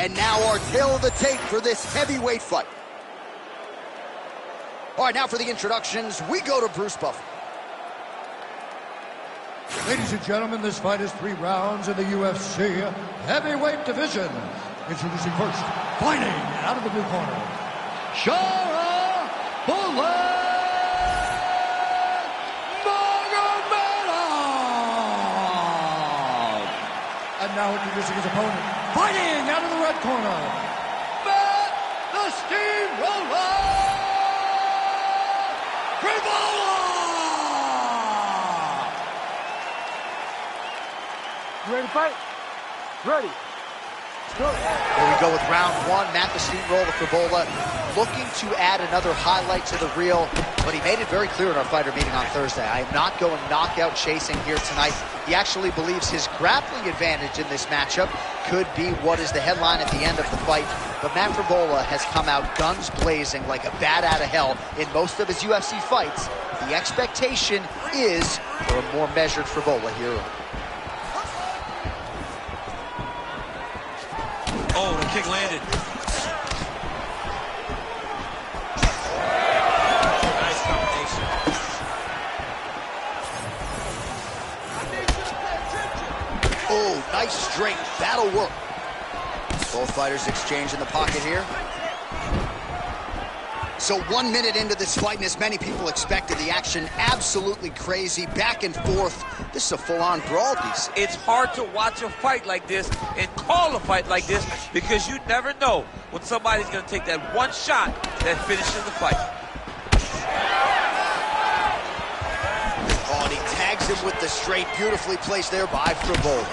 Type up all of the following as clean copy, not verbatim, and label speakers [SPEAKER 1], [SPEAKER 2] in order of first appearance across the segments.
[SPEAKER 1] And now our tale of the tape for this heavyweight fight. All right, now for the introductions, we go to Bruce Buffer.
[SPEAKER 2] Ladies and gentlemen, this fight is 3 rounds in the UFC heavyweight division. Introducing first, fighting out of the blue corner, Shara Magomedov. And now introducing his opponent, fighting out of the red corner, Matt the Steamroller Frevola.
[SPEAKER 3] You ready to fight? Ready.
[SPEAKER 1] Here we go with round 1. Matt the Steamroller Frevola looking to add another highlight to the reel, but he made it very clear in our fighter meeting on Thursday. I am not going knockout chasing here tonight. He actually believes his grappling advantage in this matchup could be what is the headline at the end of the fight. But Matt Frevola has come out guns blazing like a bat out of hell in most of his UFC fights. The expectation is for a more measured Frevola here.
[SPEAKER 4] Oh, the kick landed. Nice combination.
[SPEAKER 1] Oh, nice straight. That'll work. Both fighters exchange in the pocket here. So 1 minute into this fight, and as many people expected, the action absolutely crazy, back and forth. This is a full-on brawl, DC.
[SPEAKER 4] It's hard to watch a fight like this and call a fight like this because you never know when somebody's going to take that one shot that finishes the fight.
[SPEAKER 1] Oh, and he tags him with the straight, beautifully placed there by Frevola.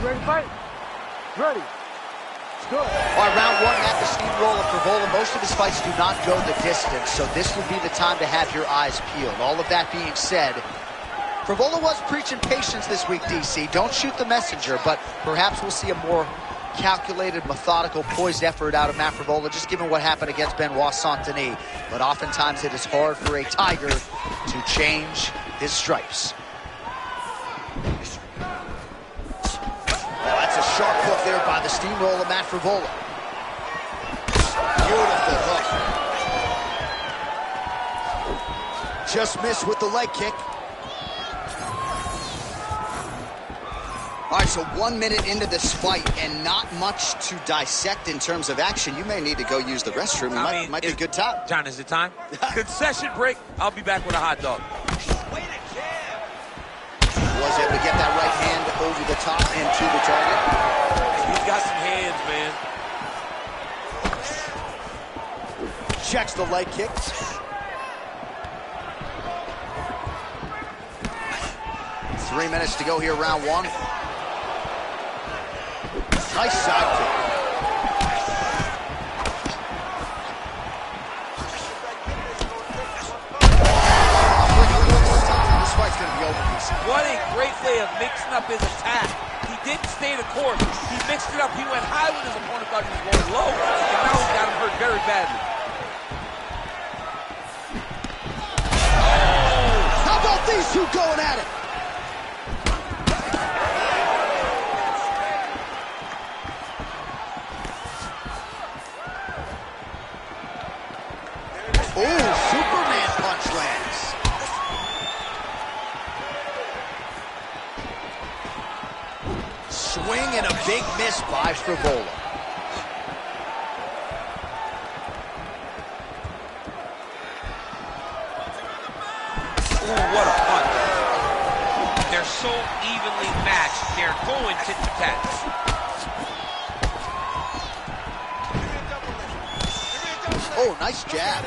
[SPEAKER 3] Ready to fight? Ready. Let's go.
[SPEAKER 1] All right, round 1, Matt the Steamroller Frevola. Most of his fights do not go the distance, so this would be the time to have your eyes peeled. All of that being said, Frevola was preaching patience this week, DC. Don't shoot the messenger, but perhaps we'll see a more calculated, methodical, poised effort out of Matt Frevola, just given what happened against Benoit Saint-Denis. But oftentimes it is hard for a tiger to change his stripes. That's a sharp hook there by the Steamroller, Matt Frevola. Beautiful hook. Just missed with the leg kick. All right, so 1 minute into this fight and not much to dissect in terms of action. You may need to go use the restroom. It might be a good time.
[SPEAKER 4] John, is it time? Concession break. I'll be back with a hot dog.
[SPEAKER 1] Was able to get that right hand over the top and to the target.
[SPEAKER 4] He's got some hands, man.
[SPEAKER 1] Checks the leg kick. Three minutes to go here, round 1. Nice side kick. This fight's going to be over.
[SPEAKER 4] What a great way of mixing up his attack. He didn't stay the course. He mixed it up. He went high when his opponent thought he was going low, and now he's got him hurt very badly.
[SPEAKER 1] Oh! How about these two going at it? Oh, Superman punch lands. Swing and a big miss by Frevola.
[SPEAKER 4] Ooh, what a punch. They're so evenly matched. They're going tit for tat.
[SPEAKER 1] Oh, nice jab.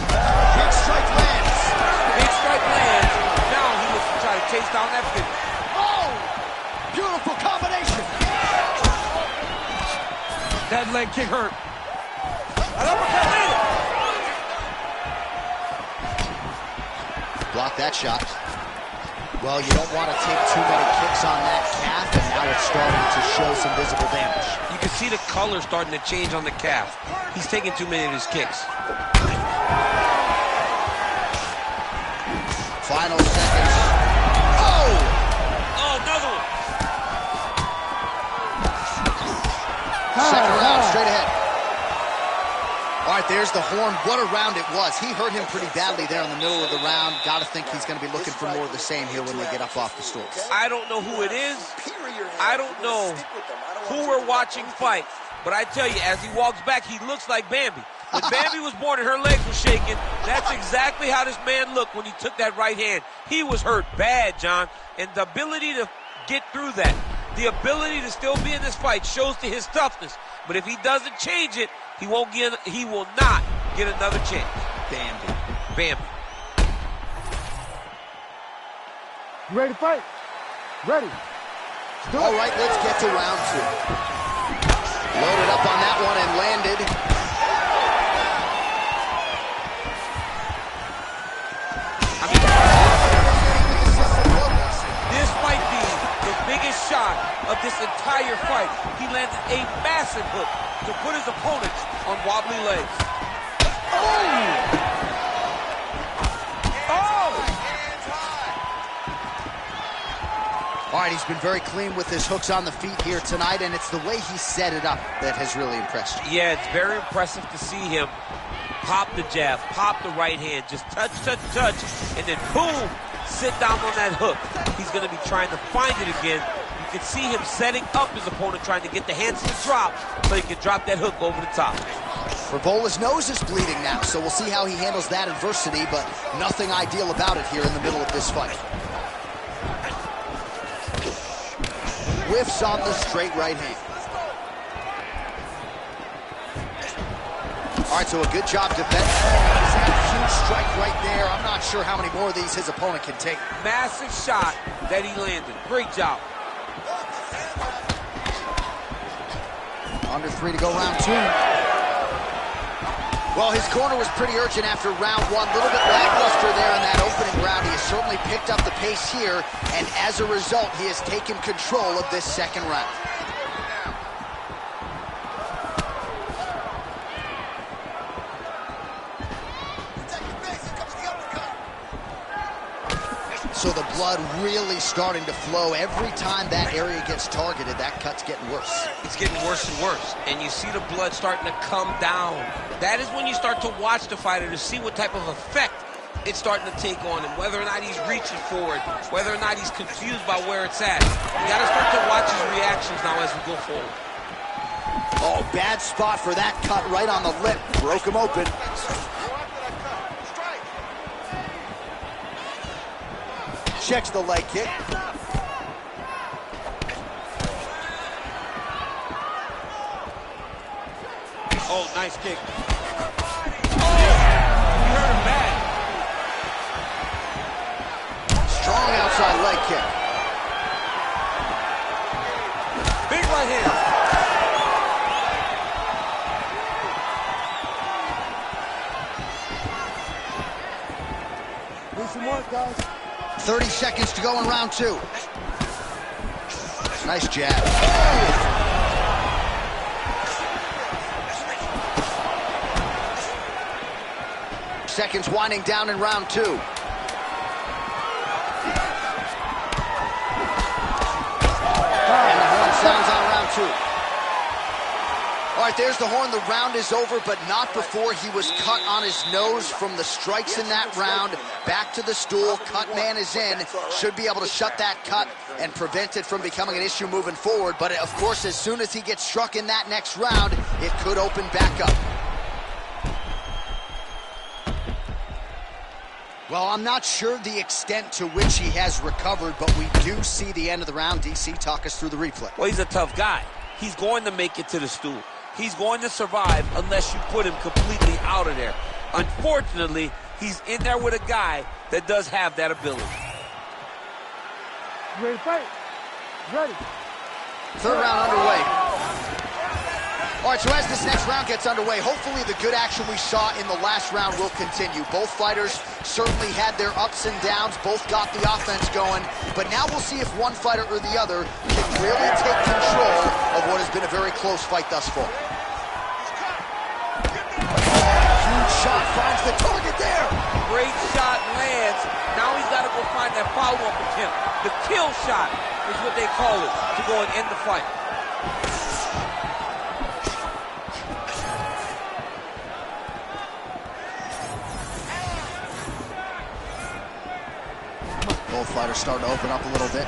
[SPEAKER 1] Big strike lands.
[SPEAKER 4] Big strike lands. Now he looks to try to chase down that finish.
[SPEAKER 1] Oh, beautiful combination.
[SPEAKER 2] That leg kick hurt.
[SPEAKER 4] An uppercut landed.
[SPEAKER 1] Block that shot. Well, you don't want to take too many kicks on that calf, and now it's starting to show some visible damage.
[SPEAKER 4] You can see the color starting to change on the calf. He's taking too many of his kicks.
[SPEAKER 1] Final seconds. Oh!
[SPEAKER 4] Oh, another one.
[SPEAKER 1] Second round, straight ahead. All right, there's the horn. What a round it was. He hurt him pretty badly there in the middle of the round. Got to think he's going to be looking for more of the same here when they get up off the stools.
[SPEAKER 4] I don't know who it is. I don't know who we're watching fight. But I tell you, as he walks back, he looks like Bambi. When Bambi was born and her legs were shaking, that's exactly how this man looked when he took that right hand. He was hurt bad, John. And the ability to get through that, the ability to still be in this fight shows to his toughness. But if he doesn't change it, he will not get another chance. Bambi.
[SPEAKER 3] You ready to fight? Ready.
[SPEAKER 1] All right, let's get to round 2. Loaded up on that one and landed.
[SPEAKER 4] This might be the biggest shot of this entire fight. He landed a massive hook to put his opponents on wobbly legs.
[SPEAKER 1] All right, he's been very clean with his hooks on the feet here tonight, and it's the way he set it up that has really impressed you.
[SPEAKER 4] Yeah, it's very impressive to see him pop the jab, pop the right hand, just touch, and then boom, sit down on that hook. He's going to be trying to find it again. You can see him setting up his opponent, trying to get the hands to drop so he can drop that hook over the top.
[SPEAKER 1] Frevola's nose is bleeding now, so we'll see how he handles that adversity, but nothing ideal about it here in the middle of this fight. Whiffs on the straight right hand. All right, so a good job defending. He's had a huge strike right there. I'm not sure how many more of these his opponent can take.
[SPEAKER 4] Massive shot that he landed. Great job.
[SPEAKER 1] Under 3 to go, round 2. Well, his corner was pretty urgent after round 1. A little bit lackluster there in that opening round. He has certainly picked up the pace here, and as a result, he has taken control of this second round. So the blood really starting to flow. Every time that area gets targeted, that cut's getting worse.
[SPEAKER 4] It's getting worse and worse, and you see the blood starting to come down. That is when you start to watch the fighter to see what type of effect it's starting to take on him, whether or not he's reaching forward, whether or not he's confused by where it's at. You got to start to watch his reactions now as we go forward.
[SPEAKER 1] Oh, bad spot for that cut right on the lip. Broke him open. Checks the leg kick.
[SPEAKER 4] Oh, nice kick. Oh, he hurt him bad.
[SPEAKER 1] Strong outside leg kick.
[SPEAKER 4] Big right hand.
[SPEAKER 3] Do some work, guys.
[SPEAKER 1] 30 seconds to go in round 2. Nice jab. Seconds winding down in round 2. And the horn sounds on round 2. All right, there's the horn. The round is over, but not before he was cut on his nose from the strikes in that round. Back to the stool. Cut man is in. Should be able to shut that cut and prevent it from becoming an issue moving forward. But, of course, as soon as he gets struck in that next round, it could open back up. Well, I'm not sure the extent to which he has recovered, but we do see the end of the round. DC, talk us through the replay.
[SPEAKER 4] Well, he's a tough guy. He's going to make it to the stool. He's going to survive unless you put him completely out of there. Unfortunately, he's in there with a guy that does have that ability.
[SPEAKER 3] You ready to fight? Ready.
[SPEAKER 1] Third round underway. All right, so as this next round gets underway, hopefully the good action we saw in the last round will continue. Both fighters certainly had their ups and downs. Both got the offense going. But now we'll see if one fighter or the other can really take control of what has been a very close fight thus far. Huge shot finds the target there.
[SPEAKER 4] Great shot lands. Now he's got to go find that follow-up attempt. The kill shot is what they call it to go and end the fight.
[SPEAKER 1] Both fighters starting to open up a little bit.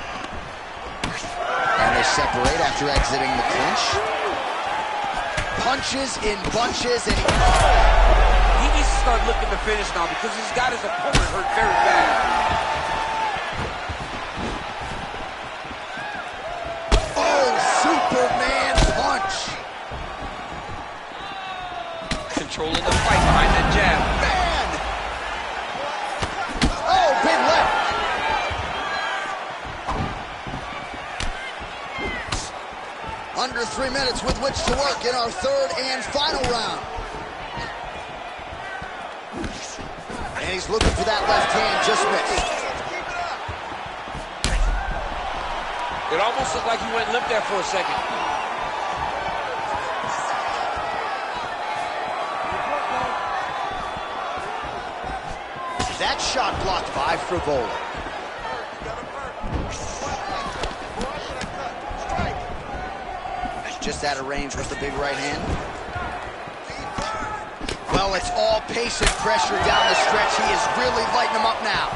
[SPEAKER 1] And they separate after exiting the clinch. Punches in bunches, and
[SPEAKER 4] he needs to start looking to finish now because he's got his opponent hurt very bad.
[SPEAKER 1] Oh, Superman punch.
[SPEAKER 4] Controlling the fight behind that jab.
[SPEAKER 1] Man! Oh, big left. Under 3 minutes with which to work in our third and final round. And he's looking for that left hand, just missed.
[SPEAKER 4] It almost looked like he went limp there for a second.
[SPEAKER 1] That shot blocked by Frevola. Just out of range with the big right hand. Well, it's all pace and pressure down the stretch. He is really lighting him up now.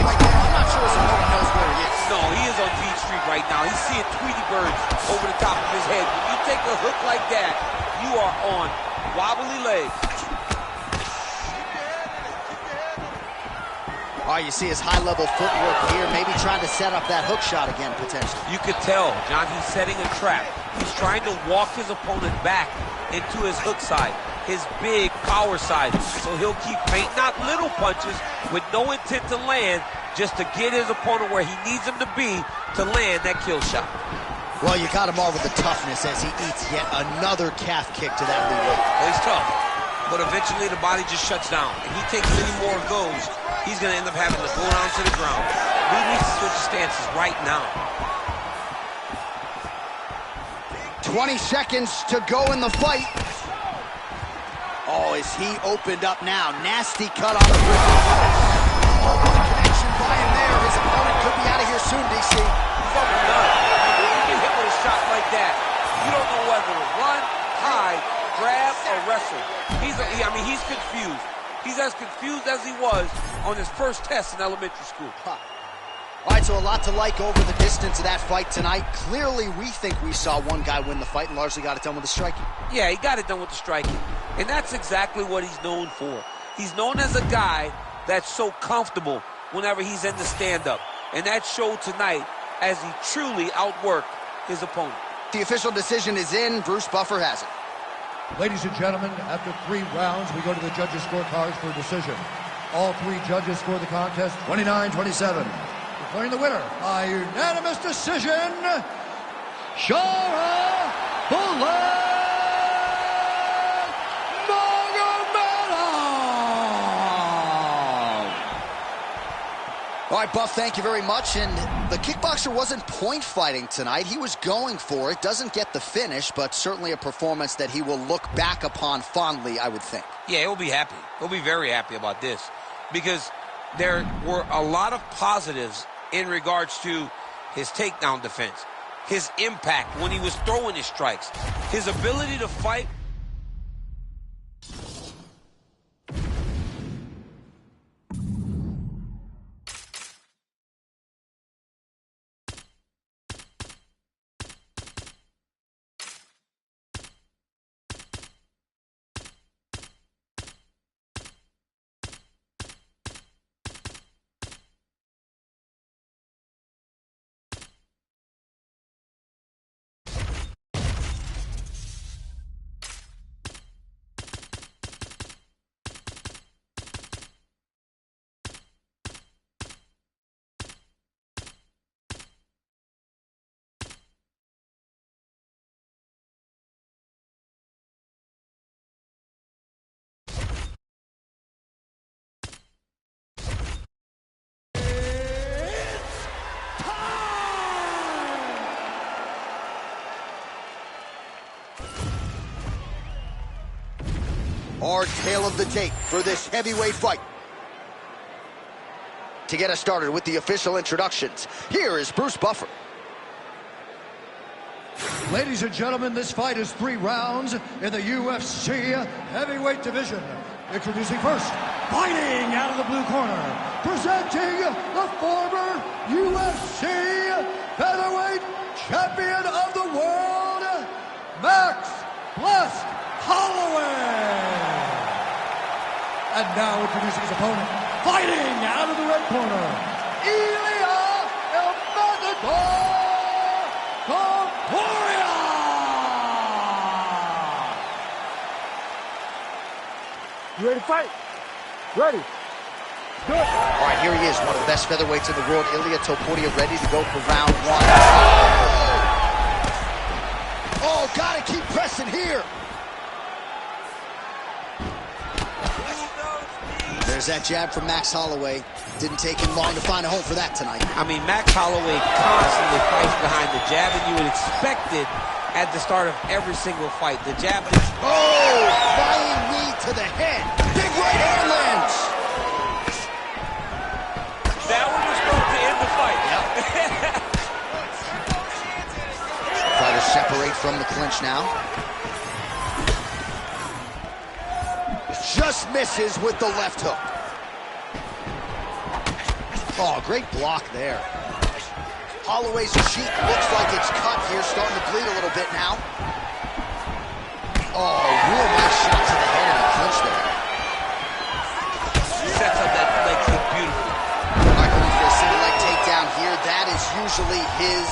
[SPEAKER 1] I'm not sure his opponent knows where he is.
[SPEAKER 4] No, he is on Beat Street right now. He's seeing Tweety birds over the top of his head. When you take a hook like that, you are on wobbly legs.
[SPEAKER 1] Oh, you see his high-level footwork here, maybe trying to set up that hook shot again, potentially.
[SPEAKER 4] You could tell, John, he's setting a trap. He's trying to walk his opponent back into his hook side, his big power side. So he'll keep feinting out little punches with no intent to land, just to get his opponent where he needs him to be to land that kill shot.
[SPEAKER 1] Well, you got him all with the toughness as he eats yet another calf kick to that lead leg.
[SPEAKER 4] Well, he's tough, but eventually the body just shuts down. If he takes any more of those, he's going to end up having to go down to the ground. He needs to switch stances right now.
[SPEAKER 1] 20 seconds to go in the fight. Oh, is he opened up now? Nasty cut on the wrist. Oh, connection by him there. His opponent could be out of here soon, DC.
[SPEAKER 4] He's almost done. When you get hit with a shot like that, you don't know whether to run, hide, grab, or wrestle. He's confused. He's as confused as he was on his first test in elementary school.
[SPEAKER 1] All right, so a lot to like over the distance of that fight tonight. Clearly, we think we saw one guy win the fight and largely got it done with the striking.
[SPEAKER 4] Yeah, he got it done with the striking. And that's exactly what he's known for. He's known as a guy that's so comfortable whenever he's in the stand-up. And that showed tonight as he truly outworked his opponent.
[SPEAKER 1] The official decision is in. Bruce Buffer has it.
[SPEAKER 2] Ladies and gentlemen, after 3 rounds, we go to the judges' scorecards for a decision. All 3 judges score the contest 29-27. Declaring the winner by unanimous decision, Shara Nurmagomedov.
[SPEAKER 1] All right, Buff, thank you very much. And the kickboxer wasn't point fighting tonight. He was going for it. Doesn't get the finish, but certainly a performance that he will look back upon fondly, I would think.
[SPEAKER 4] Yeah, he'll be happy. He'll be very happy about this because there were a lot of positives in regards to his takedown defense, his impact when he was throwing his strikes, his ability to fight.
[SPEAKER 5] Our tale of the tape for this heavyweight fight. To get us started with the official introductions, here is Bruce Buffer.
[SPEAKER 2] Ladies and gentlemen, this fight is 3 rounds in the UFC heavyweight division. Introducing first, fighting out of the blue corner, presenting the former UFC featherweight champion of the world, Max Blessed Holloway. And now introducing his opponent, fighting out of the red corner, Ilia El Matador Topuria!
[SPEAKER 3] You ready to fight? Ready. Good.
[SPEAKER 1] All right, here he is, one of the best featherweights in the world, Ilia Topuria, ready to go for round 1.
[SPEAKER 5] Oh, gotta keep pressing here. There's that jab from Max Holloway. Didn't take him long to find a home for that tonight.
[SPEAKER 4] I mean, Max Holloway constantly fights behind the jab, and you would expect it at the start of every single fight. The jab is...
[SPEAKER 5] Oh, flying knee to the head. Big right hand lands.
[SPEAKER 4] That one was going to end the fight.
[SPEAKER 5] Fighters separate from the clinch now. Just misses with the left hook. Oh, great block there. Holloway's cheek looks like it's cut here, starting to bleed a little bit now. Oh, real nice shot to the head in the clinch there.
[SPEAKER 4] Sets up that leg kick beautifully.
[SPEAKER 5] All right, going for a single leg takedown here. That is usually his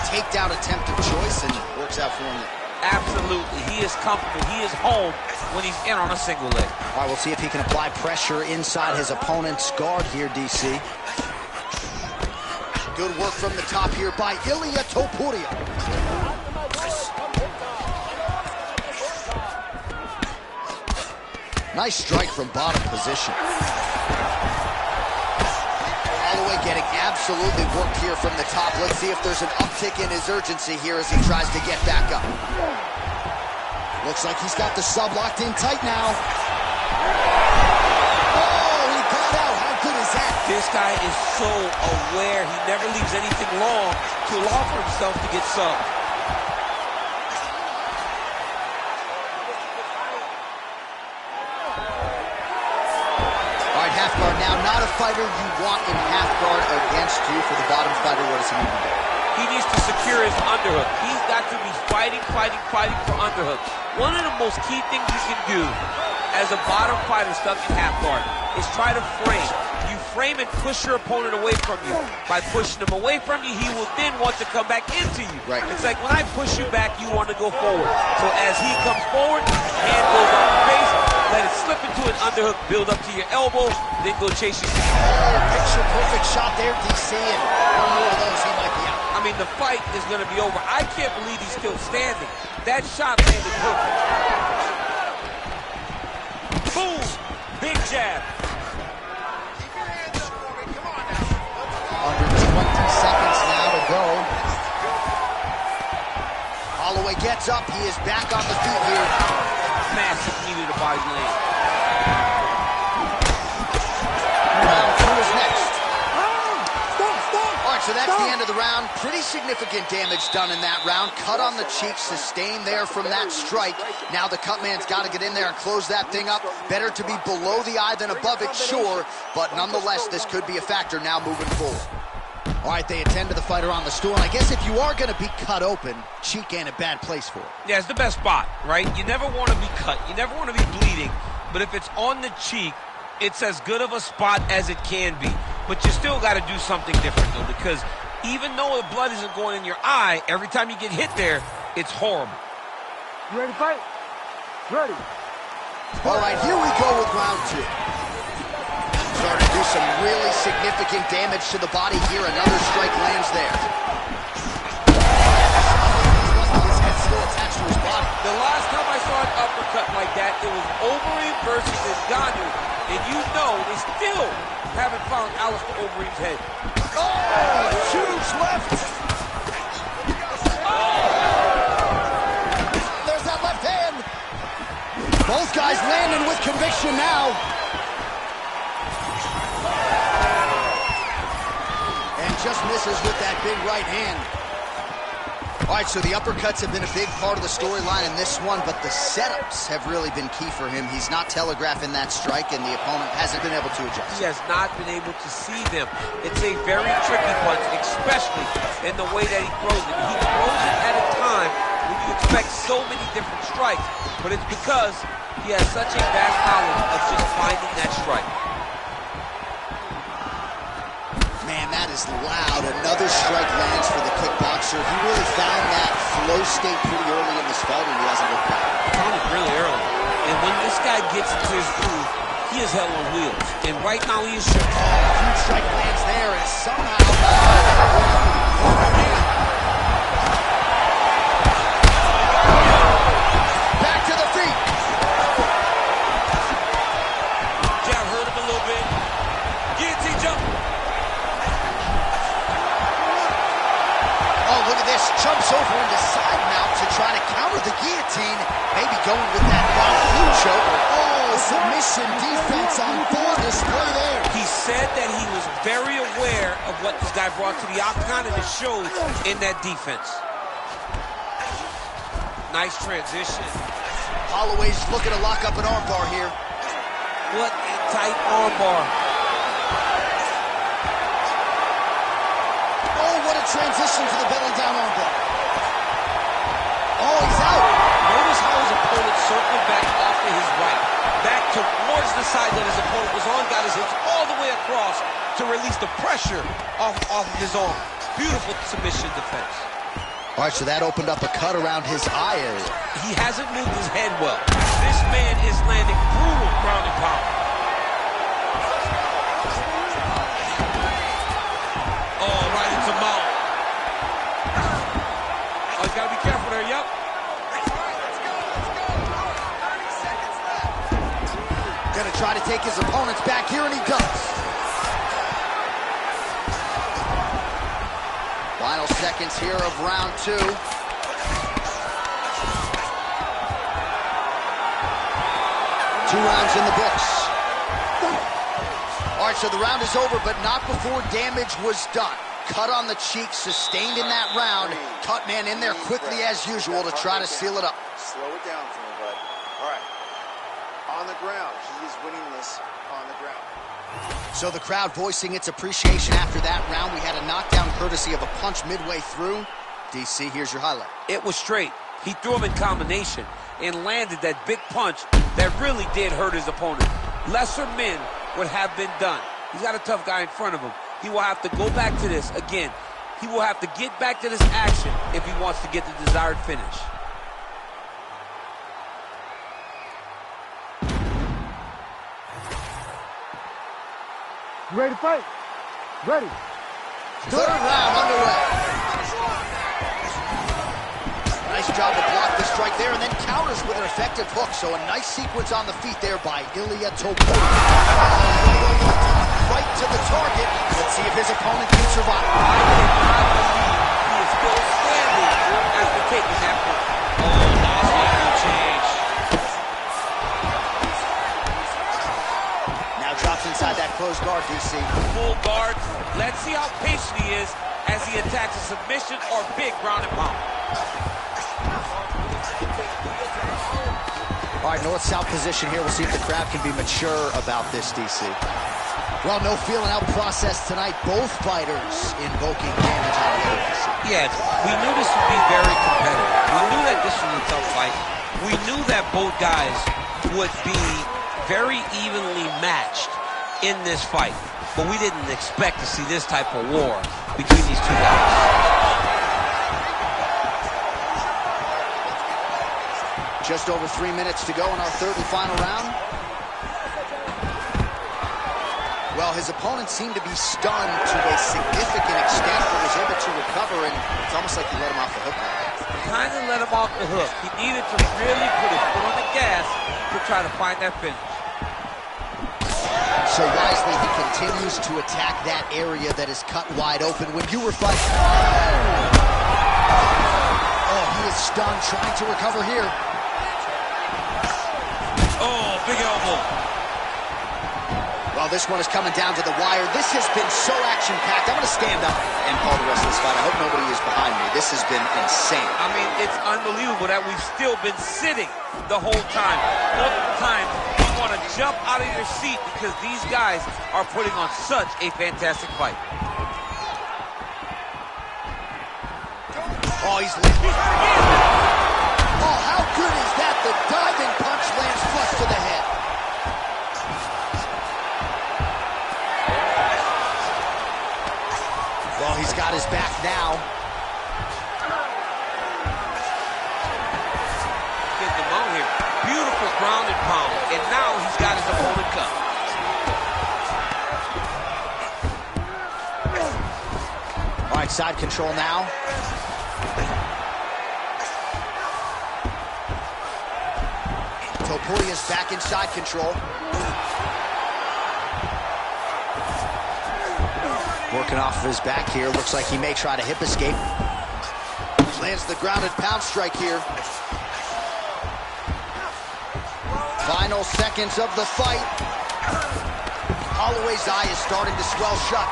[SPEAKER 5] takedown attempt of choice, and works out for him.
[SPEAKER 4] Absolutely. He is comfortable. He is home when he's in on a single leg.
[SPEAKER 5] All right, we'll see if he can apply pressure inside his opponent's guard here, DC. Good work from the top here by Ilia Topuria. Nice strike from bottom position. Holloway getting absolutely worked here from the top. Let's see if there's an uptick in his urgency here as he tries to get back up. Looks like he's got the sub locked in tight now. Oh, he got out. How good is that?
[SPEAKER 4] This guy is so aware. He never leaves anything long to allow for himself to get subbed.
[SPEAKER 5] All right, half guard now. Not a fighter you want in half guard against you. For the bottom fighter, what does he need to do?
[SPEAKER 4] He needs to secure his underhook. He's got to be fighting for underhook. One of the most key things you can do as a bottom fighter stuck in half guard is try to frame. You frame and push your opponent away from you. By pushing him away from you, he will then want to come back into you.
[SPEAKER 5] Right.
[SPEAKER 4] It's like when I push you back, you want to go forward. So as he comes forward, hand goes on the face, let it slip into an underhook, build up to your elbow, then go chase you.
[SPEAKER 5] Oh, picture perfect shot there, DC, and one more of those, he might be out.
[SPEAKER 4] I mean, the fight is going to be over. I can't believe he's still standing. That shot landed perfect. Boom! Big jab.
[SPEAKER 5] Under 20 seconds now to go. Holloway gets up. He is back on the feet here.
[SPEAKER 4] Massive knee to the body land.
[SPEAKER 5] Round 2 is next. All right, so that's the end of the round. Pretty significant damage done in that round. Cut on the cheek, sustained there from that strike. Now the cut man's got to get in there and close that thing up. Better to be below the eye than above it, sure. But nonetheless, this could be a factor now moving forward. All right, they attend to the fighter on the stool. And I guess if you are going to be cut open, cheek ain't a bad place for it.
[SPEAKER 4] Yeah, it's the best spot, right? You never want to be cut. You never want to be bleeding. But if it's on the cheek, it's as good of a spot as it can be. But you still got to do something different, though, because even though the blood isn't going in your eye, every time you get hit there, it's horrible.
[SPEAKER 3] You ready to fight? Ready.
[SPEAKER 5] All right, here we go with round 2. Starting to do some really significant damage to the body here. Another strike lands there. His head still attached to his body.
[SPEAKER 4] The last time I saw an uppercut like that, it was Overeem versus Ngannou. And you know they still haven't found Alistair Overeem's head.
[SPEAKER 5] Oh, huge left. Oh! There's that left hand. Both guys landing conviction now. And just misses with that big right hand. All right, so the uppercuts have been a big part of the storyline in this one, but the setups have really been key for him. He's not telegraphing that strike, and the opponent hasn't been able to adjust.
[SPEAKER 4] He has not been able to see them. It's a very tricky punch, especially in the way that he throws it. He throws it at a time when you expect so many different strikes, but it's because he has such a vast knowledge of just finding that strike.
[SPEAKER 5] Man, that is loud. Another strike lands for the kickboxer. He really found that flow state pretty early in this fight, and he hasn't looked back.
[SPEAKER 4] He found it really early. And when this guy gets into his groove, he is hell on wheels. And right now he is sure.
[SPEAKER 5] Huge strike lands there, and somehow... back to the feet.
[SPEAKER 4] Jab hurt him a little bit. Guillotine jump.
[SPEAKER 5] Look at this, jumps over into side mount to try to counter the guillotine. Maybe going with that Von Flue choke. Oh, submission defense on full display there.
[SPEAKER 4] He said that he was very aware of what this guy brought to the octagon, and it showed in that defense. Nice transition.
[SPEAKER 5] Holloway's looking to lock up an armbar here.
[SPEAKER 4] What a tight armbar.
[SPEAKER 5] What a transition to the belly down armbar. Oh, he's out.
[SPEAKER 4] Notice how his opponent circled back off to his right. Back towards the side that his opponent was on, got his hips all the way across to release the pressure off of his arm. Beautiful submission defense.
[SPEAKER 5] All right, so that opened up a cut around his eye area.
[SPEAKER 4] He hasn't moved his head well. This man is landing brutal ground and pound. Oh, right into mouth. Oh, he's got to be careful there, yep.
[SPEAKER 5] Gonna try to take his opponents back here, and he does. Final seconds here of round 2. 2 rounds in the books. All right, so the round is over, but not before damage was done. Cut on the cheek, sustained in that round. Cut man in there quickly as usual to try to seal it up.
[SPEAKER 6] Slow it down for me, bud. All right. On the ground. He is winning this on the ground.
[SPEAKER 5] So the crowd voicing its appreciation after that round. We had a knockdown courtesy of a punch midway through. DC, here's your highlight.
[SPEAKER 4] It was straight. He threw him in combination and landed that big punch that really did hurt his opponent. Lesser men would have been done. He's got a tough guy in front of him. He will have to go back to this again. He will have to get back to this action if he wants to get the desired finish.
[SPEAKER 3] You ready to fight? Ready.
[SPEAKER 5] Third round underway. Nice job to block the strike there and then counters with an effective hook. So a nice sequence on the feet there by Ilia Topuria. Right to the target. Let's see if his opponent can survive.
[SPEAKER 4] He is still standing after taking that punch. Oh, nice angle change.
[SPEAKER 5] Now drops inside that closed guard, DC.
[SPEAKER 4] Full guard. Let's see how patient he is as he attacks a submission or big ground and pound.
[SPEAKER 5] All right, north-south position here. We'll see if the crowd can be mature about this, DC. Well, no feeling out process tonight. Both fighters invoking damage on the other, DC.
[SPEAKER 4] Yes, we knew this would be very competitive. We knew that this was a tough fight. We knew that both guys would be very evenly matched in this fight. But we didn't expect to see this type of war between these two guys.
[SPEAKER 5] Just over 3 minutes to go in our third and final round. Well, his opponent seemed to be stunned to a significant extent, but was able to recover, and it's almost like he let him off the hook.
[SPEAKER 4] Kind of let him off the hook. He needed to really put his foot on the gas to try to find that finish.
[SPEAKER 5] So wisely, he continues to attack that area that is cut wide open. When you were fighting... Oh, he is stunned, trying to recover here.
[SPEAKER 4] Oh, big elbow.
[SPEAKER 5] Well, this one is coming down to the wire. This has been so action-packed. I'm going to stand up and call the rest of this fight. I hope nobody is behind me. This has been insane.
[SPEAKER 4] I mean, it's unbelievable that we've still been sitting the whole time. Multiple times, you want to jump out of your seat because these guys are putting on such a fantastic fight.
[SPEAKER 5] Oh, he's leaping. Oh, how good is that? The diving punch lands flush to the head. Well, he's got his back now.
[SPEAKER 4] Get the mount here. Beautiful ground and pound. And now he's got his opponent cut.
[SPEAKER 5] All right, side control now. Topuria is back in side control. Working off of his back here. Looks like he may try to hip escape. Lands the grounded pound strike here. Final seconds of the fight. Holloway's eye is starting to swell shut.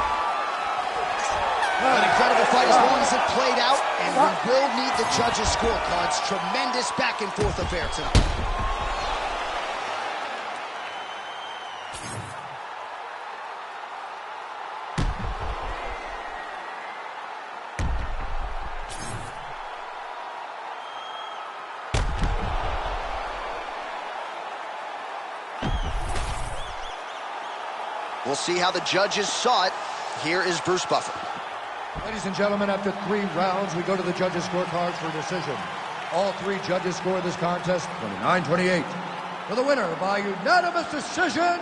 [SPEAKER 5] An incredible fight as long as it played out, and we will need the judges' scorecards. Tremendous back and forth affair tonight. We'll see how the judges saw it. Here is Bruce Buffer.
[SPEAKER 2] Ladies and gentlemen, after 3 rounds, we go to the judges' scorecards for decision. All 3 judges scored this contest 29-28. For the winner by unanimous decision,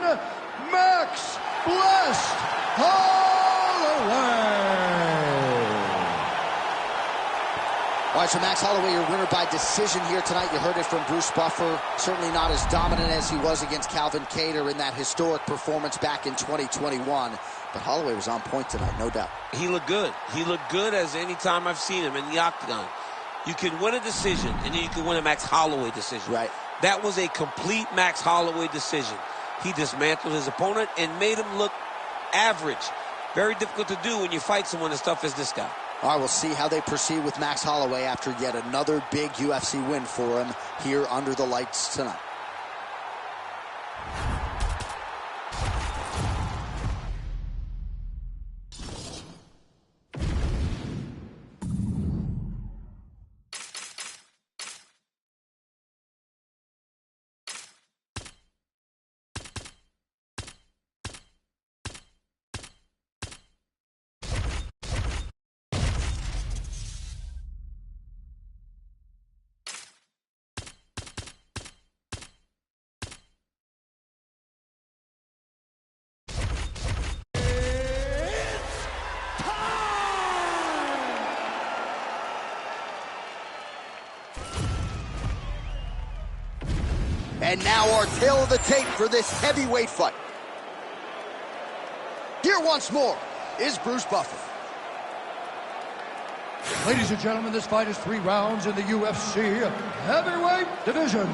[SPEAKER 2] Max Blessed Holloway.
[SPEAKER 5] All right, so Max Holloway, your winner by decision here tonight. You heard it from Bruce Buffer. Certainly not as dominant as he was against Calvin Kattar in that historic performance back in 2021. But Holloway was on point tonight, no doubt.
[SPEAKER 4] He looked good. He looked good as any time I've seen him in the octagon. You can win a decision, and then you can win a Max Holloway decision.
[SPEAKER 5] Right.
[SPEAKER 4] That was a complete Max Holloway decision. He dismantled his opponent and made him look average. Very difficult to do when you fight someone as tough as this guy.
[SPEAKER 5] All right, we'll see how they proceed with Max Holloway after yet another big UFC win for him here under the lights tonight. And now our tail of the tape for this heavyweight fight. Here once more is Bruce Buffer.
[SPEAKER 2] Ladies and gentlemen, this fight is 3 rounds in the UFC heavyweight division.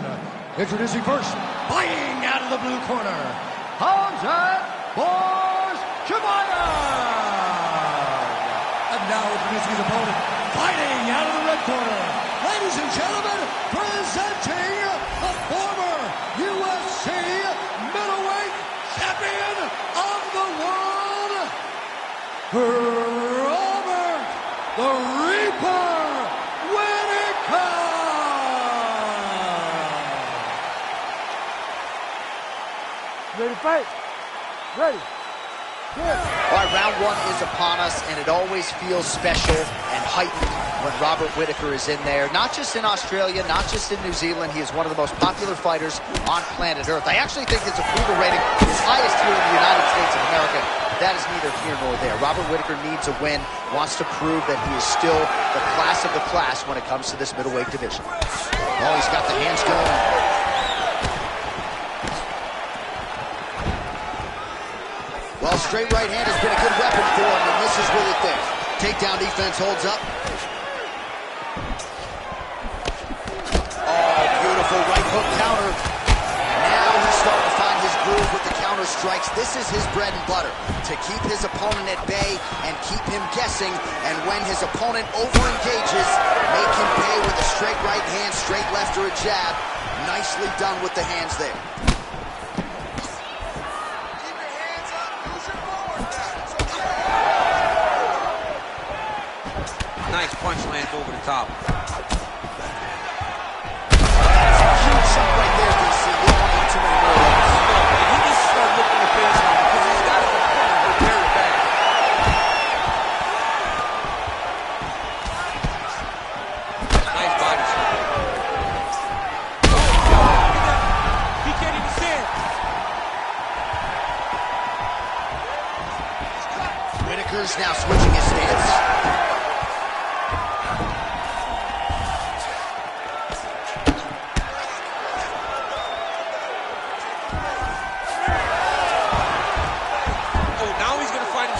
[SPEAKER 2] Introducing first, fighting out of the blue corner, Khamzat Chimaev. And now introducing his opponent, fighting out of the red corner. Ladies and gentlemen, presenting the former UFC middleweight champion of the world, Robert the Reaper Whittaker.
[SPEAKER 3] Ready to fight? Ready. Yeah.
[SPEAKER 1] All right, round 1 is upon us, and it always feels special and heightened when Robert Whittaker is in there. Not just in Australia, not just in New Zealand. He is one of the most popular fighters on planet Earth. I actually think his approval rating is highest here in the United States of America. That is neither here nor there. Robert Whittaker needs a win, wants to prove that he is still the class of the class when it comes to this middleweight division.
[SPEAKER 5] Oh, he's got the hands going. Well, straight right hand has been a good weapon for him, and this is really thick. Takedown defense holds up. Oh, beautiful right hook counter. Now he's starting strikes, this is his bread and butter, to keep his opponent at bay and keep him guessing, and when his opponent over-engages, make him pay with a straight right hand, straight left, or a jab. Nicely done with the hands there.
[SPEAKER 6] Keep your hands up. Use your forward now.
[SPEAKER 4] Nice punch lands over the top.
[SPEAKER 5] Huge shot right there, DC. You don't want too many more of those.
[SPEAKER 4] No, man, he needs to start looking to finish him because he's got his opponent prepared it back. Nice body shot. He can't even stand.
[SPEAKER 5] Whitaker's now switching his stance.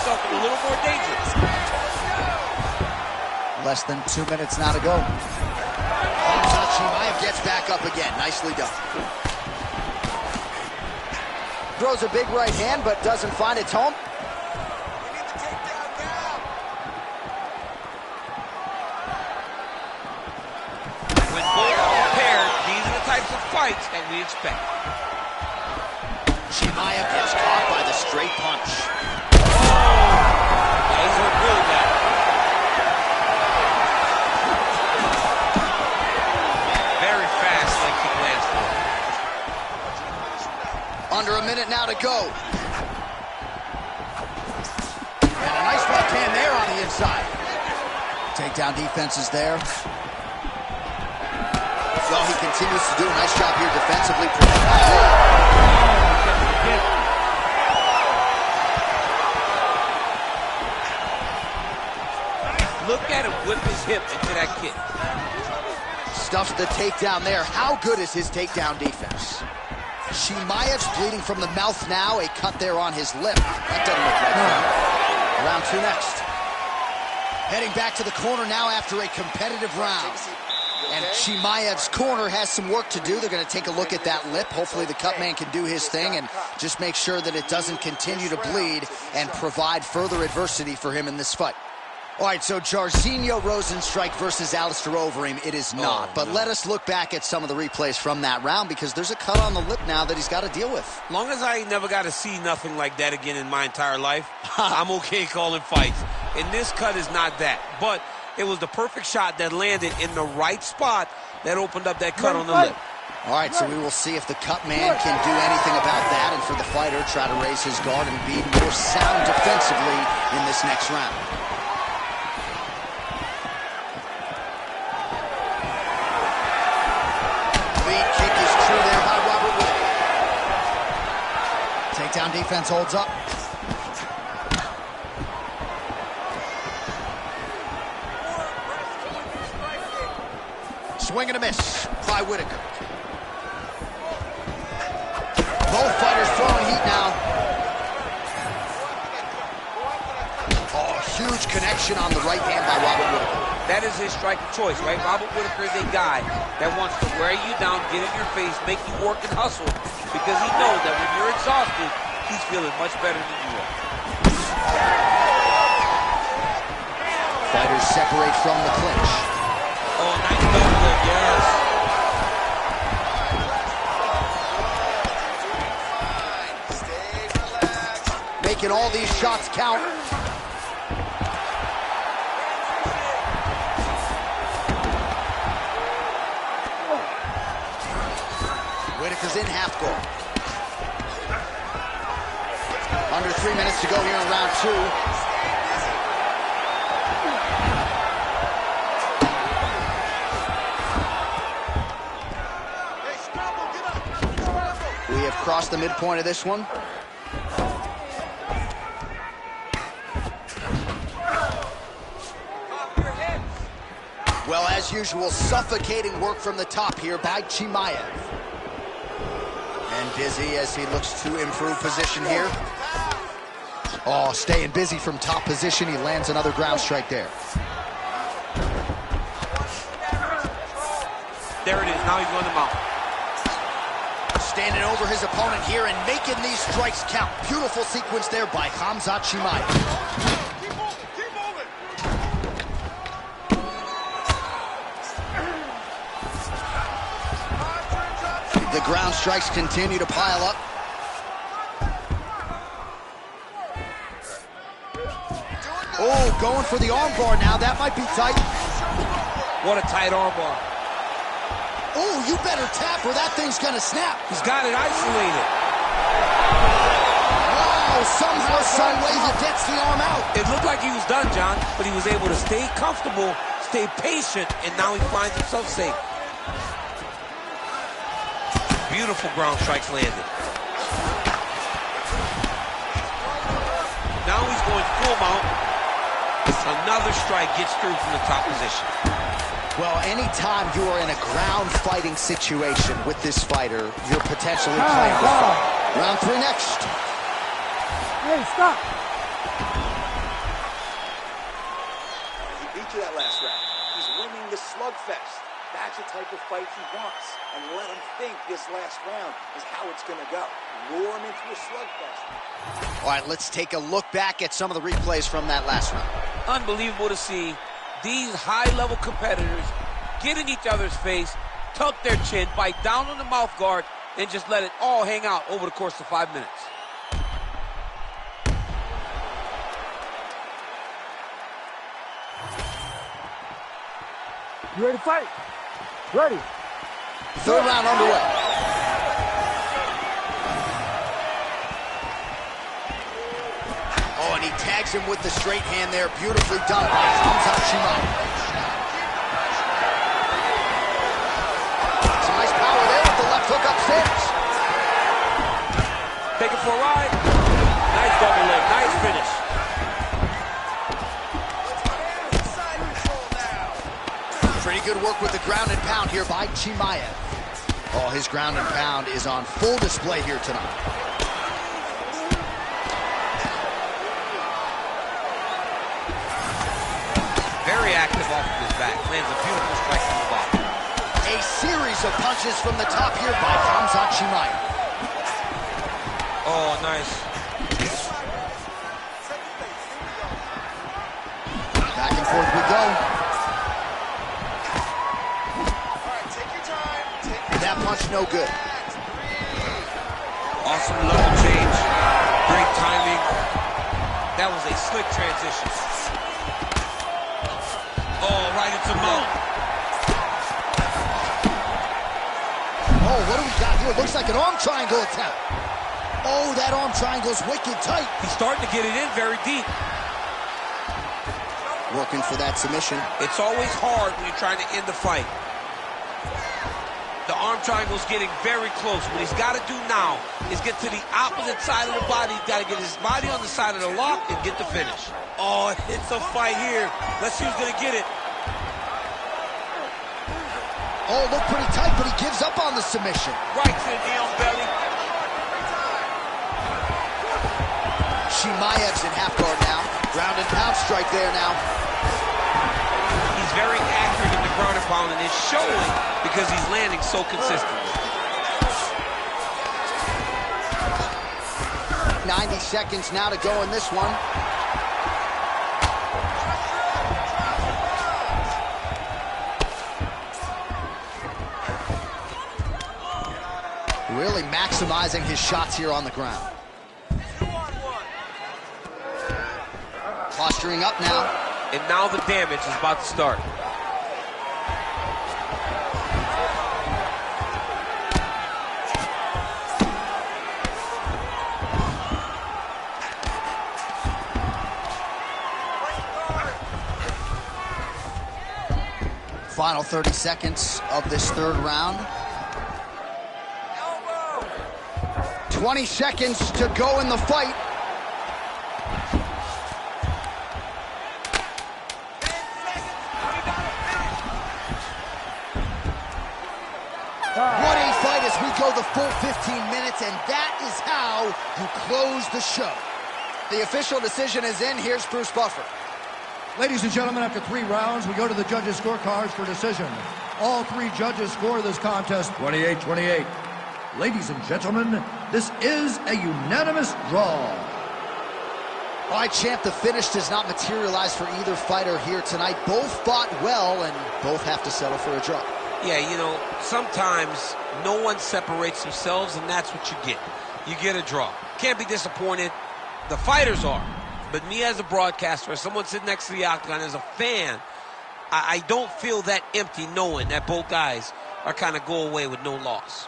[SPEAKER 4] A little more dangerous.
[SPEAKER 1] Less than 2 minutes now to go.
[SPEAKER 5] Chimaev gets back up again. Nicely done. Throws a big right hand, but doesn't find its home.
[SPEAKER 4] When both are paired, these are the types of fights that we expect.
[SPEAKER 5] Chimaev gets caught by the straight punch.
[SPEAKER 4] He's hurt really bad. Very fast leg kick lands for him.
[SPEAKER 5] Under a minute now to go. And a nice left hand there on the inside. Takedown defense is there. Well, he continues to do a nice job here defensively.
[SPEAKER 4] Look at him whip his hip into that kick.
[SPEAKER 5] Stuffs the takedown there. How good is his takedown defense? Chimaev's bleeding from the mouth now. A cut there on his lip. That doesn't look like that. Round two next. Heading back to the corner now after a competitive round. And Chimaev's corner has some work to do. They're going to take a look at that lip. Hopefully the cut man can do his thing and just make sure that it doesn't continue to bleed and provide further adversity for him in this fight. All right, so Jairzinho Rozenstruik versus Alistair Overeem. It is not. But let us look back at some of the replays from that round because there's a cut on the lip now that he's got to deal with.
[SPEAKER 4] Long as I never got to see nothing like that again in my entire life, I'm okay calling fights. And this cut is not that. But it was the perfect shot that landed in the right spot that opened up that cut on the lip.
[SPEAKER 5] All right, so we will see if the cut man can do anything about that, and for the fighter, try to raise his guard and be more sound defensively in this next round. Lead kick is true there by Robert Whitaker. Takedown defense holds up. Swing and a miss by Whitaker. Both fighters throwing heat now. Oh, huge connection on the right hand by Robert Whitaker.
[SPEAKER 4] That is his strike of choice, right? Robert Whitaker is a guy that wants to wear you down, get in your face, make you work and hustle, because he knows that when you're exhausted, he's feeling much better than you are.
[SPEAKER 5] Fighters separate from the clinch.
[SPEAKER 4] Oh, nice double leg, yes.
[SPEAKER 5] Making all these shots count. Whitaker's in half guard. Under 3 minutes to go here in round two. We have crossed the midpoint of this one. Well, as usual, suffocating work from the top here by Chimaev. And busy as he looks to improve position here. Oh, staying busy from top position. He lands another ground strike there.
[SPEAKER 4] There it is. Now he's going to mount.
[SPEAKER 5] Standing over his opponent here and making these strikes count. Beautiful sequence there by Khamzat Chimaev.
[SPEAKER 6] Keep moving.
[SPEAKER 5] The ground strikes continue to pile up. Oh, going for the armbar now. That might be tight.
[SPEAKER 4] What a tight armbar.
[SPEAKER 5] Oh, you better tap or that thing's gonna snap.
[SPEAKER 4] He's got it isolated.
[SPEAKER 5] Wow, somehow, some way he gets the arm out.
[SPEAKER 4] It looked like he was done, John, but he was able to stay comfortable, stay patient, and now he finds himself safe. Beautiful ground strikes landed. Now he's going full mount. Another strike gets through from the top position.
[SPEAKER 5] Well, anytime you are in a ground fighting situation with this fighter, you're potentially playing with fire. Round 3 next.
[SPEAKER 3] Hey, stop.
[SPEAKER 6] He beat you that last round. He's winning the slugfest. That's the type of fight he wants. And let him think this last round is how it's going to go. Lure him into a slugfest.
[SPEAKER 5] All right, let's take a look back at some of the replays from that last round.
[SPEAKER 4] Unbelievable to see these high-level competitors get in each other's face, tuck their chin, bite down on the mouth guard, and just let it all hang out over the course of 5 minutes.
[SPEAKER 3] You ready to fight? Ready.
[SPEAKER 5] Third round underway. Oh, and he tags him with the straight hand there. Beautifully done by Khamzat Chimaev. Some nice power there with the left hook upstairs.
[SPEAKER 4] Take it for a ride. Nice double leg. Nice finish.
[SPEAKER 5] Pretty good work with the ground and pound here by Chimaev. Oh, his ground and pound is on full display here tonight.
[SPEAKER 4] Very active off of his back. Lands a beautiful strike from the bottom.
[SPEAKER 5] A series of punches from the top here by Khamzat Chimaev.
[SPEAKER 4] Oh, nice.
[SPEAKER 5] Back and forth we go. That punch no good.
[SPEAKER 4] Awesome level change. Great timing. That was a slick transition. Oh, right into mount.
[SPEAKER 5] Oh, what do we got here? It looks like an arm triangle attempt. Oh, that arm triangle's wicked tight.
[SPEAKER 4] He's starting to get it in very deep.
[SPEAKER 5] Working for that submission.
[SPEAKER 4] It's always hard when you're trying to end the fight. The arm triangle's getting very close. What he's got to do now is get to the opposite side of the body. He's got to get his body on the side of the lock and get the finish. Oh, it's a fight here. Let's see who's going to get it.
[SPEAKER 5] Oh, looked pretty tight, but he gives up on the submission.
[SPEAKER 4] Right to the knee on belly.
[SPEAKER 5] Chimaev's in half guard now. Ground and pound strike there now.
[SPEAKER 4] He's very accurate in the ground and pound, and it's showing because he's landing so consistently.
[SPEAKER 5] 90 seconds now to go in this one. Really maximizing his shots here on the ground. Posturing up now.
[SPEAKER 4] And now the damage is about to start.
[SPEAKER 5] Final 30 seconds of this third round. 20 seconds to go in the fight. What a fight as we go the full 15 minutes, and that is how you close the show. The official decision is in. Here's Bruce Buffer.
[SPEAKER 2] Ladies and gentlemen, after 3 rounds, we go to the judges' scorecards for decision. All 3 judges score this contest 28-28. Ladies and gentlemen, this is a unanimous draw.
[SPEAKER 1] All right, champ, the finish does not materialize for either fighter here tonight. Both fought well, and both have to settle for a draw.
[SPEAKER 4] Yeah, you know, sometimes no one separates themselves, and that's what you get. You get a draw. Can't be disappointed. The fighters are. But me as a broadcaster, as someone sitting next to the octagon, as a fan, I don't feel that empty knowing that both guys are kind of go away with no loss.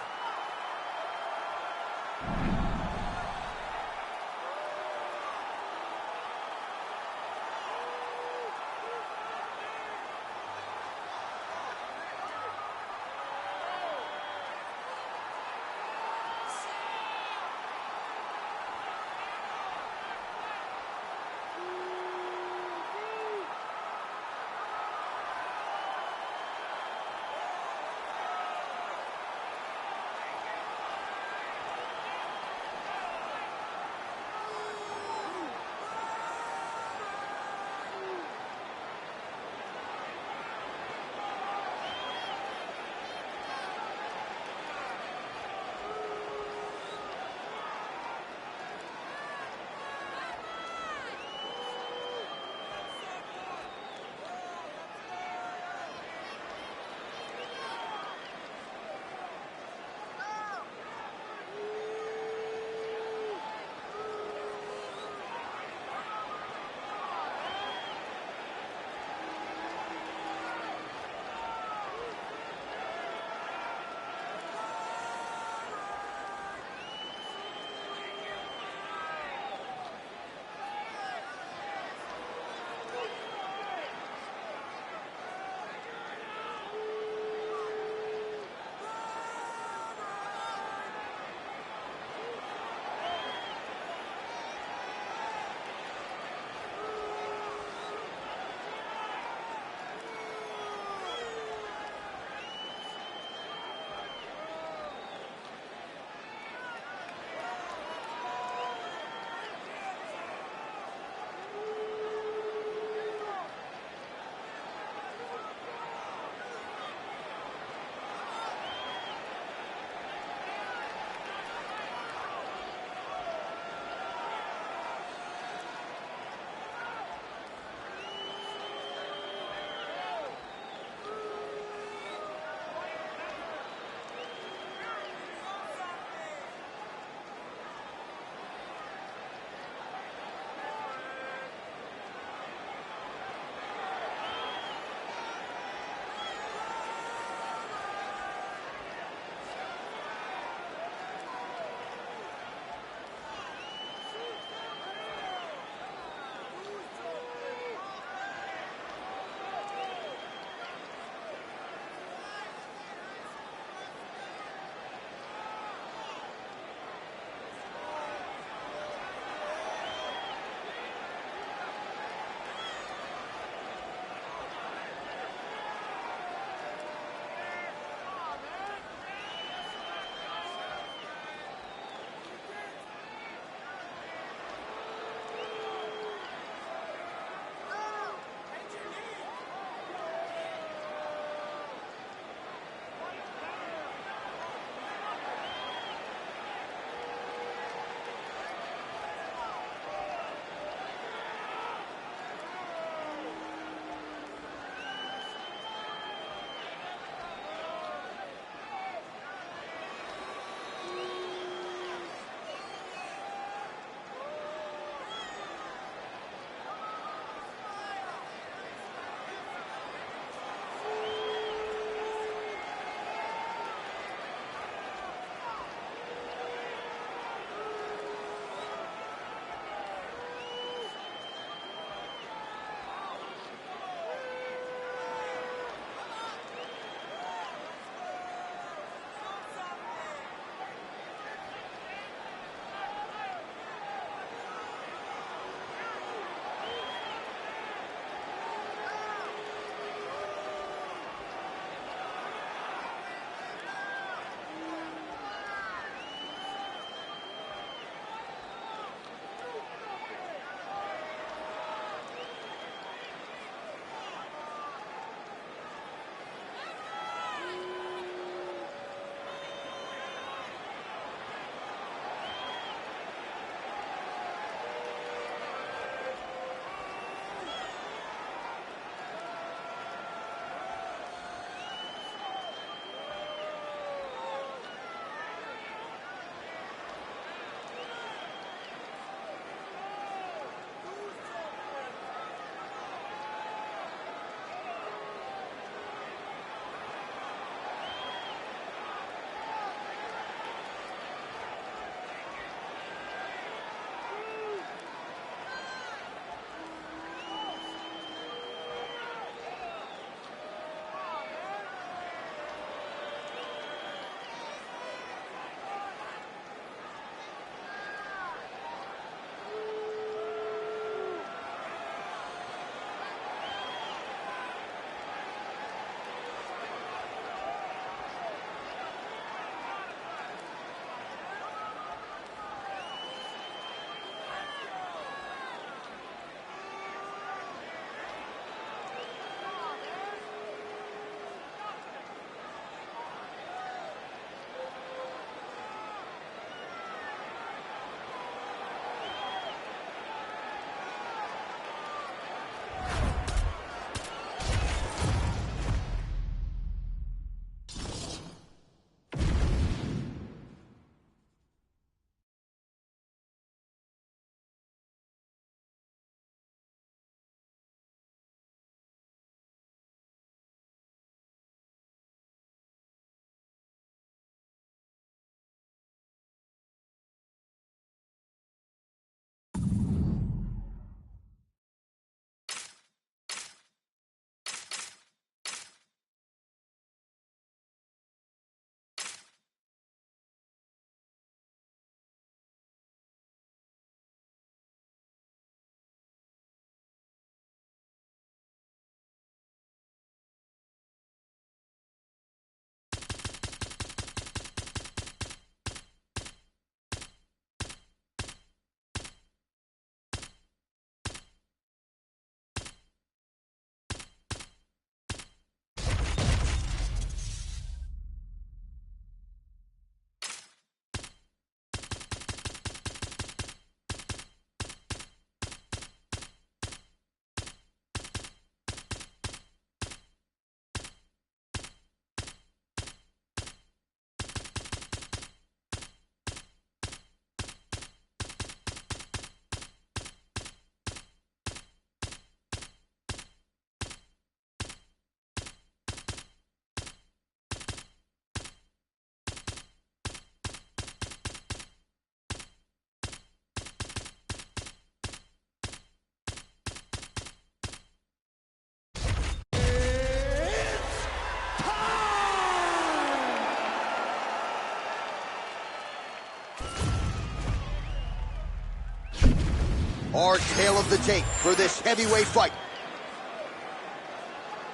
[SPEAKER 5] hard tale of the tape for this heavyweight fight.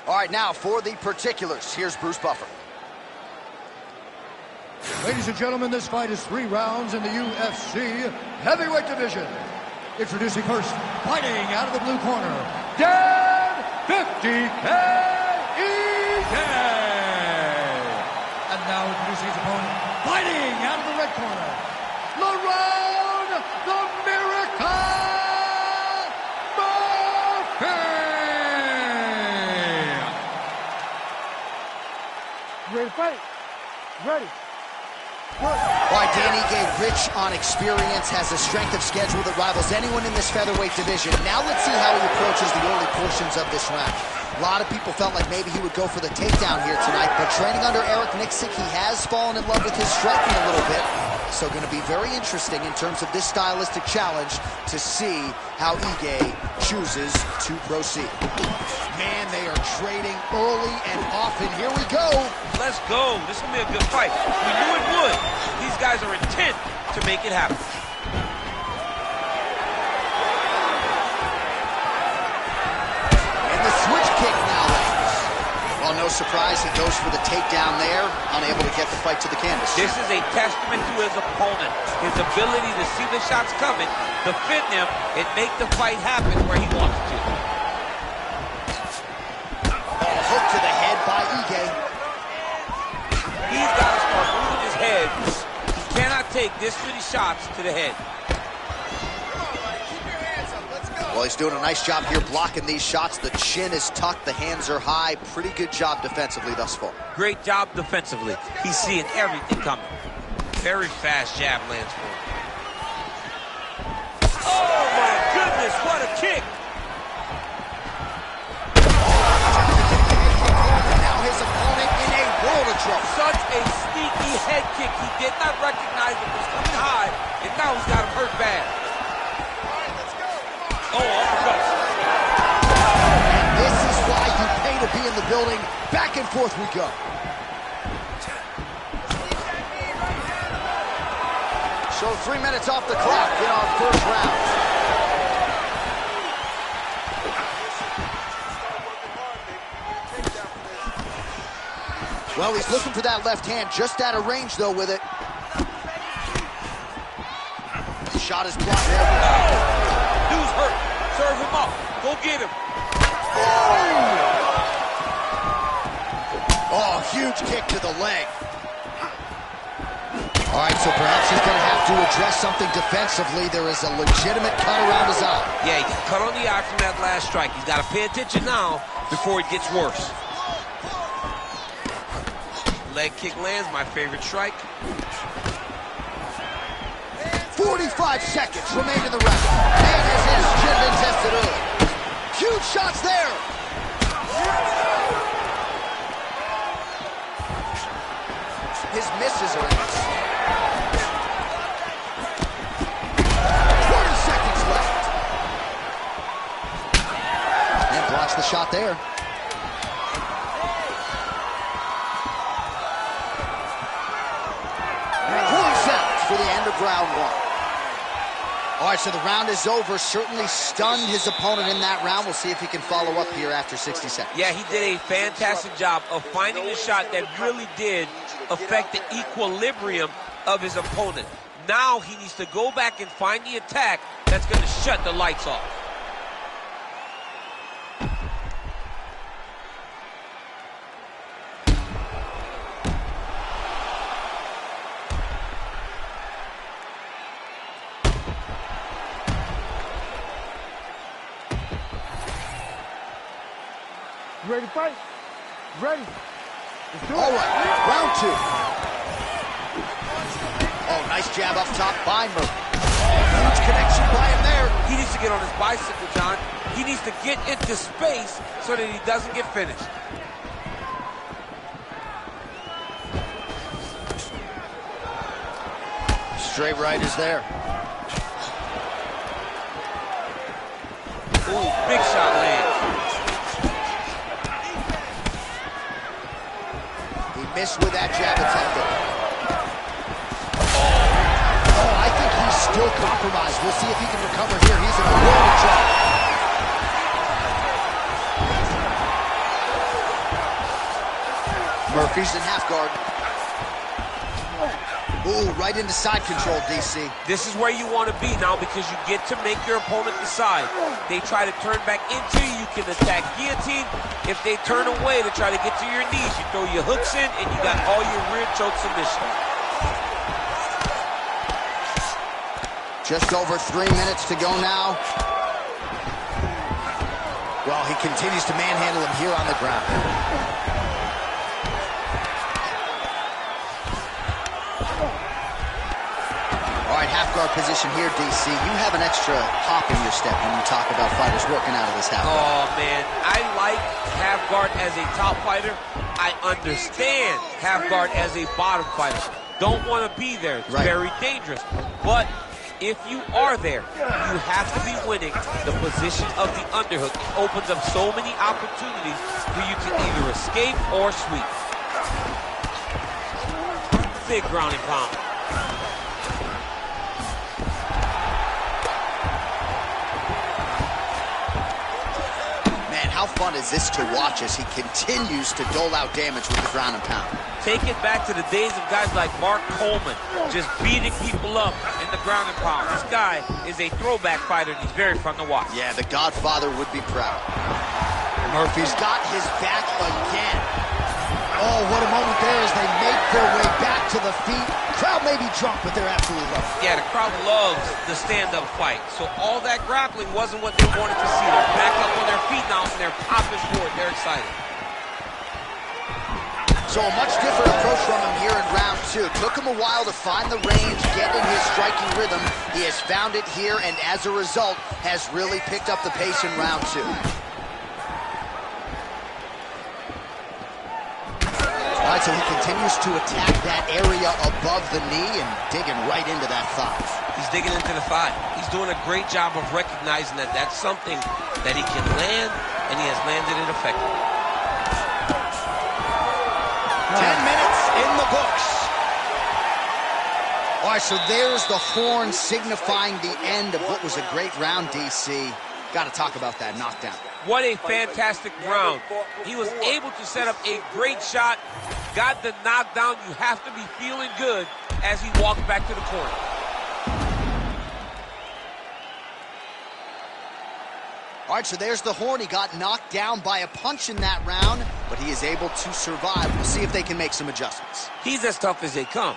[SPEAKER 5] All right, now for the particulars, here's Bruce Buffer.
[SPEAKER 2] Ladies and gentlemen, this fight is 3 rounds in the UFC heavyweight division. Introducing first, fighting out of the blue corner, Dan 50K Eaton. And now introducing his opponent, fighting out of the red corner, Lerone the Miracle Murphy.
[SPEAKER 3] Ready to fight? Ready.
[SPEAKER 5] All right, Dan Ige, rich on experience, has a strength of schedule that rivals anyone in this featherweight division. Now let's see how he approaches the early portions of this round. A lot of people felt like maybe he would go for the takedown here tonight, but training under Eric Nicksick, he has fallen in love with his striking a little bit. So going to be very interesting in terms of this stylistic challenge to see how Ige chooses to proceed. Man, they are trading early and often. Here we go.
[SPEAKER 4] Let's go. This is going to be a good fight. We knew it would. These guys are intent to make it happen.
[SPEAKER 5] And the switch kick now lands. Well, no surprise, he goes for the takedown there, unable to get the fight to the canvas.
[SPEAKER 4] This is a testament to his opponent, his ability to see the shots coming, defend them, and make the fight happen where he wants to.
[SPEAKER 5] Hook to the head by Ige.
[SPEAKER 4] He's got to start moving his head. He cannot take this many shots to the head.
[SPEAKER 5] Well, he's doing a nice job here blocking these shots. The chin is tucked, the hands are high. Pretty good job defensively thus far.
[SPEAKER 4] Great job defensively. He's seeing everything coming. Very fast jab lands for him. Oh, my goodness, what a kick.
[SPEAKER 5] Now his opponent in a world of trouble.
[SPEAKER 4] Such a sneaky head kick. He did not recognize it was coming high, and now he's got him hurt bad. Oh, uppercut.
[SPEAKER 5] This is why you pay to be in the building. Back and forth we go. So 3 minutes off the clock in our first round. Well, he's looking for that left hand, just out of range, though, with it. The shot is blocked there.
[SPEAKER 4] Dude's hurt. Serve him up. Go get him.
[SPEAKER 5] Oh, huge kick to the leg. All right, so perhaps he's going to have to address something defensively. There is a legitimate cut around his eye.
[SPEAKER 4] Yeah, he got cut on the eye from that last strike. He's got to pay attention now before it gets worse. Leg kick lands, my favorite strike.
[SPEAKER 5] 45 seconds remain in the round. Man, has his chin been tested early. Huge shots there. His misses are in this. 40 seconds left. And blocks the shot there. 40 seconds for the end of round 1. All right, so the round is over. Certainly stunned his opponent in that round. We'll see if he can follow up here after 60 seconds.
[SPEAKER 4] Yeah, he did a fantastic job of finding a shot that really did affect the equilibrium of his opponent. Now he needs to go back and find the attack that's going to shut the lights off.
[SPEAKER 3] You ready to fight? Ready. Let's do it.
[SPEAKER 5] All right, round 2. Oh, nice jab up top by Murphy. Huge connection by him there.
[SPEAKER 4] He needs to get on his bicycle, John. He needs to get into space so that he doesn't get finished.
[SPEAKER 5] Straight right is there.
[SPEAKER 4] Ooh, big shot lands.
[SPEAKER 5] He missed with that jab attempt. Oh, I think he's still compromised. We'll see if he can recover here. He's in a world of trouble. Murphy's in half guard. Ooh, right into side control, DC.
[SPEAKER 4] This is where you want to be now because you get to make your opponent decide. They try to turn back into you, you can attack guillotine. If they turn away to try to get to your knees, you throw your hooks in and you got all your rear choke submission.
[SPEAKER 5] Just over 3 minutes to go now. Well, he continues to manhandle him here on the ground. All right, half guard position here, DC. You have an extra hop in your step when you talk about fighters working out of this half guard.
[SPEAKER 4] Oh, man, I like half guard as a top fighter. I understand half guard as a bottom fighter. Don't want to be there. It's very dangerous. But if you are there, you have to be winning the position of the underhook. It opens up so many opportunities for you to either escape or sweep. Big ground and pound.
[SPEAKER 5] How fun is this to watch as he continues to dole out damage with the ground and pound?
[SPEAKER 4] Take it back to the days of guys like Mark Coleman, just beating people up in the ground and pound. This guy is a throwback fighter, and he's very fun to watch.
[SPEAKER 5] Yeah, the Godfather would be proud. Murphy's got his back again. Oh, what a moment there as they make their way back to the feet. Crowd may be drunk, but they're absolutely loving it.
[SPEAKER 4] Yeah, the crowd loves the stand-up fight. So all that grappling wasn't what they wanted to see. They're back up on their feet now, and they're popping forward. They're excited.
[SPEAKER 5] So a much different approach from him here in round two. Took him a while to find the range, get in his striking rhythm. He has found it here, and as a result, has really picked up the pace in round two. All right, so he continues to attack that area above the knee and digging right into that thigh.
[SPEAKER 4] He's digging into the thigh. He's doing a great job of recognizing that that's something that he can land, and he has landed it effectively.
[SPEAKER 5] 10 minutes in the books. All right, so there's the horn signifying the end of what was a great round, DC. Got to talk about that knockdown.
[SPEAKER 4] What a fantastic round. He was able to set up a great shot, got the knockdown. You have to be feeling good as he walks back to the corner.
[SPEAKER 5] All right, so there's the horn. He got knocked down by a punch in that round, but he is able to survive. We'll see if they can make some adjustments.
[SPEAKER 4] He's as tough as they come.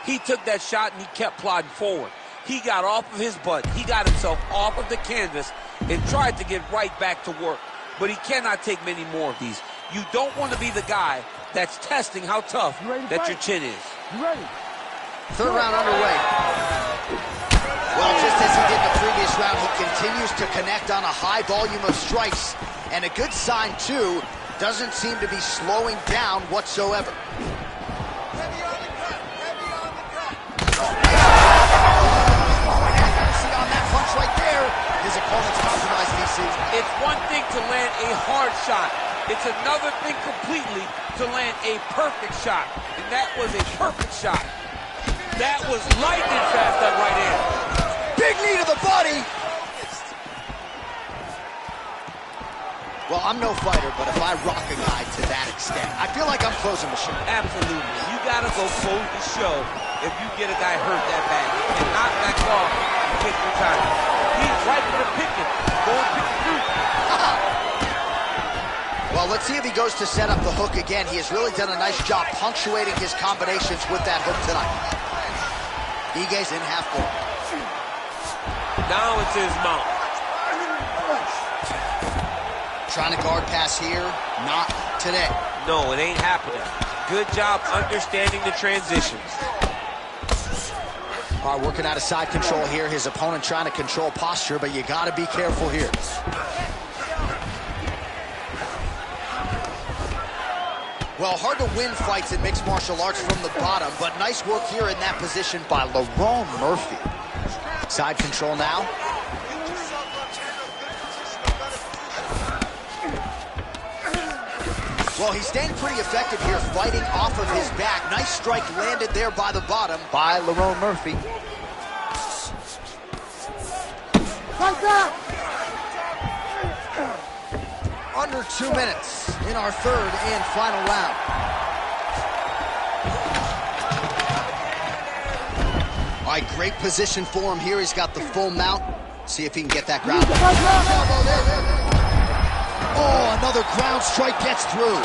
[SPEAKER 4] He took that shot and he kept plodding forward. He got off of his butt. He got himself off of the canvas and tried to get right back to work. But he cannot take many more of these. You don't want to be the guy that's testing how tough that your chin is.
[SPEAKER 3] You ready?
[SPEAKER 5] Third round underway. Well, just as he did in the previous round, he continues to connect on a high volume of strikes. And a good sign, too, doesn't seem to be slowing down whatsoever. His opponent's compromised, DC.
[SPEAKER 4] It's one thing to land a hard shot. It's another thing completely to land a perfect shot. And that was a perfect shot. That was lightning fast, that right hand.
[SPEAKER 5] Big knee to the body. Well, I'm no fighter, but if I rock a guy to that extent, I feel like I'm closing the show.
[SPEAKER 4] Absolutely. You got to go close the show if you get a guy hurt that bad. You cannot back off and take your time. He's right for the picking. Go and pick the fruit.
[SPEAKER 5] Well, let's see if he goes to set up the hook again. He has really done a nice job punctuating his combinations with that hook tonight. Igue's in half guard.
[SPEAKER 4] Now it's his mount.
[SPEAKER 5] Trying to guard pass here. Not today.
[SPEAKER 4] No, it ain't happening. Good job understanding the transitions.
[SPEAKER 5] All right, working out of side control here. His opponent trying to control posture, but you got to be careful here. Well, hard to win fights in mixed martial arts from the bottom, but nice work here in that position by Lerone Murphy. Side control now. Well, he's staying pretty effective here, fighting off of his back. Nice strike landed there by the bottom by Lerone Murphy.
[SPEAKER 3] Fight back!
[SPEAKER 5] Under 2 minutes in our third and final round. All right, great position for him here. He's got the full mount. See if he can get that ground. Oh, another ground strike gets through.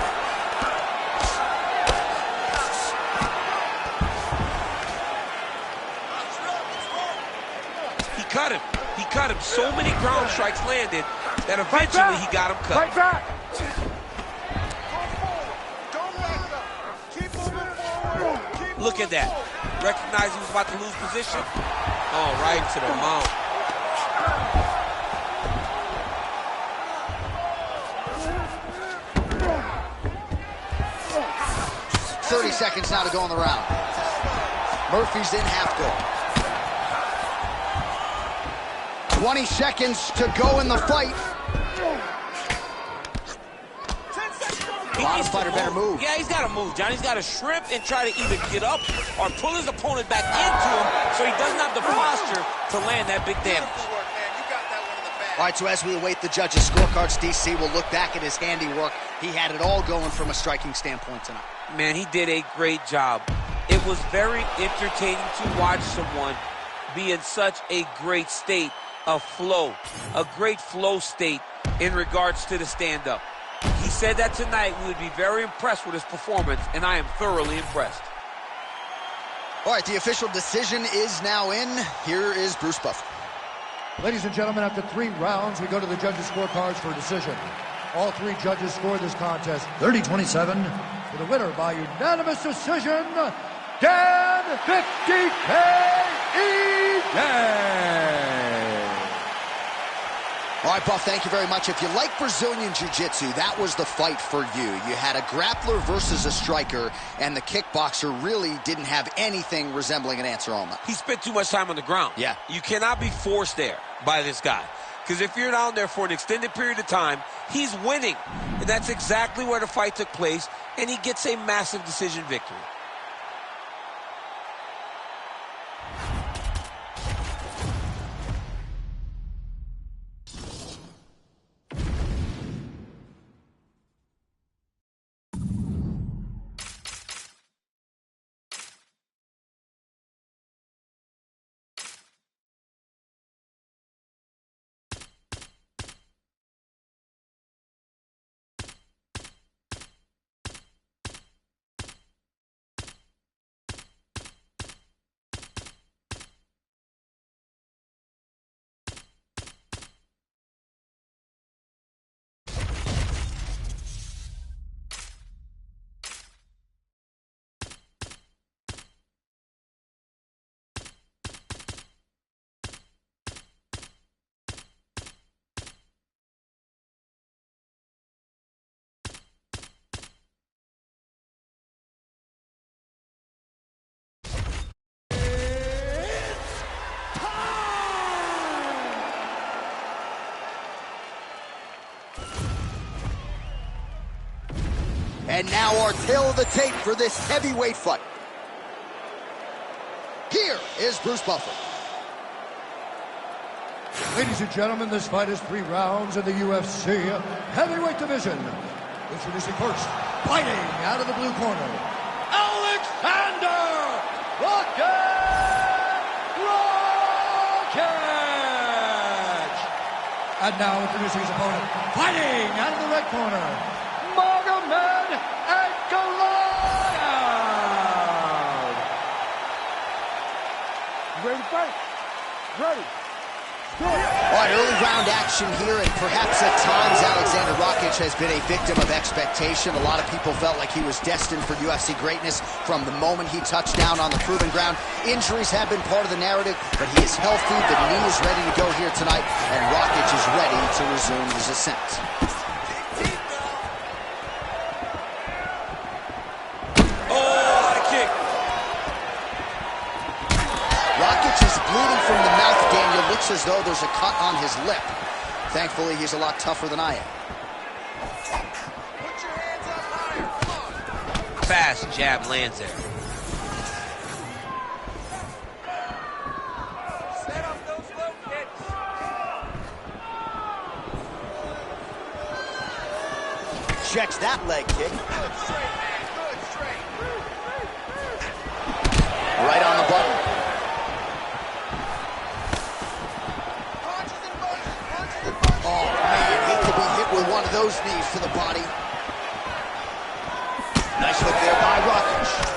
[SPEAKER 4] He cut him. So many ground strikes landed that eventually he got him cut.
[SPEAKER 3] Fight back!
[SPEAKER 4] Look at that. Recognized he was about to lose position. Oh, right to the mount.
[SPEAKER 5] .30 seconds now to go in the round. Murphy's in half guard. 20 seconds to go in the fight. Bottom fighter better move.
[SPEAKER 4] Yeah, he's got to move, John. He's got to shrimp and try to either get up or pull his opponent back into him so he doesn't have the posture to land that big damage.
[SPEAKER 5] All right, so as we await the judges' scorecards, DC will look back at his handiwork. He had it all going from a striking standpoint tonight.
[SPEAKER 4] Man, he did a great job. It was very entertaining to watch someone be in such a great state of flow, a great flow state in regards to the stand-up. He said that tonight we would be very impressed with his performance, and I am thoroughly impressed.
[SPEAKER 5] All right, the official decision is now in. Here is Bruce Buffer.
[SPEAKER 2] Ladies and gentlemen, after 3 rounds, we go to the judges' scorecards for a decision. All 3 judges scored this contest 30-27. For the winner by unanimous decision, Dan 50K Ige.
[SPEAKER 5] All right, Buff, thank you very much. If you like Brazilian Jiu-Jitsu, that was the fight for you. You had a grappler versus a striker, and the kickboxer really didn't have anything resembling an answer on that.
[SPEAKER 4] He spent too much time on the ground.
[SPEAKER 5] Yeah.
[SPEAKER 4] You cannot be forced there by this guy. Because if you're down there for an extended period of time, he's winning. And that's exactly where the fight took place, and he gets a massive decision victory.
[SPEAKER 5] And now our tail of the tape for this heavyweight fight. Here is Bruce Buffer.
[SPEAKER 2] Ladies and gentlemen, this fight is 3 rounds in the UFC heavyweight division. Introducing first, fighting out of the blue corner, Alexander Rakic! And now introducing his opponent, fighting out of the red corner, Magomed Ankalaev!
[SPEAKER 3] Ready to fight? Ready.
[SPEAKER 5] All right, early round action here, and perhaps at times Alexander Rakic has been a victim of expectation. A lot of people felt like he was destined for UFC greatness from the moment he touched down on the proving ground. Injuries have been part of the narrative, but he is healthy. The knee is ready to go here tonight, and Rakic is ready to resume his ascent. Bleeding from the mouth, Daniel. Looks as though there's a cut on his lip. Thankfully, he's a lot tougher than I am.
[SPEAKER 4] Put your hands up higher. Fast jab lands there. Set up those low kicks.
[SPEAKER 5] checks that leg kick.
[SPEAKER 6] Good straight, man. Good straight.
[SPEAKER 5] Right on the button.
[SPEAKER 6] Punches and punches. Punches and punches.
[SPEAKER 5] Oh, man, hate to be hit with one of those knees to the body. Nice hook there by Rakic.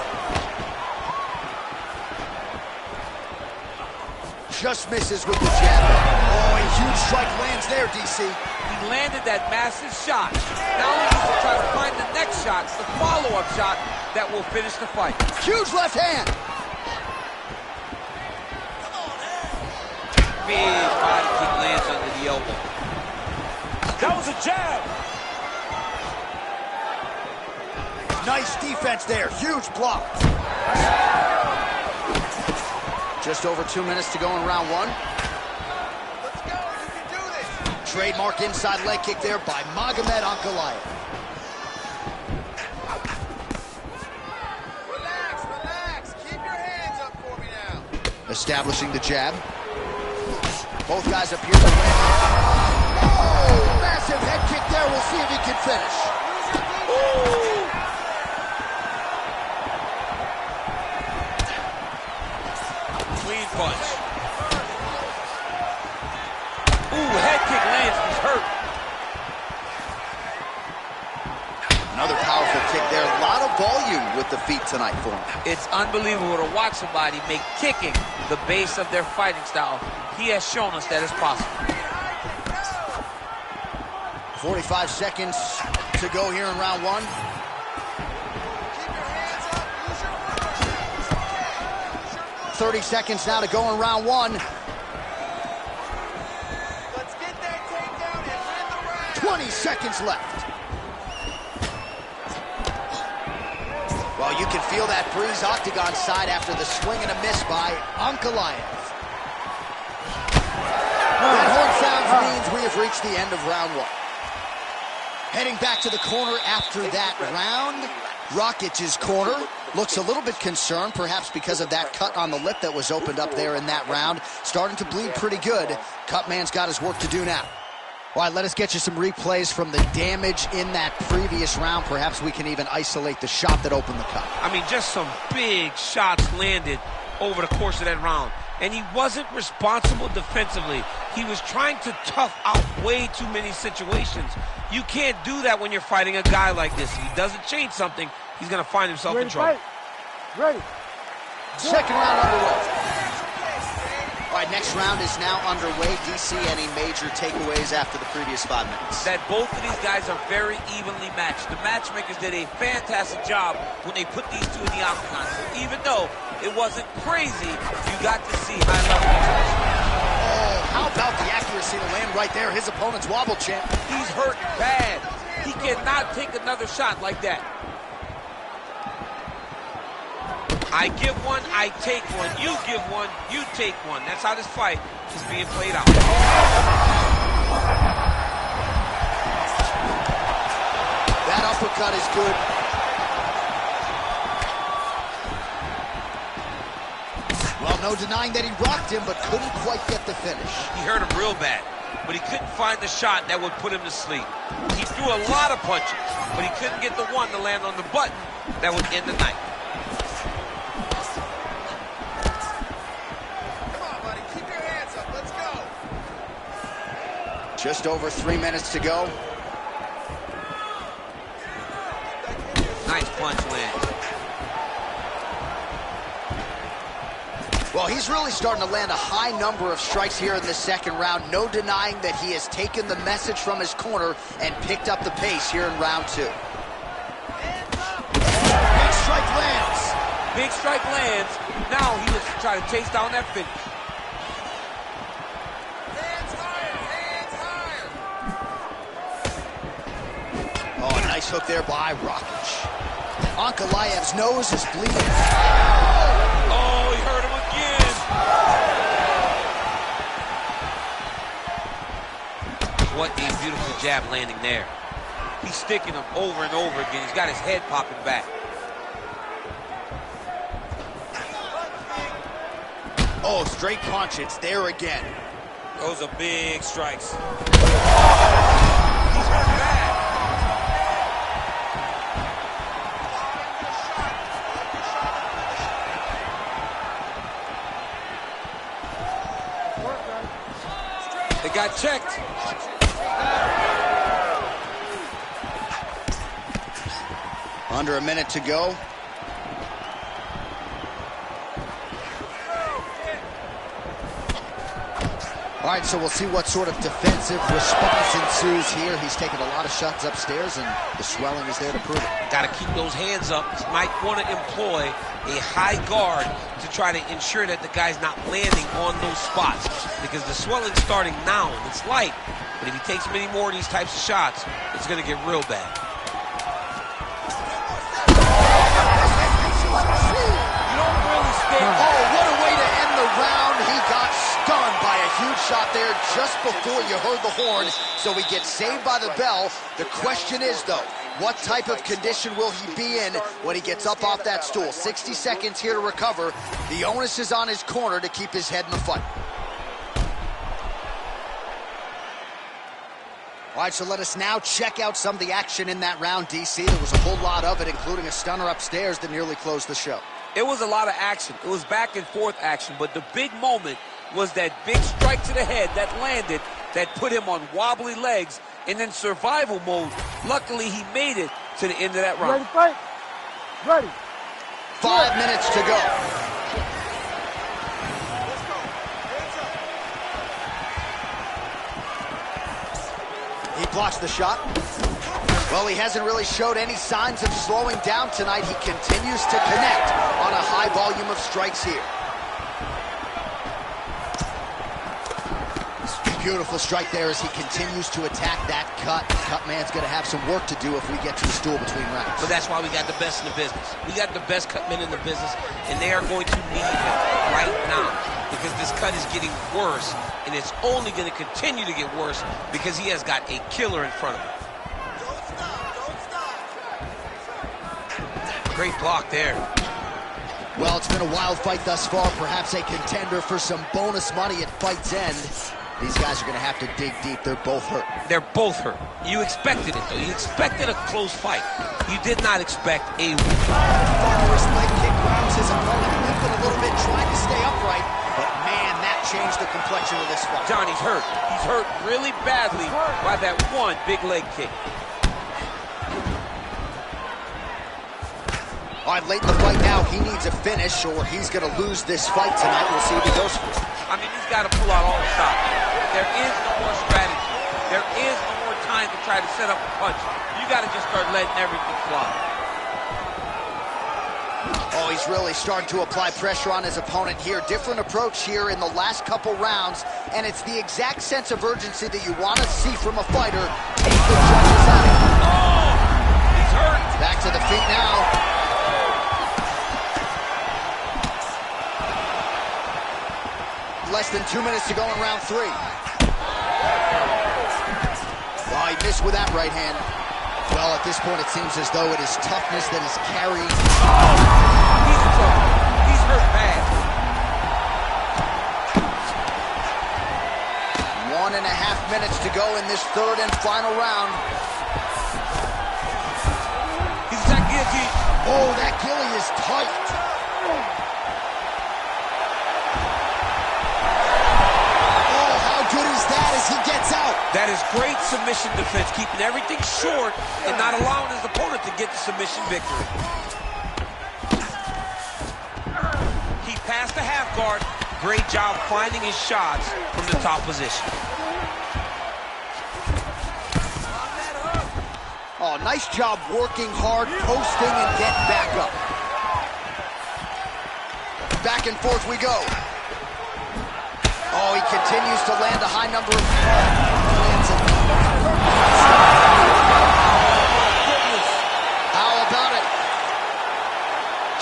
[SPEAKER 5] Just misses with the jab. Oh, a huge strike lands there, DC.
[SPEAKER 4] He landed that massive shot. Now he needs to try to find the next shot, the follow-up shot that will finish the fight.
[SPEAKER 5] Huge left hand.
[SPEAKER 4] Big body kick lands under the elbow.
[SPEAKER 3] That was a jab.
[SPEAKER 5] Nice defense there. Huge block. Just over 2 minutes to go in round one.
[SPEAKER 6] Let's go. You can do this.
[SPEAKER 5] Trademark inside leg kick there by Magomed Ankalaev.
[SPEAKER 6] Relax, relax. Keep your hands up for me now.
[SPEAKER 5] Establishing the jab. Both guys appear to land. Oh, massive head kick there. We'll see if he can finish.
[SPEAKER 4] Ooh. Clean punch. Ooh, head kick lands. He's hurt.
[SPEAKER 5] Another powerful kick there. A lot of volume with the feet tonight for him.
[SPEAKER 4] It's unbelievable to watch somebody make kicking the base of their fighting style. He has shown us that it's possible.
[SPEAKER 5] 45 seconds to go here in round one.
[SPEAKER 6] Keep your hands up. Use your footwork. It's okay. Use your footwork.
[SPEAKER 5] 30 seconds now to go in round one.
[SPEAKER 6] Let's get that takedown and win the round.
[SPEAKER 5] 20 seconds left. Well, you can feel that breeze octagon side after the swing and a miss by Ankalaev. That horn sounds means we have reached the end of round one. Heading back to the corner after that round, Rakic's corner looks a little bit concerned, perhaps because of that cut on the lip that was opened up there in that round. Starting to bleed pretty good. Cutman's got his work to do now. All right, let us get you some replays from the damage in that previous round. Perhaps we can even isolate the shot that opened the cut.
[SPEAKER 4] I mean, just some big shots landed over the course of that round. And he wasn't responsible defensively. He was trying to tough out way too many situations. You can't do that when you're fighting a guy like this. If he doesn't change something, he's going to find himself in trouble.
[SPEAKER 3] Ready.
[SPEAKER 5] Second round underway. All right, next round is now underway. DC, any major takeaways after the previous 5 minutes?
[SPEAKER 4] That both of these guys are very evenly matched. The matchmakers did a fantastic job when they put these two in the octagon. So even though it wasn't crazy, you got to see high level nutrition.
[SPEAKER 5] Oh, how about the accuracy to land right there? His opponent's wobble champ.
[SPEAKER 4] He's hurt bad. He cannot take another shot like that. I give one, I take one. You give one, you take one. That's how this fight is being played out.
[SPEAKER 5] That uppercut is good. Well, no denying that he rocked him, but couldn't quite get the finish.
[SPEAKER 4] He hurt him real bad, but he couldn't find the shot that would put him to sleep. He threw a lot of punches, but he couldn't get the one to land on the button that would end the night.
[SPEAKER 5] Just over 3 minutes to go.
[SPEAKER 4] Nice punch land.
[SPEAKER 5] Well, he's really starting to land a high number of strikes here in the second round. No denying that he has taken the message from his corner and picked up the pace here in round two. Big strike lands.
[SPEAKER 4] Big strike lands. Now he looks to try to chase down that finish.
[SPEAKER 5] Nice hook there by Rakic. Ankalaev's nose is bleeding.
[SPEAKER 4] Oh, he hurt him again. What a beautiful jab landing there. He's sticking him over and over again. He's got his head popping back.
[SPEAKER 5] Oh, straight punch. It's there again.
[SPEAKER 4] Those are big strikes. He's hurt bad. It got checked.
[SPEAKER 5] Under a minute to go. All right, so we'll see what sort of defensive response ensues here. He's taken a lot of shots upstairs, and the swelling is there to prove it.
[SPEAKER 4] Got to keep those hands up. He might want to employ a high guard to try to ensure that the guy's not landing on those spots, because the swelling's starting now, and it's light. But if he takes many more of these types of shots, it's going to get real bad. You don't really stay.
[SPEAKER 5] Oh, what a way to end the round. He got stunned by a huge shot there just before you heard the horn, so he gets saved by the bell. The question is, though, what type of condition will he be in when he gets up off that stool? 60 seconds here to recover. The onus is on his corner to keep his head in the fight. All right, so let us now check out some of the action in that round, DC. There was a whole lot of it, including a stunner upstairs that nearly closed the show.
[SPEAKER 4] It was a lot of action. It was back and forth action, but the big moment was that big strike to the head that landed, that put him on wobbly legs, and then survival mode. Luckily, he made it to the end of that round.
[SPEAKER 3] Ready, fight? Ready.
[SPEAKER 5] 5 minutes to go. He blocks the shot. Well, he hasn't really showed any signs of slowing down tonight. He continues to connect on a high volume of strikes here. Beautiful strike there as he continues to attack that cut. Cut man's going to have some work to do if we get to the stool between rounds.
[SPEAKER 4] But that's why we got the best in the business. We got the best cut men in the business, and they are going to need him right now, because this cut is getting worse, and it's only going to continue to get worse because he has got a killer in front of him. Great block there.
[SPEAKER 5] Well, it's been a wild fight thus far. Perhaps a contender for some bonus money at fight's end. These guys are going to have to dig deep. They're both hurt.
[SPEAKER 4] They're both hurt. You expected it, though. You expected a close fight. You did not expect a...
[SPEAKER 5] Thunderous leg kick grounds his opponent, lifted a little bit, trying to stay upright. But, man, that changed the complexion of this fight.
[SPEAKER 4] Johnny's hurt. He's hurt really badly by that one big leg kick.
[SPEAKER 5] All right, late in the fight now, he needs a finish or he's going to lose this fight tonight. We'll see what he goes for.
[SPEAKER 4] I mean, he's got to pull out all the stops. There is no more strategy. There is no more time to try to set up a punch. You got to just start letting everything fly.
[SPEAKER 5] Oh, he's really starting to apply pressure on his opponent here. Different approach here in the last couple rounds, and it's the exact sense of urgency that you want to see from a fighter. Take the judges out of it.
[SPEAKER 4] Oh, he's hurt.
[SPEAKER 5] Back to the feet now. Less than 2 minutes to go in round 3. Oh, he missed with that right hand. Well, at this point, it seems as though it is toughness that is carrying.
[SPEAKER 4] He's in trouble. He's hurt bad.
[SPEAKER 5] 1.5 minutes to go in this third and final round.
[SPEAKER 4] He's that guillotine.
[SPEAKER 5] Oh, that ghillie is tight. Good is that as he gets out.
[SPEAKER 4] That is great submission defense, keeping everything short and not allowing his opponent to get the submission victory. He passed the half guard. Great job finding his shots from the top position.
[SPEAKER 5] Oh, nice job working hard, posting, and getting back up. Back and forth we go. Oh, he continues to land a high number of... How about it?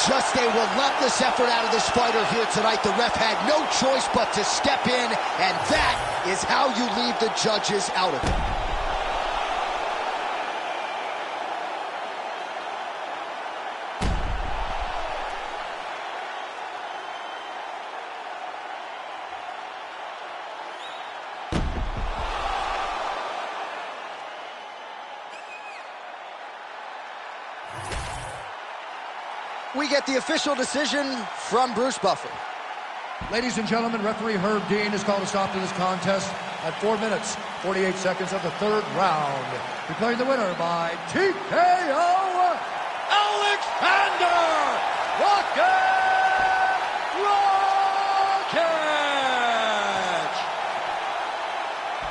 [SPEAKER 5] Just a relentless effort out of this fighter here tonight. The ref had no choice but to step in, and that is how you leave the judges out of it. We get the official decision from Bruce Buffer.
[SPEAKER 2] Ladies and gentlemen, referee Herb Dean has called a stop to this contest at 4 minutes, 48 seconds of the third round. Declaring the winner by TKO, Alexander Rakic!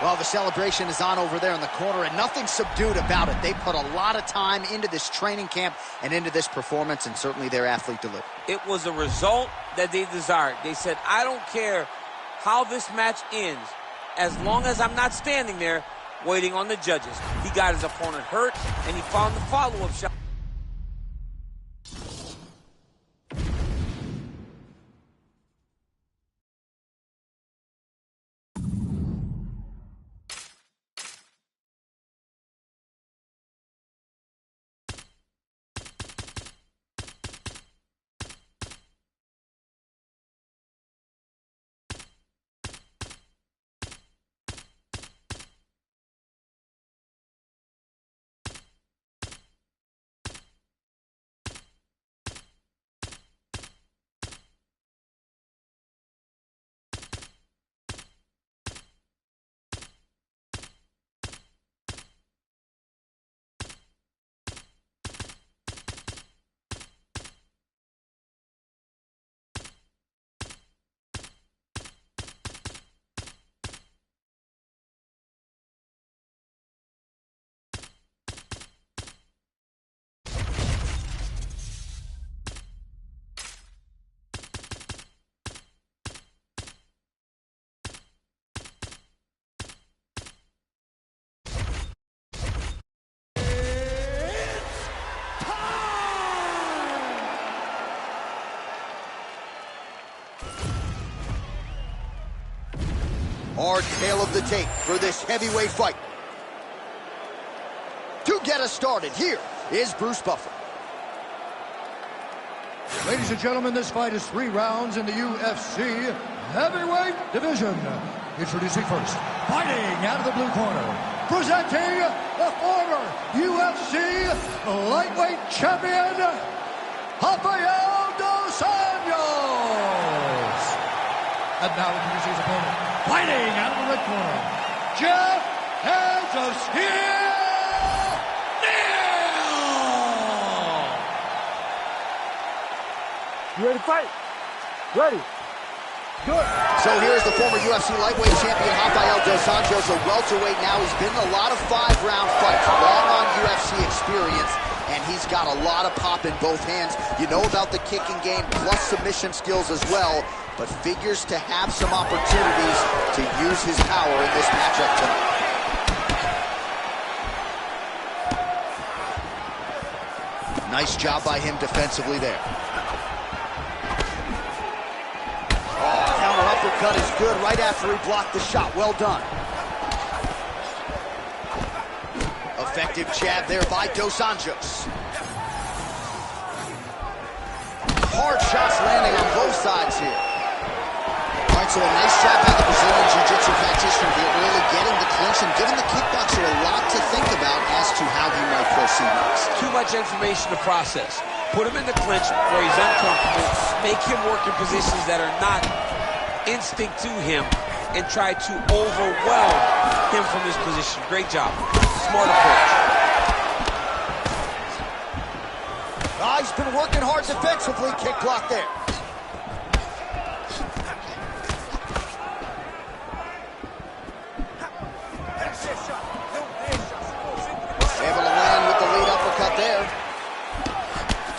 [SPEAKER 5] Well, the celebration is on over there in the corner, and nothing subdued about it. They put a lot of time into this training camp and into this performance, and certainly their athlete delivered.
[SPEAKER 4] It was a result that they desired. They said, I don't care how this match ends, as long as I'm not standing there waiting on the judges. He got his opponent hurt, and he found the follow-up shot.
[SPEAKER 5] Our tale of the tape for this heavyweight fight. To get us started, here is Bruce Buffer.
[SPEAKER 2] Ladies and gentlemen, this fight is 3 rounds in the UFC heavyweight division. Introducing first, fighting out of the blue corner, presenting the former UFC lightweight champion, Rafael dos Anjos. And now introducing his opponent, fighting out of the red corner, Jeff Hands of Steel Neal.
[SPEAKER 3] You ready to fight? Ready. Good.
[SPEAKER 5] So here's the former UFC lightweight champion, Rafael dos Anjos, a welterweight now. He's been in a lot of 5-round fights, long on UFC experience, and he's got a lot of pop in both hands. You know about the kicking game, plus submission skills as well, but figures to have some opportunities to use his power in this matchup tonight. Nice job by him defensively there. Counter uppercut is good right after he blocked the shot. Well done. Effective jab there by dos Anjos. Hard shots landing on both sides here. All right, so a nice job by the Brazilian Jiu-Jitsu practitioner here, really getting the clinch and giving the kickboxer a lot to think about as to how he might proceed next.
[SPEAKER 4] Too much information to process. Put him in the clinch where he's uncomfortable. Make him work in positions that are not instinct to him and try to overwhelm him from his position. Great job. Smart approach.
[SPEAKER 5] He's been working hard defensively. Kick block there. Able to land with the lead uppercut there.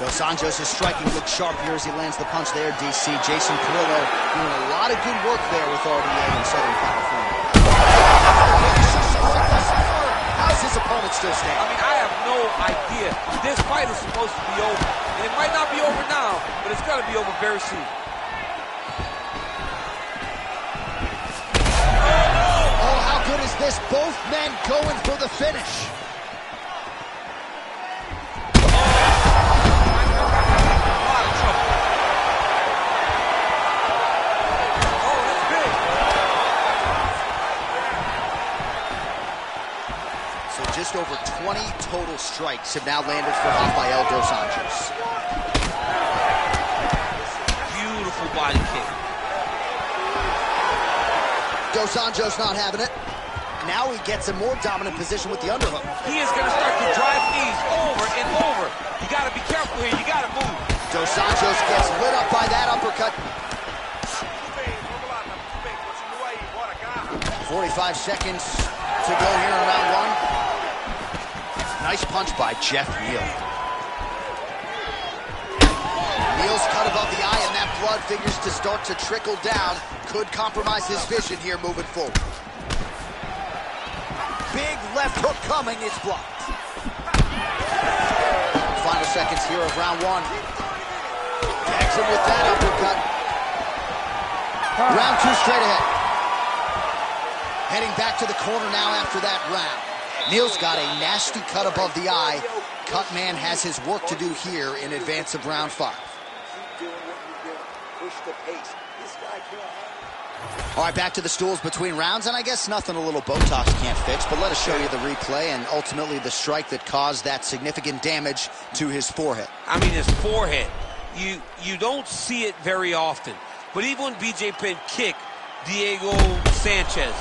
[SPEAKER 5] Dos Anjos' striking looks sharp here as he lands the punch there, DC. Jason Parillo doing a lot of good work there with RDA in Southern California. How's his opponent still standing?
[SPEAKER 4] I mean, I have no idea. This fight is supposed to be over. And it might not be over now, but it's going to be over very soon.
[SPEAKER 5] Oh, how good is this? Both men going for the finish. Just over 20 total strikes have now landed for Rafael dos Anjos.
[SPEAKER 4] Beautiful body kick.
[SPEAKER 5] Dos Anjos not having it. Now he gets a more dominant position with the underhook.
[SPEAKER 4] He is going to start to drive knees over and over. You got to be careful here. You got to move.
[SPEAKER 5] Dos Anjos gets lit up by that uppercut. 45 seconds to go here in round one. Nice punch by Geoff Neal. Neal's cut above the eye, and that blood figures to start to trickle down. Could compromise his vision here moving forward. Big left hook coming, it's blocked. Final seconds here of round one. Tags him with that uppercut. Round two straight ahead. Heading back to the corner now after that round. Neal's got a nasty cut above the eye. Cutman has his work to do here in advance of round five.
[SPEAKER 6] Keep doing what you do. Push the pace. This guy can't hang.
[SPEAKER 5] All right, back to the stools between rounds, and I guess nothing a little Botox can't fix, but let us show you the replay and ultimately the strike that caused that significant damage to his forehead.
[SPEAKER 4] I mean, his forehead. You don't see it very often, but even when BJ Penn kicked Diego Sanchez,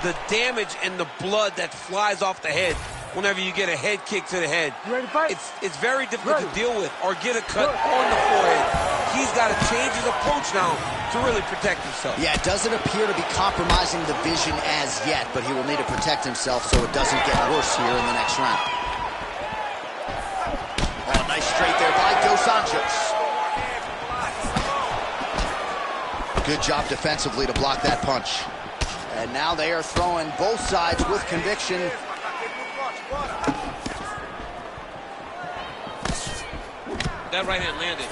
[SPEAKER 4] the damage and the blood that flies off the head whenever you get a head kick to the head,
[SPEAKER 3] You ready to fight?
[SPEAKER 4] it's very difficult to deal with or get a cut on the forehead. He's got to change his approach now to really protect himself.
[SPEAKER 5] Yeah, it doesn't appear to be compromising the vision as yet, but he will need to protect himself so it doesn't get worse here in the next round. Oh, nice straight there by Dos Anjos. Good job defensively to block that punch. And now they are throwing both sides with conviction.
[SPEAKER 4] That right hand landed.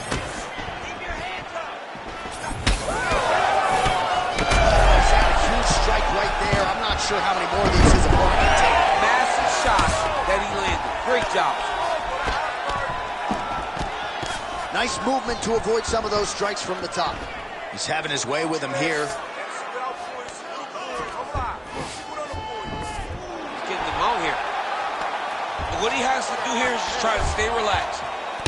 [SPEAKER 5] He's had a huge strike right there. I'm not sure how many more of these his opponent can take.
[SPEAKER 4] Massive shot that he landed. Great job.
[SPEAKER 5] Nice movement to avoid some of those strikes from the top. He's having his way with him here.
[SPEAKER 4] Out here. But what he has to do here is just try to stay relaxed.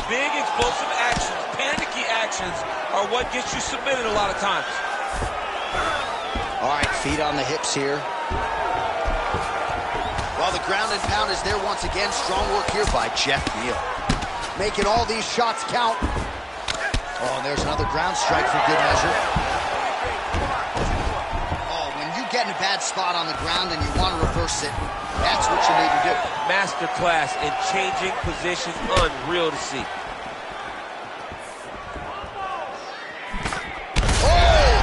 [SPEAKER 4] Big explosive actions, panicky actions are what gets you submitted a lot of times.
[SPEAKER 5] All right, feet on the hips here. While the ground and pound is there once again, strong work here by Geoff Neal. Making all these shots count. Oh, and there's another ground strike for good measure. Oh, when you get in a bad spot on the ground and you want to reverse it, that's what you need to do.
[SPEAKER 4] Masterclass in changing positions, unreal to see.
[SPEAKER 5] Oh!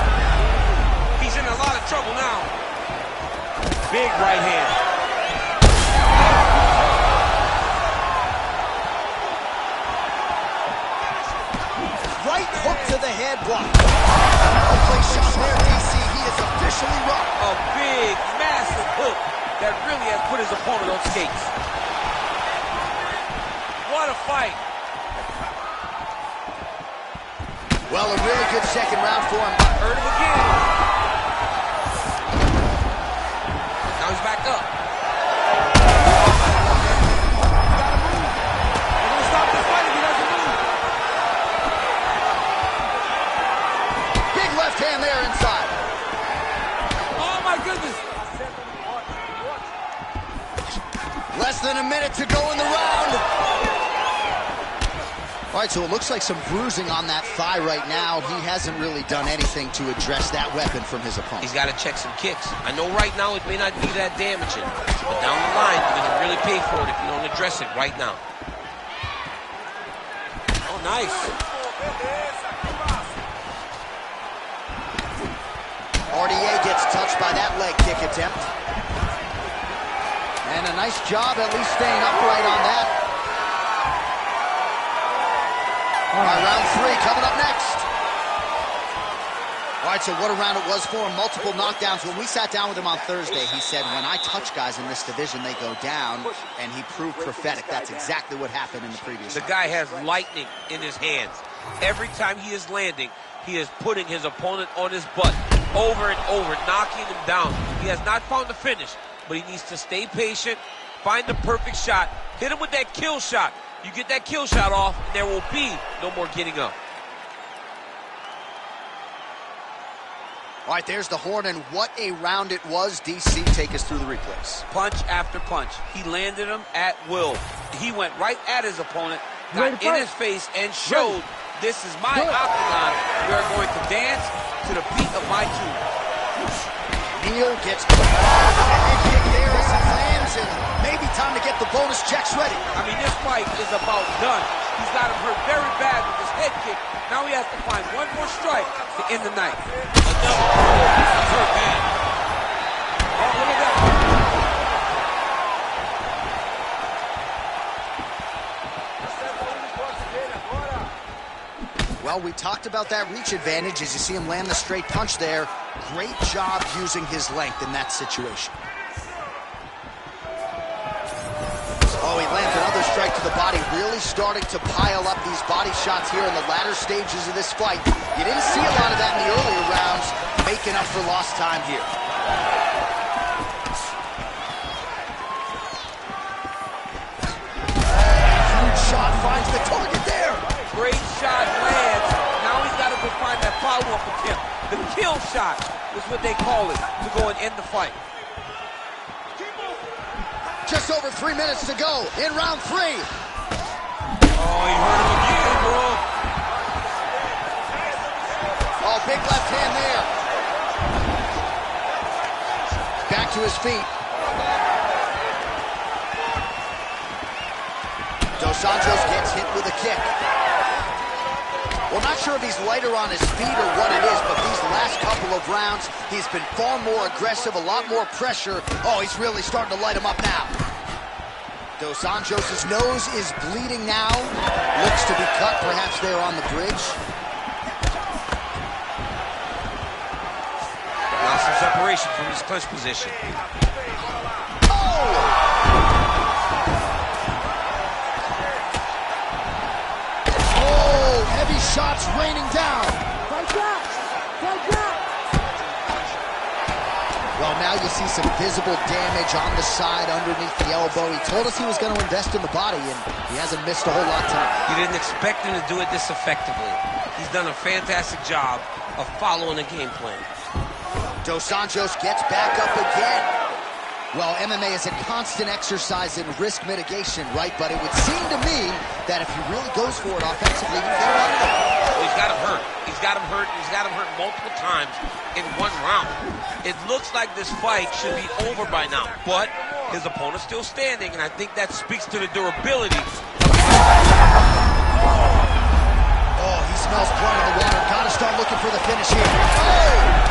[SPEAKER 4] He's in a lot of trouble now. Big right hand.
[SPEAKER 5] Right hook to the head block. Oh, play shot there, DC. He is officially rocked.
[SPEAKER 4] A big, massive hook that really has put his opponent on skates. What a fight.
[SPEAKER 5] Well, a really good second round for him.
[SPEAKER 4] Hurt him again. Now he's back up. He's gonna stop this fight if he doesn't move.
[SPEAKER 5] Big left hand there inside.
[SPEAKER 4] Oh my goodness.
[SPEAKER 5] Less than a minute to go in the round. All right, so it looks like some bruising on that thigh right now. He hasn't really done anything to address that weapon from his opponent.
[SPEAKER 4] He's got to check some kicks. I know right now it may not be that damaging, but down the line, you're going to really pay for it if you don't address it right now. Oh, nice.
[SPEAKER 5] RDA gets touched by that leg kick attempt. And a nice job at least staying upright on that. All right, round three coming up next. All right, so what a round it was for him. Multiple knockdowns. When we sat down with him on Thursday, he said, when I touch guys in this division, they go down, and he proved prophetic. That's exactly what happened in the previous
[SPEAKER 4] The
[SPEAKER 5] round.
[SPEAKER 4] guy has lightning in his hands. Every time he is landing, he is putting his opponent on his butt over and over, knocking him down. He has not found the finish, but he needs to stay patient, find the perfect shot, hit him with that kill shot. You get that kill shot off, and there will be no more getting up.
[SPEAKER 5] All right, there's the horn, and what a round it was. DC, take us through the replays.
[SPEAKER 4] Punch after punch. He landed them at will. He went right at his opponent, got in his face, and showed this is my octagon. We are going to dance to the beat of my tune.
[SPEAKER 5] Neal gets the kick there as he lands, and maybe time to get the bonus checks ready.
[SPEAKER 4] I mean, this fight is about done. He's got him hurt very bad with his head kick. Now he has to find one more strike to end the night. Another. He's hurt bad. Oh, look at that.
[SPEAKER 5] Well, we talked about that reach advantage as you see him land the straight punch there. Great job using his length in that situation. Oh, he lands another strike to the body, really starting to pile up these body shots here in the latter stages of this fight. You didn't see a lot of that in the earlier rounds, making up for lost time here. Huge shot finds the target there.
[SPEAKER 4] Great shot lands. Now he's got to go find that follow-up attempt. The kill shot is what they call it to go and end the fight.
[SPEAKER 5] Just over 3 minutes to go in round 3.
[SPEAKER 4] Oh, he hurt him again, bro.
[SPEAKER 5] Oh, big left hand there. Back to his feet. Dos Anjos gets hit with a kick. Well, not sure if he's lighter on his feet or what it is, but these last couple of rounds, he's been far more aggressive, a lot more pressure. Oh, he's really starting to light him up now. Dos Anjos' nose is bleeding now. Looks to be cut, perhaps there on the bridge.
[SPEAKER 4] Now some separation from his clinch position.
[SPEAKER 5] Shots raining down. Well, now you see some visible damage on the side underneath the elbow. He told us he was going to invest in the body, and he hasn't missed a whole lot tonight.
[SPEAKER 4] You didn't expect him to do it this effectively. He's done a fantastic job of following the game plan.
[SPEAKER 5] Dos Anjos gets back up again. Well, MMA is a constant exercise in risk mitigation, right? But it would seem to me that if he really goes for it offensively, he can get out of it.
[SPEAKER 4] Well, he's got him hurt. He's got him hurt. He's got him hurt multiple times in one round. It looks like this fight should be over by now, but his opponent's still standing, and I think that speaks to the durability.
[SPEAKER 5] Oh, he smells blood in the water. Gotta start looking for the finish here. Oh!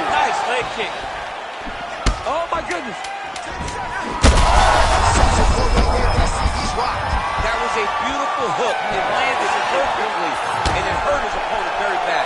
[SPEAKER 4] Nice leg kick. Oh, my goodness.
[SPEAKER 5] He's rocked.
[SPEAKER 4] That was a beautiful hook. It landed perfectly, and it hurt his opponent very bad.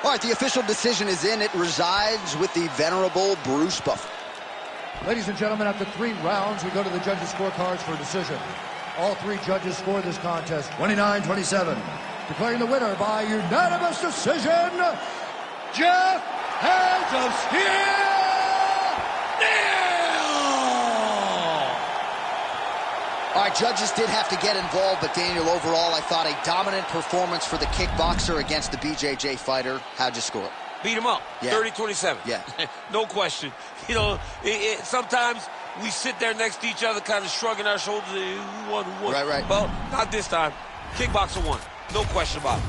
[SPEAKER 5] All right, the official decision is in. It resides with the venerable Bruce Buffer.
[SPEAKER 2] Ladies and gentlemen, after 3 rounds, we go to the judges' scorecards for decision. All 3 judges scored this contest 29-27. Declaring the winner by unanimous decision, Jeff Hands of Steel Neal!
[SPEAKER 5] All right, judges did have to get involved, but Daniel, overall, I thought a dominant performance for the kickboxer against the BJJ fighter. How'd you score it?
[SPEAKER 4] Beat him up,
[SPEAKER 5] Yeah.
[SPEAKER 4] 30-27.
[SPEAKER 5] Yeah.
[SPEAKER 4] No question. You know, sometimes we sit there next to each other kind of shrugging our shoulders. Who won?
[SPEAKER 5] Right.
[SPEAKER 4] Well, not this time. Kickboxer won. No question about it.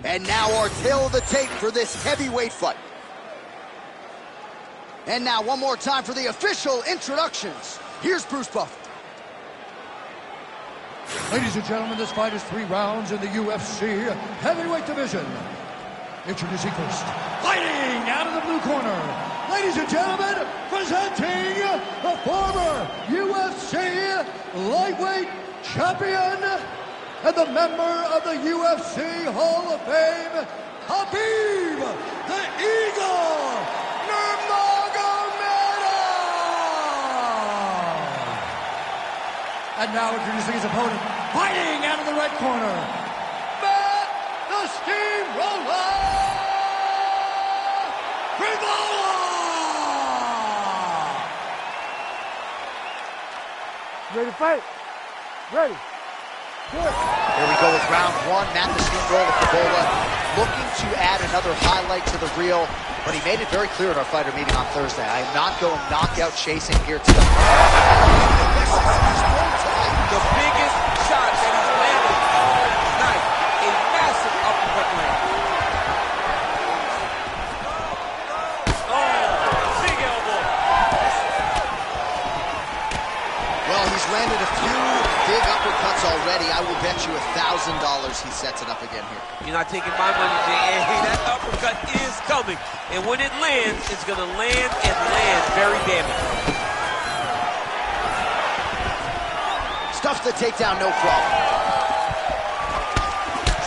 [SPEAKER 5] And now our tale of the tape for this heavyweight fight. And now one more time for the official introductions. Here's Bruce Buffer.
[SPEAKER 2] Ladies and gentlemen, this fight is 3 rounds in the UFC heavyweight division. Introducing first, fighting out of the blue corner. Ladies and gentlemen, presenting the former UFC lightweight champion and the member of the UFC Hall of Fame, Khabib the Eagle Nurmagomedov. And now introducing his opponent, fighting out of the red corner, Matt the Steamroller Frevola.
[SPEAKER 3] Ready to fight? Ready.
[SPEAKER 1] Here we go with round 1. Matt the Steamroller Frevola looking to add another highlight to the reel, but he made it very clear in our fighter meeting on Thursday. I am not going knockout chasing here today.
[SPEAKER 4] The biggest shot that he's landed all night. A massive uppercut land. Oh, big elbow.
[SPEAKER 5] Well, he's landed a few big uppercuts already. I will bet you $1,000 he sets it up again here.
[SPEAKER 4] You're not taking my money, Jay. Hey, that uppercut is coming. And when it lands, it's going to land and land very damaging.
[SPEAKER 5] Stuffs the takedown, no problem.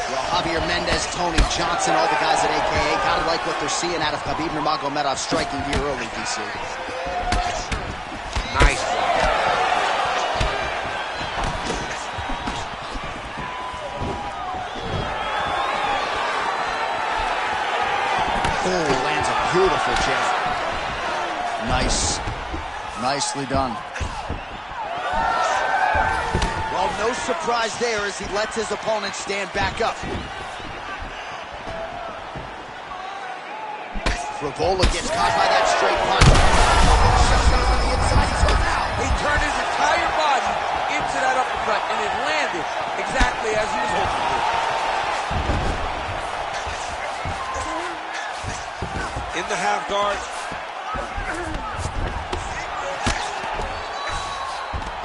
[SPEAKER 5] Well, Javier Mendez, Tony Johnson, all the guys at AKA kind of like what they're seeing out of Khabib Nurmagomedov striking here early, DC.
[SPEAKER 4] Nice one.
[SPEAKER 5] Oh, lands a beautiful jab. Nice. Nicely done. Well, no surprise there as he lets his opponent stand back up. Frevola gets caught by that straight punch. On the inside, he's hurt now.
[SPEAKER 4] He turned his entire body into that uppercut, and it landed exactly as he was hoping to. In the half guard.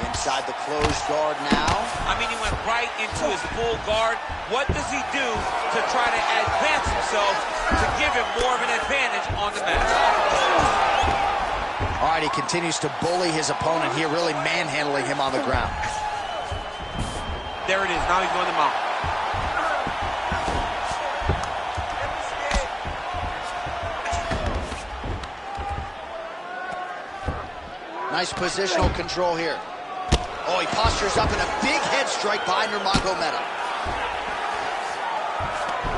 [SPEAKER 5] Inside the closed guard now.
[SPEAKER 4] I mean, he went right into his full guard. What does he do to try to advance himself to give him more of an advantage on the mat?
[SPEAKER 5] All right, he continues to bully his opponent here, really manhandling him on the ground.
[SPEAKER 4] There it is. Now he's going to mount.
[SPEAKER 5] Nice positional control here. Oh, he postures up in a big head strike by Nurmagomedov.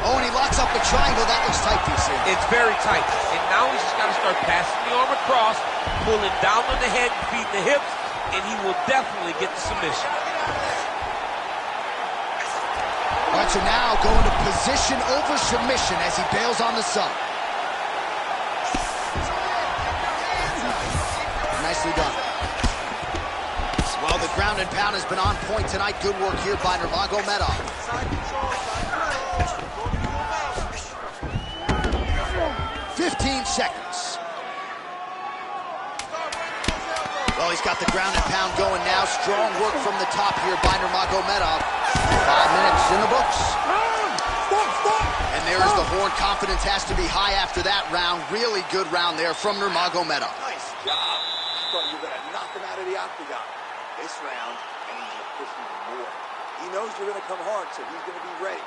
[SPEAKER 5] Oh, and he locks up the triangle. That looks tight, DC.
[SPEAKER 4] It's very tight. And now he's just got to start passing the arm across, pulling down on the head, feeding the hips, and he will definitely get the submission.
[SPEAKER 5] All right, so now going to position over submission as he bails on the sub. Nicely done. Well, the ground and pound has been on point tonight. Good work here by Nurmagomedov. 15 seconds. Well, he's got the ground and pound going now. Strong work from the top here by Nurmagomedov. 5 minutes in the books. And there's the horn. Confidence has to be high after that round. Really good round there from Nurmagomedov.
[SPEAKER 6] Nice job. Thought you were going to knock him out of the octagon. This round, I need you to push even more. He knows you're going to come hard, so he's going to be ready.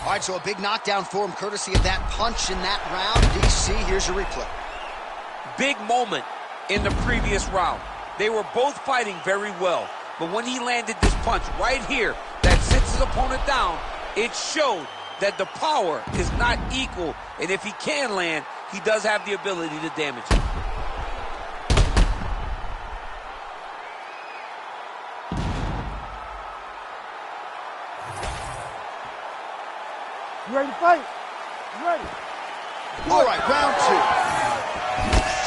[SPEAKER 5] All right, so a big knockdown for him, courtesy of that punch in that round. DC, here's your replay.
[SPEAKER 4] Big moment in the previous round. They were both fighting very well, but when he landed this punch right here that sits his opponent down, it showed that the power is not equal, and if he can land, he does have the ability to damage him.
[SPEAKER 3] You ready to fight? You ready?
[SPEAKER 5] All right, round 2.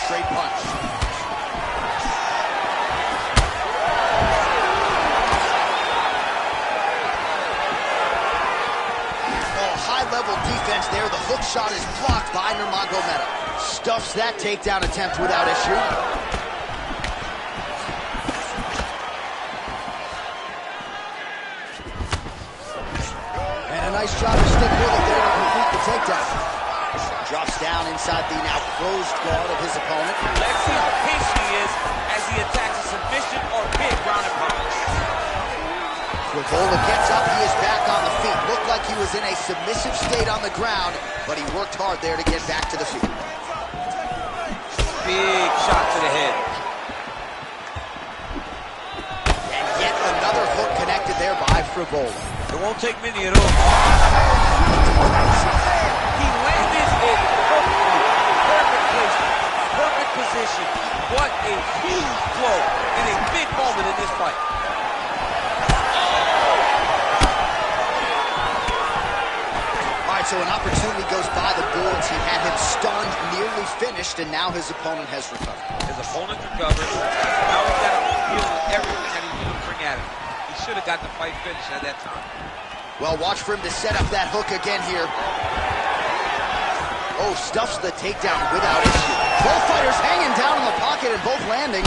[SPEAKER 5] Straight punch. shot is blocked by Nurmagomedov. Stuffs that takedown attempt without issue. And a nice job to stick with it there to complete the takedown. Drops down inside the now closed guard of his opponent.
[SPEAKER 4] Let's see how patient he is as he attacks a submission or big ground and pound.
[SPEAKER 5] Frevola gets up, he is back on the feet. Looked like he was in a submissive state on the ground, but he worked hard there to get back to the feet.
[SPEAKER 4] Big shot to the head.
[SPEAKER 5] And yet another hook connected there by Frevola.
[SPEAKER 4] It won't take many of those. He landed it perfectly. Perfect placement. Perfect position. What a huge blow in a big moment in this fight.
[SPEAKER 5] All right, so an opportunity goes by the boards. He had him stunned, nearly finished, and now his opponent has recovered.
[SPEAKER 4] His opponent recovered. Now he's got to deal with everything that he's going to bring at him. He should have got the fight finished at that time.
[SPEAKER 5] Well, watch for him to set up that hook again here. Oh, stuffs the takedown without issue. Both fighters hanging down in the pocket and both landing.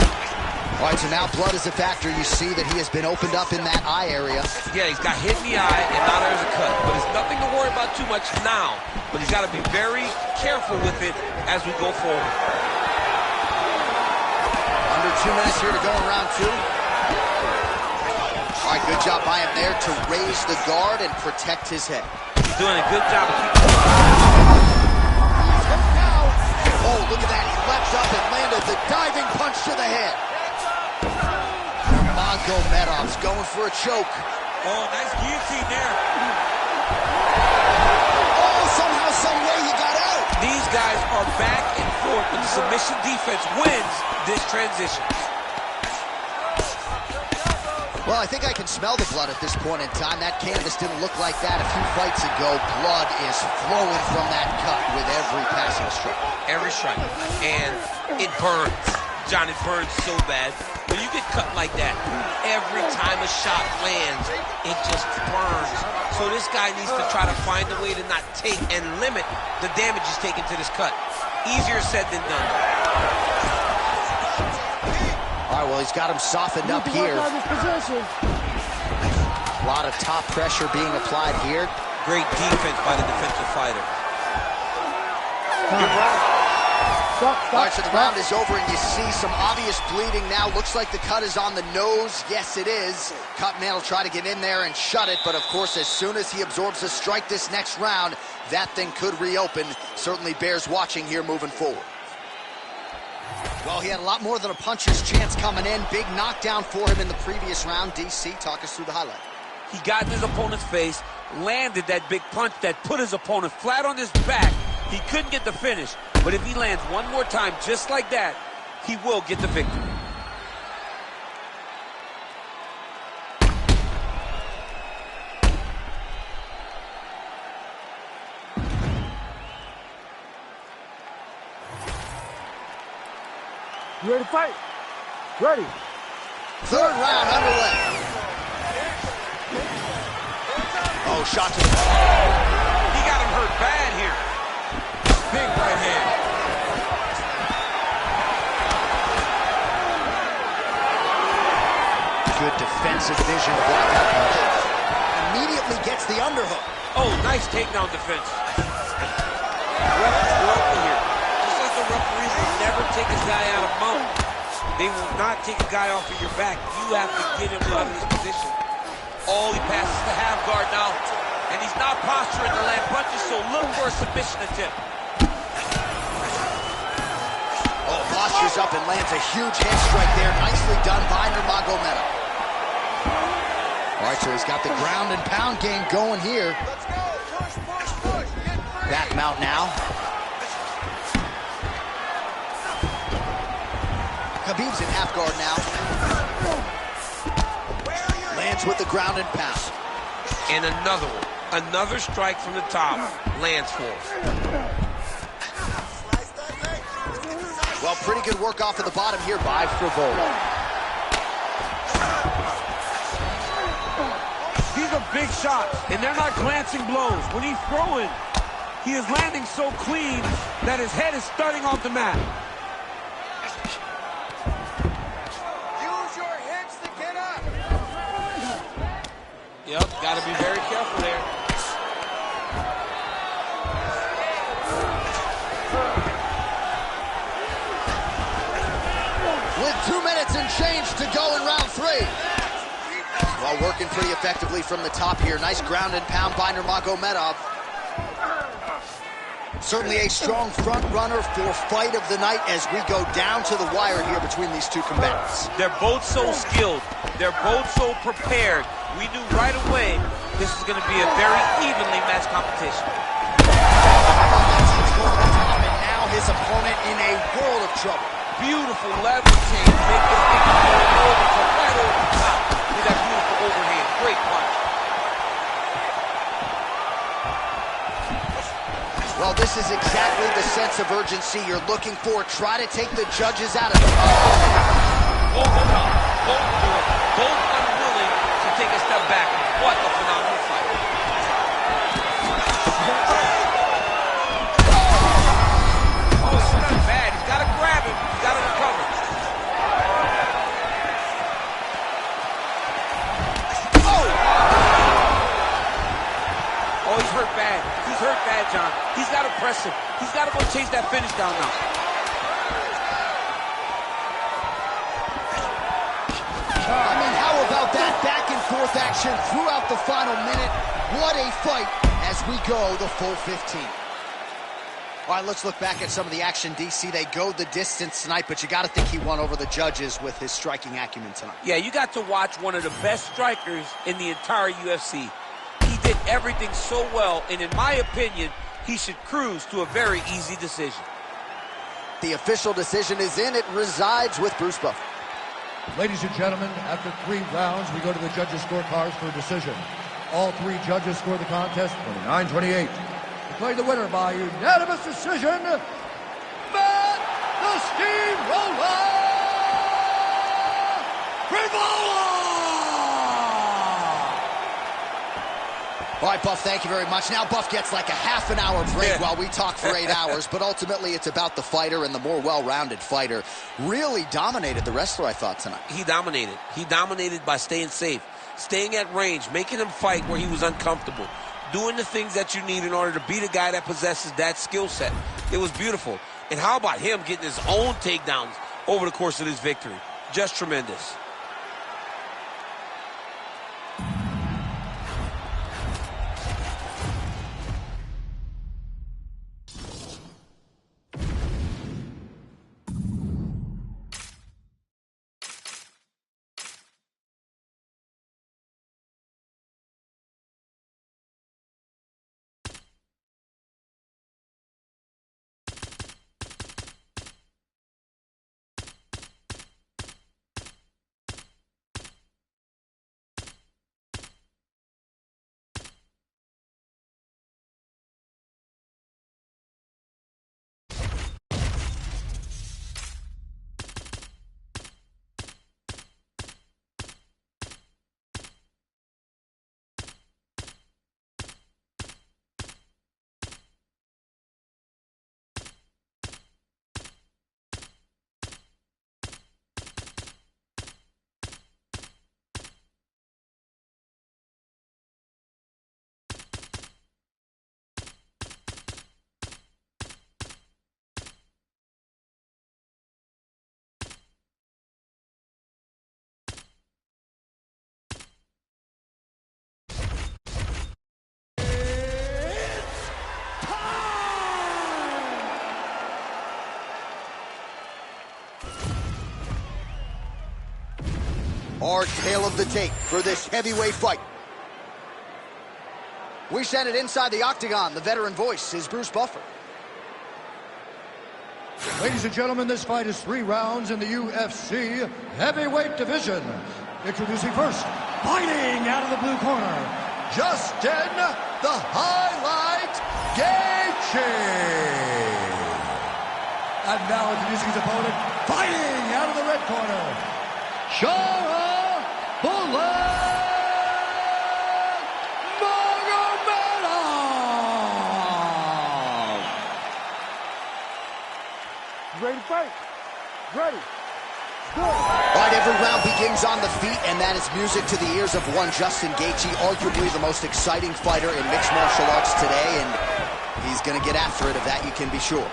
[SPEAKER 5] All right, so now blood is a factor. You see that he has been opened up in that eye area.
[SPEAKER 4] Yeah, he's got hit in the eye, and now there's a cut. But it's nothing to worry about too much now. But he's got to be very careful with it as we go forward.
[SPEAKER 5] Under 2 minutes here to go in round 2. All right, good job by him there to raise the guard and protect his head.
[SPEAKER 4] He's doing a good job of keeping.
[SPEAKER 5] Oh, look at that. He leapt up and landed the diving punch to the head. Nurmagomedov's going for a choke.
[SPEAKER 4] Oh, nice guillotine there.
[SPEAKER 5] Oh, somehow, some way he got out.
[SPEAKER 4] These guys are back and forth, but the submission defense wins this transition.
[SPEAKER 5] Well, I think I can smell the blood at this point in time. That canvas didn't look like that a few fights ago. Blood is flowing from that cut with every passing strike.
[SPEAKER 4] Every strike. And it burns. John, it burns so bad. When you get cut like that, every time a shot lands, it just burns. So this guy needs to try to find a way to not take and limit the damage he's taken to this cut. Easier said than done.
[SPEAKER 5] All right, well, he's got him softened up here. A lot of top pressure being applied here.
[SPEAKER 4] Great defense by the defensive fighter.
[SPEAKER 5] All right, so the round is over, and you see some obvious bleeding now. Looks like the cut is on the nose. Yes, it is. Cutman will try to get in there and shut it, but of course, as soon as he absorbs a strike this next round, that thing could reopen. Certainly bears watching here moving forward. Well, he had a lot more than a puncher's chance coming in. Big knockdown for him in the previous round. DC, talk us through the highlight.
[SPEAKER 4] He got in his opponent's face, landed that big punch that put his opponent flat on his back. He couldn't get the finish, but if he lands one more time just like that, he will get the victory.
[SPEAKER 3] You ready to fight? Ready.
[SPEAKER 5] Third round underway. Oh, shot to the...
[SPEAKER 4] He got him hurt bad here. Big right hand.
[SPEAKER 5] Good defensive vision. Block that punch. Immediately gets the underhook.
[SPEAKER 4] Oh, nice takedown defense. Ref is working here. Just like the referees will never take a guy out of mount. They will not take a guy off of your back. You have to get him out of this position. Oh, he passes the half guard now. And he's not posturing to land punches, so look for a submission attempt.
[SPEAKER 5] Oh, postures up and lands a huge head strike there. Nicely done by Nurmagomedov. All right, so he's got the ground and pound game going here.
[SPEAKER 6] Let's go. Push.
[SPEAKER 5] Back mount now. Khabib's in half guard now. Lands with the ground and pound.
[SPEAKER 4] And another one. Another strike from the top lands for him.
[SPEAKER 5] Well, pretty good work off of the bottom here by Frevola.
[SPEAKER 4] These are big shots, and they're not glancing blows. When he's throwing,
[SPEAKER 7] He is landing so clean that his head is starting off the mat.
[SPEAKER 6] Use your hips to get up.
[SPEAKER 4] Yep, got to be very careful there.
[SPEAKER 5] With 2 minutes and change to go in round 3. Well, working pretty effectively from the top here. Nice ground and pound by Nurmagomedov. Certainly a strong front runner for fight of the night as we go down to the wire here between these two combatants.
[SPEAKER 4] They're both so skilled. They're both so prepared. We knew right away this is going to be a very evenly matched competition.
[SPEAKER 5] And now his opponent in a world of trouble.
[SPEAKER 4] Beautiful level change. Make this thing go over to right over the top with that beautiful overhand. Great punch.
[SPEAKER 5] Well, this is exactly the sense of urgency you're looking for. Try to take the judges out of it.
[SPEAKER 4] Both do it. Both unwilling to take a step back. What a phenomenal fight. Oh, it's not bad. He's got to grab him. He's got to recover. Oh, he's hurt bad. He's hurt bad, John. He's got to press him. He's got to go chase that finish down now.
[SPEAKER 5] I mean, how about that back and forth action throughout the final minute? What a fight as we go the full 15. All right, let's look back at some of the action, DC. They go the distance tonight, but you got to think he won over the judges with his striking acumen tonight.
[SPEAKER 4] Yeah, you got to watch one of the best strikers in the entire UFC. He did everything so well, and in my opinion, he should cruise to a very easy decision.
[SPEAKER 5] The official decision is in. It resides with Bruce Buffer.
[SPEAKER 2] Ladies and gentlemen, after 3 rounds, we go to the judges' scorecards for a decision. All 3 judges score the contest 29-28. Declared the winner by unanimous decision, Matt the Steamroller Frevola!
[SPEAKER 5] All right, Buff, thank you very much. Now Buff gets like a half an hour break while we talk for 8 hours, but ultimately it's about the fighter, and the more well-rounded fighter really dominated the wrestler, I thought, tonight.
[SPEAKER 4] He dominated. He dominated by staying safe, staying at range, making him fight where he was uncomfortable, doing the things that you need in order to beat a guy that possesses that skill set. It was beautiful. And how about him getting his own takedowns over the course of this victory? Just tremendous.
[SPEAKER 5] Our tale of the tape for this heavyweight fight. We send it inside the octagon. The veteran voice is Bruce Buffer.
[SPEAKER 2] Ladies and gentlemen, this fight is 3 rounds in the UFC heavyweight division. Introducing first, fighting out of the blue corner, Justin the Highlight Gaethje. And now introducing his opponent, fighting out of the red corner, Chara Bullet Magomedov.
[SPEAKER 3] Ready. Good.
[SPEAKER 5] All right, every round begins on the feet, and that is music to the ears of one Justin Gaethje, arguably the most exciting fighter in mixed martial arts today, and he's going to get after it, of that you can be sure.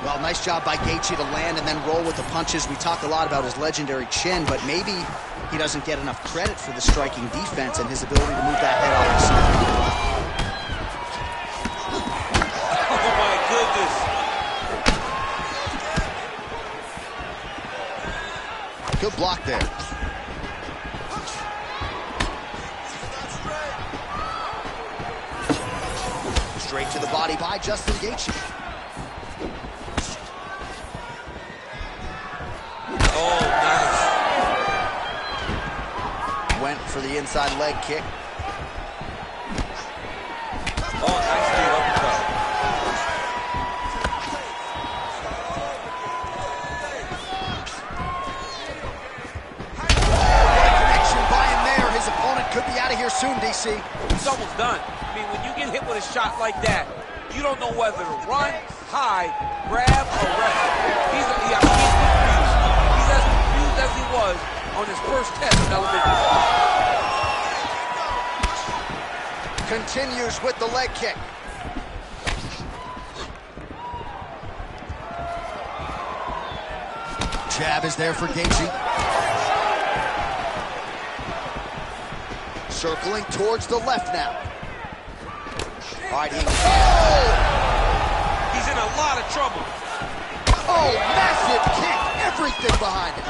[SPEAKER 5] Well, nice job by Gaethje to land and then roll with the punches. We talk a lot about his legendary chin, but maybe he doesn't get enough credit for the striking defense and his ability to move that head off the center.
[SPEAKER 4] Oh, my goodness.
[SPEAKER 5] Good block there. Straight to the body by Justin Gaethje.
[SPEAKER 4] Oh, nice.
[SPEAKER 5] Went for the inside leg kick.
[SPEAKER 4] Oh, nice dude uppercut.
[SPEAKER 5] Could be out of here soon, DC.
[SPEAKER 4] It's almost done. I mean, when you get hit with a shot like that, you don't know whether to run, hide, grab, or wrestle. He's confused. He's as confused as he was on his first test in elementary school.
[SPEAKER 5] Continues with the leg kick. Jab is there for Gaethje. Circling towards the left now. All right,
[SPEAKER 4] he's in a lot of trouble.
[SPEAKER 5] Oh, massive kick. Everything behind it.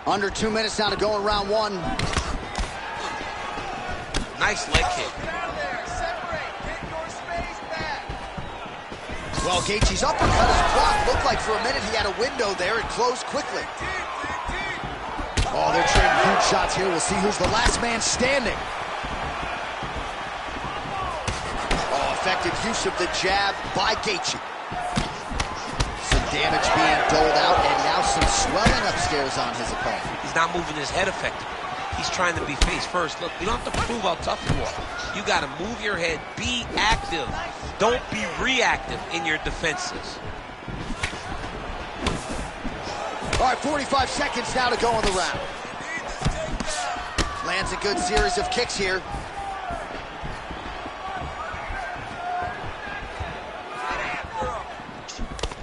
[SPEAKER 5] Under 2 minutes now to go in round one.
[SPEAKER 4] Nice leg kick.
[SPEAKER 5] Well, Gaethje's uppercut is blocked. Looked like for a minute he had a window there. It closed quickly. Oh, they're trading huge shots here. We'll see who's the last man standing. Oh, effective use of the jab by Gaethje. Some damage being doled out, and now some swelling upstairs on his opponent.
[SPEAKER 4] He's not moving his head effectively. He's trying to be face first. Look, you don't have to prove how tough you are. You got to move your head. Be active. Don't be reactive in your defenses.
[SPEAKER 5] All right, 45 seconds now to go in the round. Lands a good series of kicks here.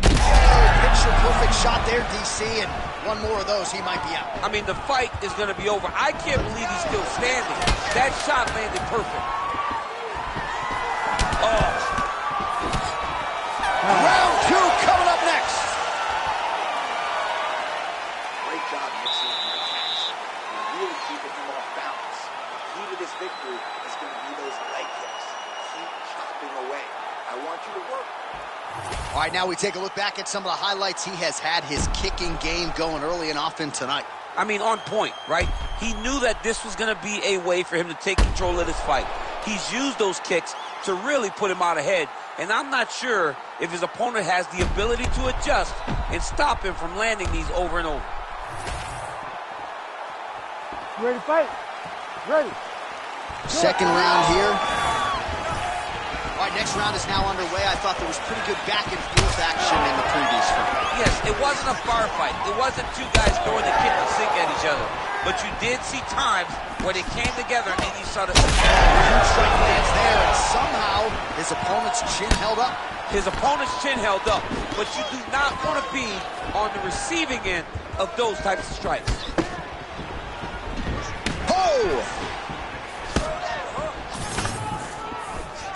[SPEAKER 5] Picture-perfect shot there, DC, and one more of those, he might be out.
[SPEAKER 4] I mean, the fight is going to be over. I can't believe he's still standing. That shot landed perfect. Oh.
[SPEAKER 5] Round two coming up next.
[SPEAKER 6] Great job mixing up your attacks and really keeping him off balance. The key to this victory is going to be those leg kicks. Keep chopping away. I want you to work.
[SPEAKER 5] All right, now we take a look back at some of the highlights. He has had his kicking game going early and often tonight.
[SPEAKER 4] I mean, on point, right? He knew that this was going to be a way for him to take control of this fight. He's used those kicks to really put him out ahead. And I'm not sure if his opponent has the ability to adjust and stop him from landing these over and over.
[SPEAKER 3] You ready to fight? Ready.
[SPEAKER 5] Second round here. All right, next round is now underway. I thought there was pretty good back and forth action in the previous fight.
[SPEAKER 4] Yes, it wasn't a bar fight. It wasn't two guys throwing the kitchen sink at each other. But you did see times where they came together and you saw the
[SPEAKER 5] huge strike lands there, and somehow his opponent's chin held up.
[SPEAKER 4] His opponent's chin held up, but you do not want to be on the receiving end of those types of strikes.
[SPEAKER 5] Oh!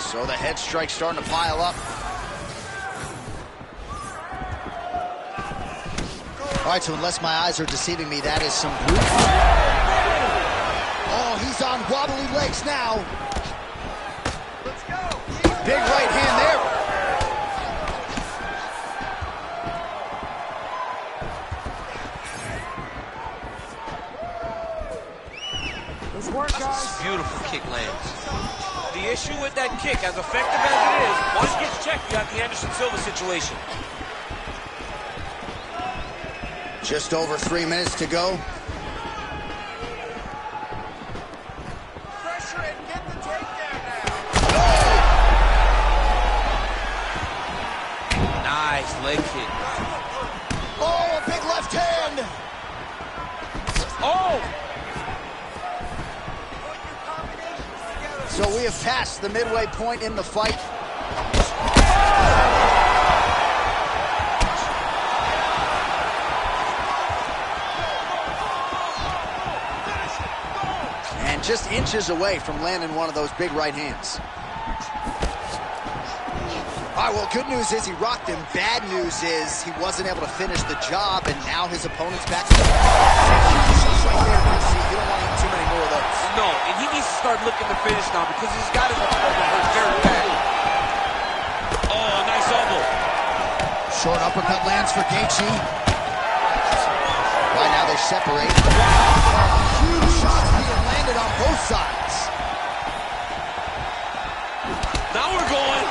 [SPEAKER 5] So the head strike's starting to pile up. All right, so unless my eyes are deceiving me, that is some brute. Oh, he's on wobbly legs now. Let's go. Big right hand there.
[SPEAKER 3] Let's work, guys.
[SPEAKER 4] Beautiful kick lands. The issue with that kick, as effective as it is, once it gets checked, you have the Anderson Silva situation.
[SPEAKER 5] Just over 3 minutes to go.
[SPEAKER 6] Pressure and get the takedown now.
[SPEAKER 4] leg kick.
[SPEAKER 5] Oh, a big left hand.
[SPEAKER 4] Oh!
[SPEAKER 5] So we have passed the midway point in the fight. And just inches away from landing one of those big right hands. All right, well, good news is he rocked him. Bad news is he wasn't able to finish the job, and now his opponent's back. You don't want to eat too many more of those.
[SPEAKER 4] No, and he needs to start looking to finish now because he's got his opponent hurt very bad. Oh, nice elbow.
[SPEAKER 5] Short uppercut lands for Gaethje. Right now they separate. Huge shots being landed on both sides.
[SPEAKER 4] Now we're going.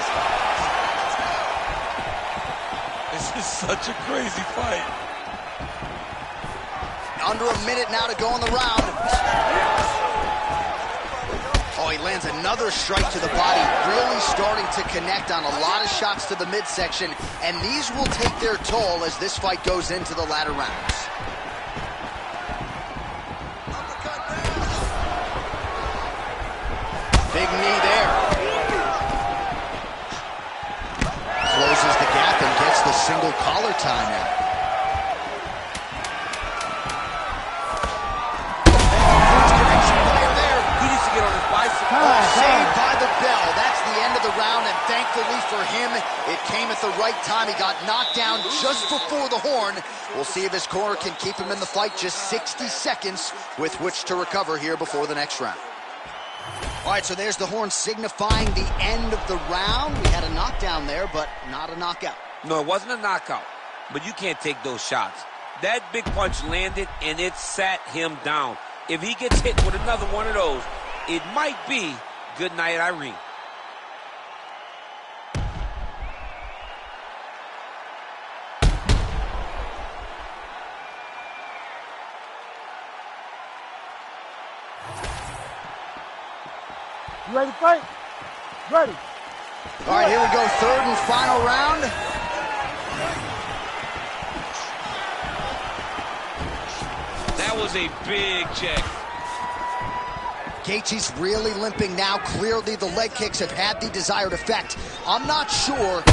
[SPEAKER 4] This is such a crazy fight.
[SPEAKER 5] Under a minute now to go in the round. Oh, he lands another strike to the body, really starting to connect on a lot of shots to the midsection, and these will take their toll as this fight goes into the latter rounds. Big knee there. Closes the gap and gets the single collar tie now.
[SPEAKER 4] He needs to get on his bicycle.
[SPEAKER 5] Saved by the bell. That's the end of the round, and thankfully for him, it came at the right time. He got knocked down just before the horn. We'll see if his corner can keep him in the fight. Just 60 seconds with which to recover here before the next round. All right, so there's the horn signifying the end of the round. We had a knockdown there, but not a knockout.
[SPEAKER 4] No, it wasn't a knockout, but you can't take those shots. That big punch landed, and it sat him down. If he gets hit with another one of those, it might be good night, Irene.
[SPEAKER 3] You ready to fight? Ready.
[SPEAKER 5] All right, here we go. Third and final round.
[SPEAKER 4] That was a big check.
[SPEAKER 5] Gaethje's really limping now. Clearly, the leg kicks have had the desired effect. I'm not sure. Oh,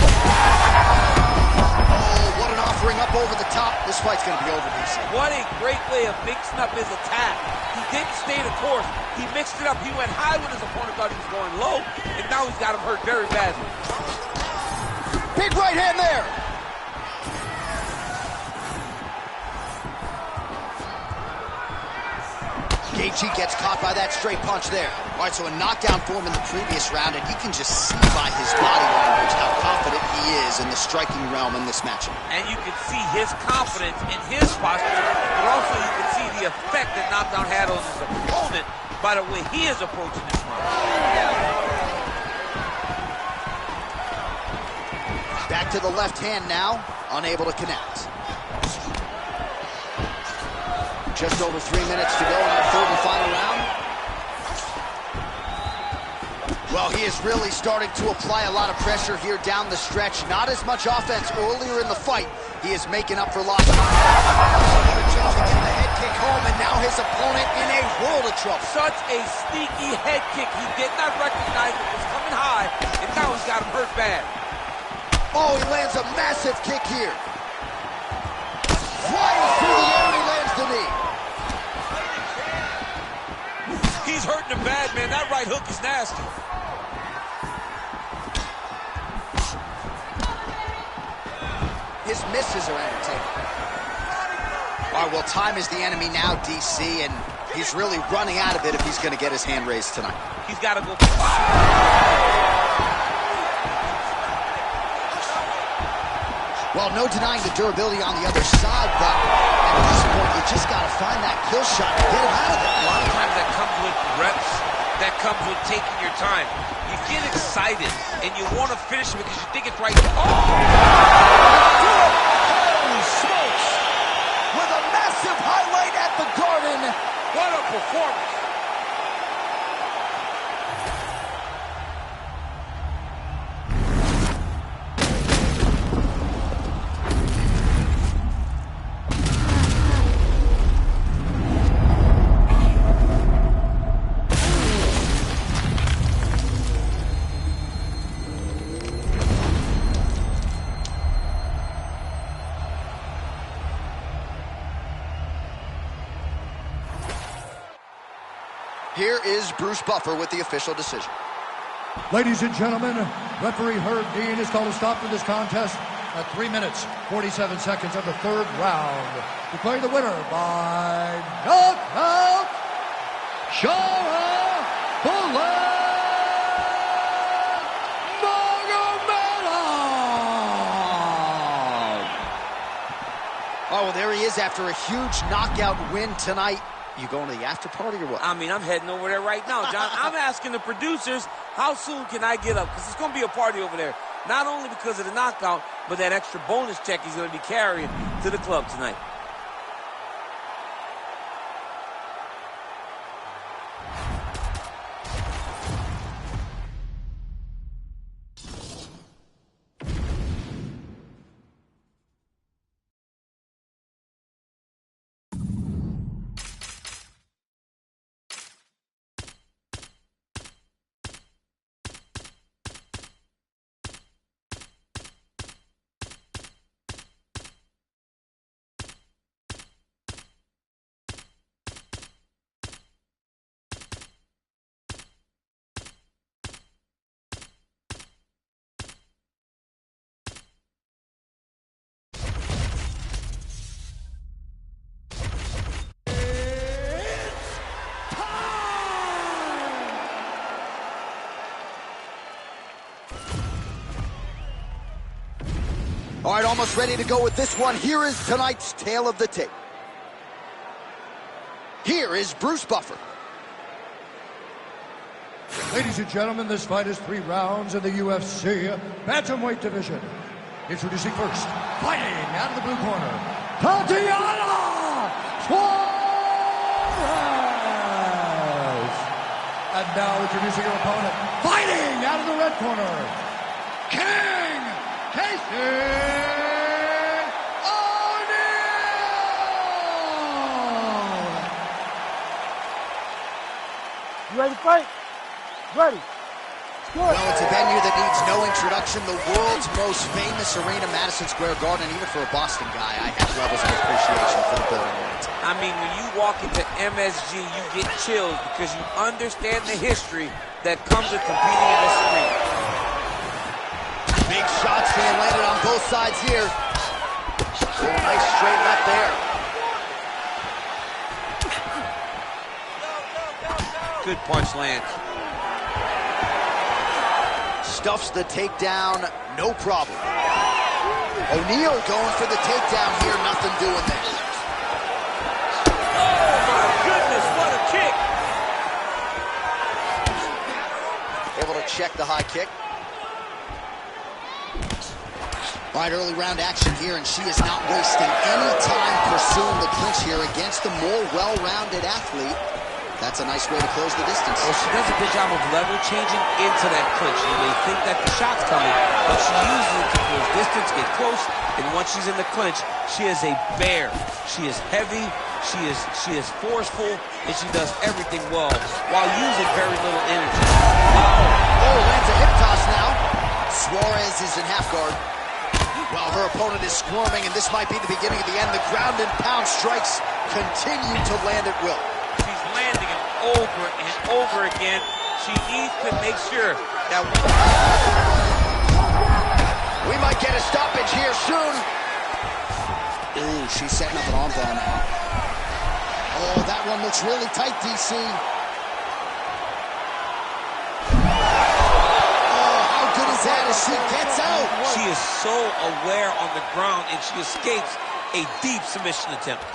[SPEAKER 5] what an offering up over the top. This fight's going to be over, DC.
[SPEAKER 4] What a great way of mixing up his attack. He didn't stay the course. He mixed it up. He went high when his opponent thought he was going low, and now he's got him hurt very badly.
[SPEAKER 5] Big right hand there. Gaethje gets caught by that straight punch there. All right, so a knockdown for him in the previous round, and you can just see by his body language how confident he is in the striking realm in this matchup.
[SPEAKER 4] And you can see his confidence in his posture, but also you can see the effect that knockdown had on his opponent by the way he is approaching this round.
[SPEAKER 5] Back to the left hand now, unable to connect. Just over 3 minutes to go in our third and final round. Well, he is really starting to apply a lot of pressure here down the stretch. Not as much offense earlier in the fight. He is making up for lost time. To get the head kick home, and now his opponent in a world of trouble.
[SPEAKER 4] Such a sneaky head kick. He did not recognize it was coming high, and now he's got him hurt bad.
[SPEAKER 5] Oh, he lands a massive kick here. Flying through the air, he lands the knee.
[SPEAKER 4] He's hurting him bad, man. That right hook is nasty.
[SPEAKER 5] His misses are entertaining. All right, well, time is the enemy now, DC, and he's really running out of it if he's going to get his hand raised tonight.
[SPEAKER 4] He's got to go.
[SPEAKER 5] Well, no denying the durability on the other side, but at this point, you just got to find that kill shot and get him out of there.
[SPEAKER 4] A lot of times that comes with reps, that comes with taking your time. You get excited, and you want to finish it because you think it's right. Oh!
[SPEAKER 5] Holy smokes! With a massive highlight at the Garden.
[SPEAKER 4] What a performance!
[SPEAKER 5] Here is Bruce Buffer with the official decision.
[SPEAKER 2] Ladies and gentlemen, referee Herb Dean has called a stop to this contest at 3 minutes, 47 seconds of the third round. Declaring the winner by knockout, Shara Nurmagomedov.
[SPEAKER 5] Oh, well, there he is after a huge knockout win tonight. You going to the after party or what?
[SPEAKER 4] I mean, I'm heading over there right now, John. I'm asking the producers, how soon can I get up? Because it's going to be a party over there. Not only because of the knockout, but that extra bonus check he's going to be carrying to the club tonight.
[SPEAKER 5] All right, almost ready to go with this one. Here is tonight's tale of the tape. Here is Bruce Buffer.
[SPEAKER 2] Ladies and gentlemen, this fight is 3 rounds in the UFC bantamweight division. Introducing first, fighting out of the blue corner, Tatiana Suarez. And now introducing her opponent, fighting out of the red corner, King Casey O'Neil.
[SPEAKER 3] You ready to fight? Ready.
[SPEAKER 5] Well, it's a venue that needs no introduction. The world's most famous arena, Madison Square Garden. Even for a Boston guy, I have levels of appreciation for the building.
[SPEAKER 4] I mean, when you walk into MSG, you get chills because you understand the history that comes with competing in this arena.
[SPEAKER 5] Big shots being landed on both sides here. Oh, nice straight left there.
[SPEAKER 4] Good punch lands.
[SPEAKER 5] Stuffs the takedown, no problem. O'Neil going for the takedown here, nothing doing there.
[SPEAKER 4] Oh my goodness, what a kick!
[SPEAKER 5] Able to check the high kick. All right, early round action here, and she is not wasting any time pursuing the clinch here against the more well-rounded athlete. That's a nice way to close the distance.
[SPEAKER 4] Well, she does a good job of level changing into that clinch. You may think that the shot's coming, but she uses it to close distance, get close, and once she's in the clinch, she is a bear. She is heavy, she is forceful, and she does everything well while using very little energy.
[SPEAKER 5] Oh, lands a hip toss now. Suarez is in half guard. Well, her opponent is squirming, and this might be the beginning of the end. The ground and pound strikes continue to land at will.
[SPEAKER 4] She's landing it over and over again. She needs to make sure that
[SPEAKER 5] we might get a stoppage here soon. Ooh, she's setting up an armbar now. Oh, that one looks really tight, DC. As she gets out.
[SPEAKER 4] She is so aware on the ground, and she escapes a deep submission attempt.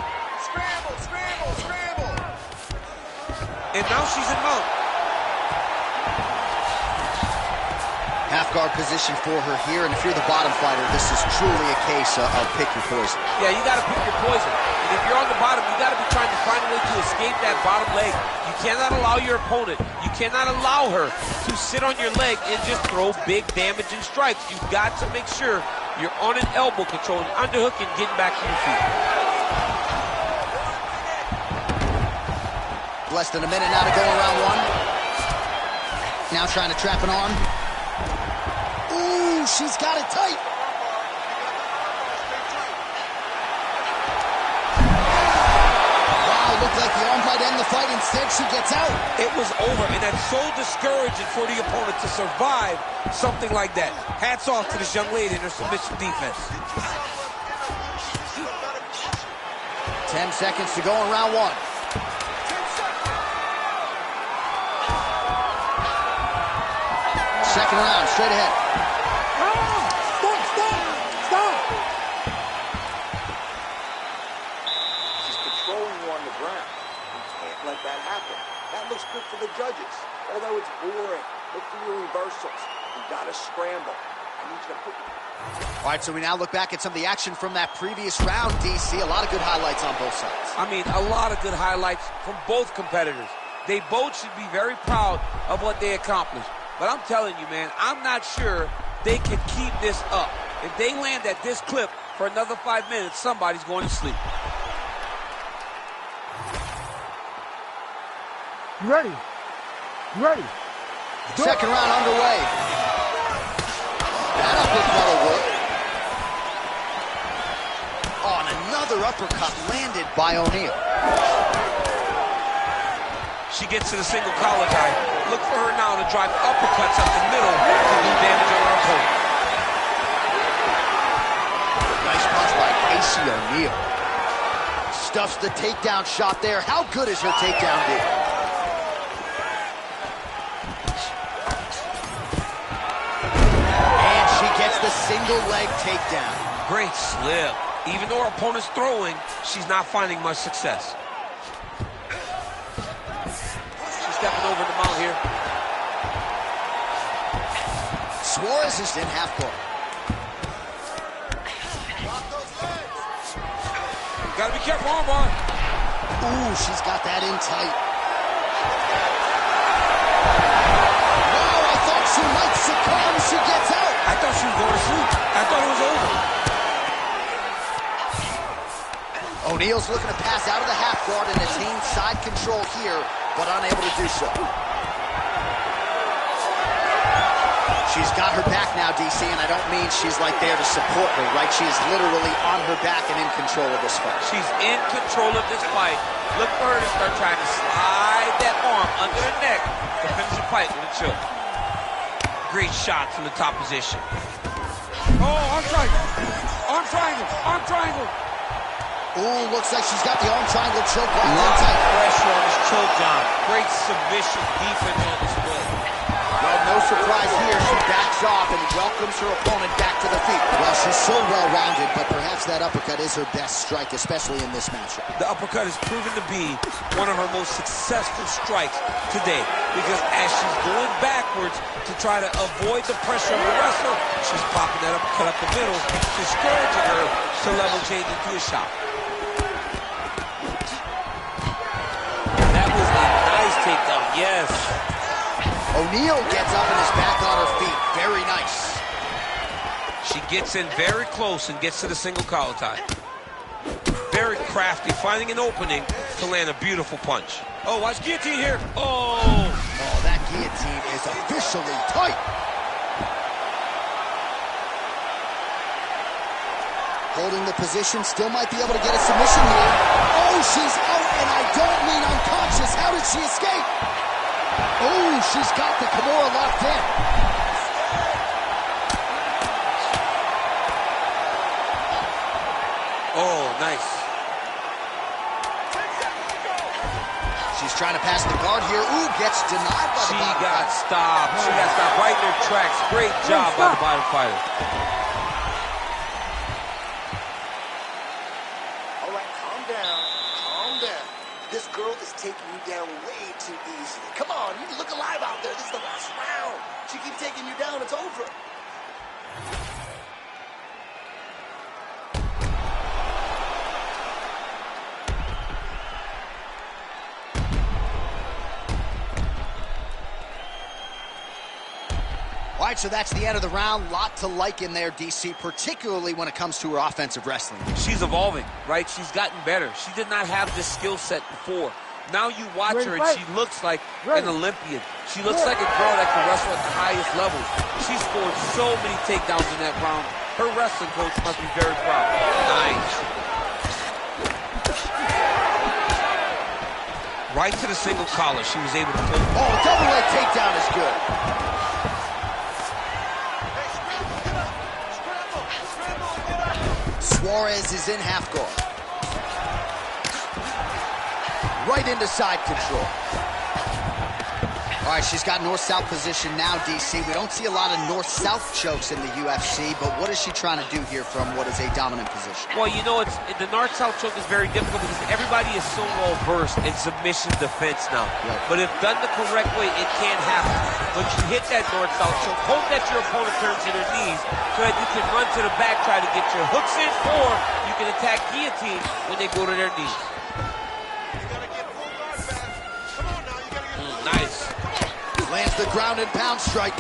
[SPEAKER 5] Scramble, scramble, scramble.
[SPEAKER 4] And now she's in mount.
[SPEAKER 5] Half guard position for her here, and if you're the bottom fighter, this is truly a case of pick your poison.
[SPEAKER 4] Yeah, you got to pick your poison. And if you're on the bottom, you got to be trying to find a way to escape that bottom leg. You cannot allow your opponent, you cannot allow her to sit on your leg and just throw big damaging strikes. You've got to make sure you're on an elbow, controlling underhook and getting back to your feet.
[SPEAKER 5] Less than a minute now to go in round one. Now trying to trap an arm. Ooh, she's got it tight. Wow, looked like the arm might end the fight. Instead, she gets out.
[SPEAKER 7] It was over, and that's so discouraging for the opponent to survive something like that. Hats off to this young lady and her submission defense.
[SPEAKER 5] 10 seconds to go in round one. Second round, straight ahead.
[SPEAKER 3] Stop!
[SPEAKER 6] She's controlling you on the ground. You can't let that happen. That looks good for the judges. Although it's boring, look for your reversals. You gotta scramble. I need you to put
[SPEAKER 1] All right, so we now look back at some of the action from that previous round, DC. A lot of good highlights on both sides.
[SPEAKER 4] I mean, a lot of good highlights from both competitors. They both should be very proud of what they accomplished. But I'm telling you, man, I'm not sure they can keep this up. If they land at this clip for another 5 minutes, somebody's going to sleep.
[SPEAKER 3] You ready? You ready?
[SPEAKER 5] Second round underway. That uppercut will work. Oh, and another uppercut landed by O'Neal.
[SPEAKER 4] She gets to the single collar tie. Look for her now to drive uppercuts up the middle to do damage on her opponent.
[SPEAKER 5] Nice punch by Casey O'Neal. Stuffs the takedown shot there. How good is her takedown, D? And she gets the single leg takedown.
[SPEAKER 4] Great slip. Even though her opponent's throwing, she's not finding much success. She's stepping over the mount here.
[SPEAKER 5] Suarez is in half court.
[SPEAKER 4] Gotta be careful, armbar.
[SPEAKER 5] Ooh, she's got that in tight. Wow, I thought she might succumb. She gets out.
[SPEAKER 4] I thought she was going to sleep. I thought it was over.
[SPEAKER 5] O'Neal's looking to pass out of the half guard and attain side control here, but unable to do so. She's got her back now, DC, and I don't mean she's like there to support her, right? She is literally on her back and in control of this fight.
[SPEAKER 4] She's in control of this fight. Look for her to start trying to slide that arm under the neck to finish the fight with a choke. Great shot from the top position.
[SPEAKER 7] Oh, arm triangle. Arm triangle. Arm triangle.
[SPEAKER 5] Ooh, looks like she's got the arm triangle choke locked in
[SPEAKER 4] Lot of
[SPEAKER 5] tight.
[SPEAKER 4] pressure on this choke, John. Great submission defense on display.
[SPEAKER 5] Well, no surprise here. She backs off and welcomes her opponent back to the feet. Well, she's so well-rounded, but perhaps that uppercut is her best strike, especially in this matchup.
[SPEAKER 4] The uppercut has proven to be one of her most successful strikes today because as she's going backwards to try to avoid the pressure of the wrestler, she's popping that uppercut up the middle, discouraging her to level change into a shot. That was a nice takedown, yes.
[SPEAKER 5] O'Neal gets up and is back on her feet. Very nice.
[SPEAKER 4] She gets in very close and gets to the single collar tie. Very crafty, finding an opening to land a beautiful punch. Oh, watch guillotine here. Oh.
[SPEAKER 5] Oh, that guillotine is officially tight. Holding the position, still might be able to get a submission here. Oh, she's out, and I don't mean unconscious. How did she escape? Oh, she's got the Kimura locked in.
[SPEAKER 4] Oh, nice.
[SPEAKER 5] She's trying to pass the guard here. Ooh, gets denied by the
[SPEAKER 4] She
[SPEAKER 5] bottom
[SPEAKER 4] got
[SPEAKER 5] fighter.
[SPEAKER 4] stopped. She got stopped right in her tracks. Great job by the bottom fighter.
[SPEAKER 6] All right, calm down. Calm down. This girl is taking you down way too easily. Come on, you look alive out there. This is the last round. She keeps taking you down. It's over.
[SPEAKER 5] All right, so that's the end of the round. Lot to like in there, DC, particularly when it comes to her offensive wrestling.
[SPEAKER 4] She's evolving, right? She's gotten better. She did not have this skill set before. Now you watch her and she looks like an Olympian. She looks like a girl that can wrestle at the highest level. She scored so many takedowns in that round. Her wrestling coach must be very proud. Nice. Right to the single collar. She was able to pull.
[SPEAKER 5] Oh, double leg takedown is good. Suarez is in half guard. Right into side control. All right, she's got north-south position now, DC. We don't see a lot of north-south chokes in the UFC, but what is she trying to do here from what is a dominant position?
[SPEAKER 4] Well, you know, the north-south choke is very difficult because everybody is so well-versed in submission defense now. Right. But if done the correct way, it can't happen. But you hit that north-south choke, hope that your opponent turns to their knees so that you can run to the back, try to get your hooks in, or you can attack guillotine when they go to their knees. Nice.
[SPEAKER 5] Lands the ground and pound strike.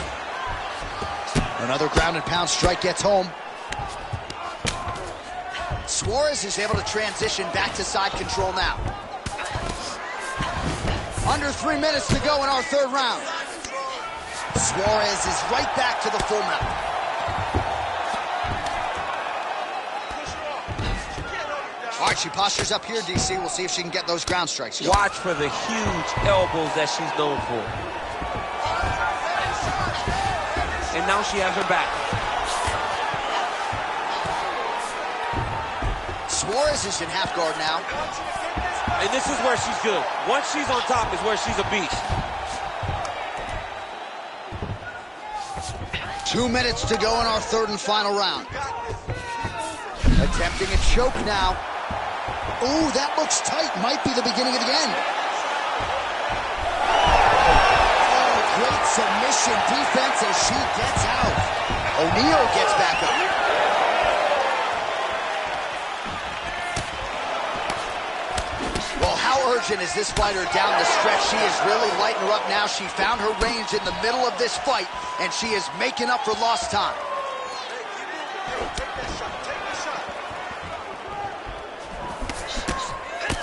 [SPEAKER 5] Another ground and pound strike gets home. Suarez is able to transition back to side control now. Under 3 minutes to go in our third round. Suarez is right back to the full mount. All right, she postures up here, DC. We'll see if she can get those ground strikes.
[SPEAKER 4] Watch for the huge elbows that she's known for. And now she has her back.
[SPEAKER 5] Suarez is in half guard now.
[SPEAKER 4] And this is where she's good. Once she's on top is where she's a beast.
[SPEAKER 5] 2 minutes to go in our third and final round. Attempting a choke now. Ooh, that looks tight. Might be the beginning of the end. Great submission defense as she gets out. O'Neal gets back up. Well, how urgent is this fighter down the stretch? She is really lighting her up now. She found her range in the middle of this fight, and she is making up for lost time.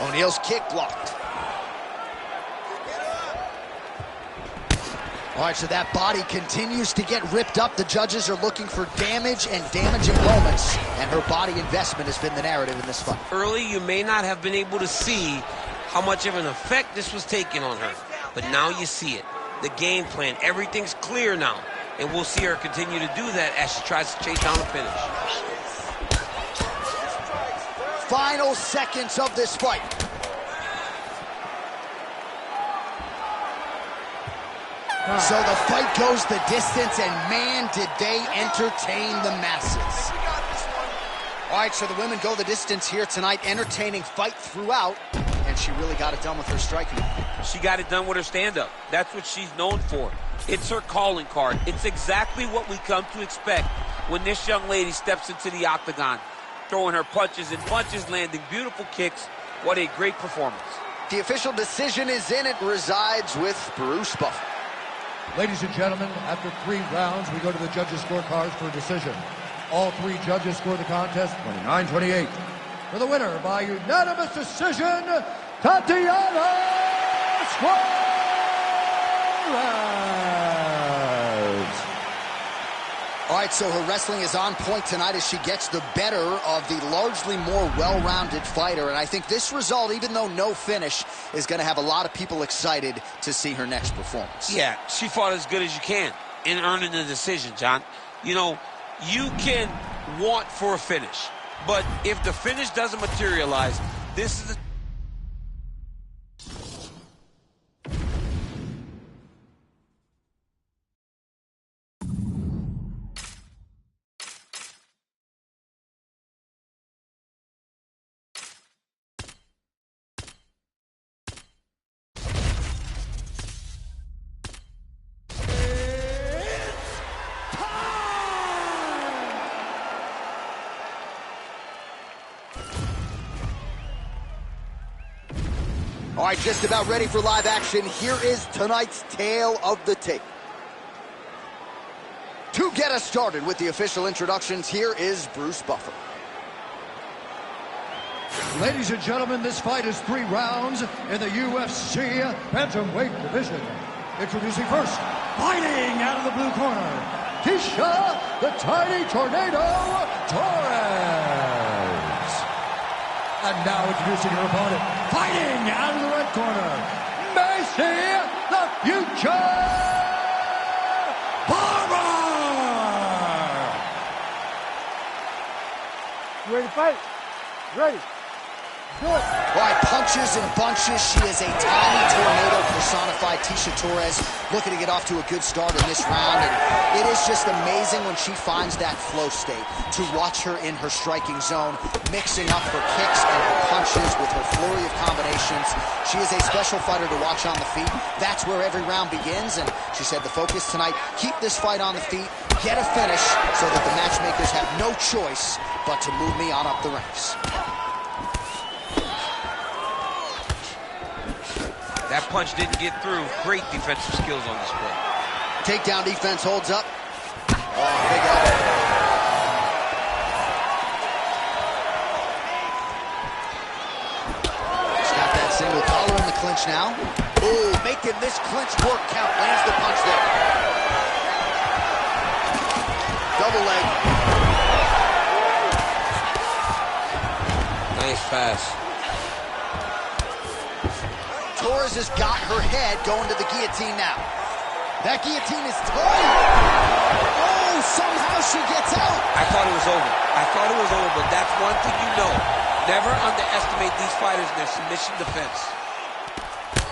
[SPEAKER 5] O'Neal's kick blocked. All right, so that body continues to get ripped up. The judges are looking for damage and damaging moments, and her body investment has been the narrative in this fight.
[SPEAKER 4] Early, you may not have been able to see how much of an effect this was taking on her, but now you see it. The game plan, everything's clear now, and we'll see her continue to do that as she tries to chase down a finish.
[SPEAKER 5] Final seconds of this fight. So the fight goes the distance, and man, did they entertain the masses. All right, so the women go the distance here tonight, entertaining fight throughout, and she really got it done with her striking.
[SPEAKER 4] She got it done with her stand-up. That's what she's known for. It's her calling card. It's exactly what we come to expect when this young lady steps into the octagon, throwing her punches and bunches, landing beautiful kicks. What a great performance.
[SPEAKER 5] The official decision is in. It resides with Bruce Buffer.
[SPEAKER 2] Ladies and gentlemen, after 3 rounds, we go to the judges' scorecards for a decision. All 3 judges score the contest 29-28. For the winner by unanimous decision, Tatiana Suarez.
[SPEAKER 5] All right, so her wrestling is on point tonight as she gets the better of the largely more well-rounded fighter. And I think this result, even though no finish, is going to have a lot of people excited to see her next performance.
[SPEAKER 4] Yeah, she fought as good as you can in earning the decision, John. You know, you can want for a finish, but if the finish doesn't materialize, this is the
[SPEAKER 5] All right, just about ready for live action. Here is tonight's tale of the tape. To get us started with the official introductions, here is Bruce Buffer.
[SPEAKER 2] Ladies and gentlemen, this fight is 3 rounds in the UFC bantamweight division. Introducing first, fighting out of the blue corner, Tecia the Tiny Tornado Torres. And now introducing her opponent, fighting out of the red corner, Macy the Future Barber!
[SPEAKER 3] You ready to fight? Ready. Do it.
[SPEAKER 5] All right, punches and bunches. She is a tiny tornado personified. Tecia Torres looking to get off to a good start in this round. And it is just amazing when she finds that flow state to watch her in her striking zone, mixing up her kicks and her punches with her flurry of combinations. She is a special fighter to watch on the feet. That's where every round begins. And she said the focus tonight, keep this fight on the feet, get a finish so that the matchmakers have no choice but to move me on up the ranks.
[SPEAKER 4] That punch didn't get through. Great defensive skills on display.
[SPEAKER 5] Takedown defense holds up. Oh, big elbow. He's got that single collar in the clinch now. Ooh, making this clinch work count. Lands the punch there. Double leg.
[SPEAKER 7] Nice pass.
[SPEAKER 5] Torres has got her head going to the guillotine now. That guillotine is tight. Oh, somehow she gets out.
[SPEAKER 7] I thought it was over. But that's one thing you know. Never underestimate these fighters in their submission defense.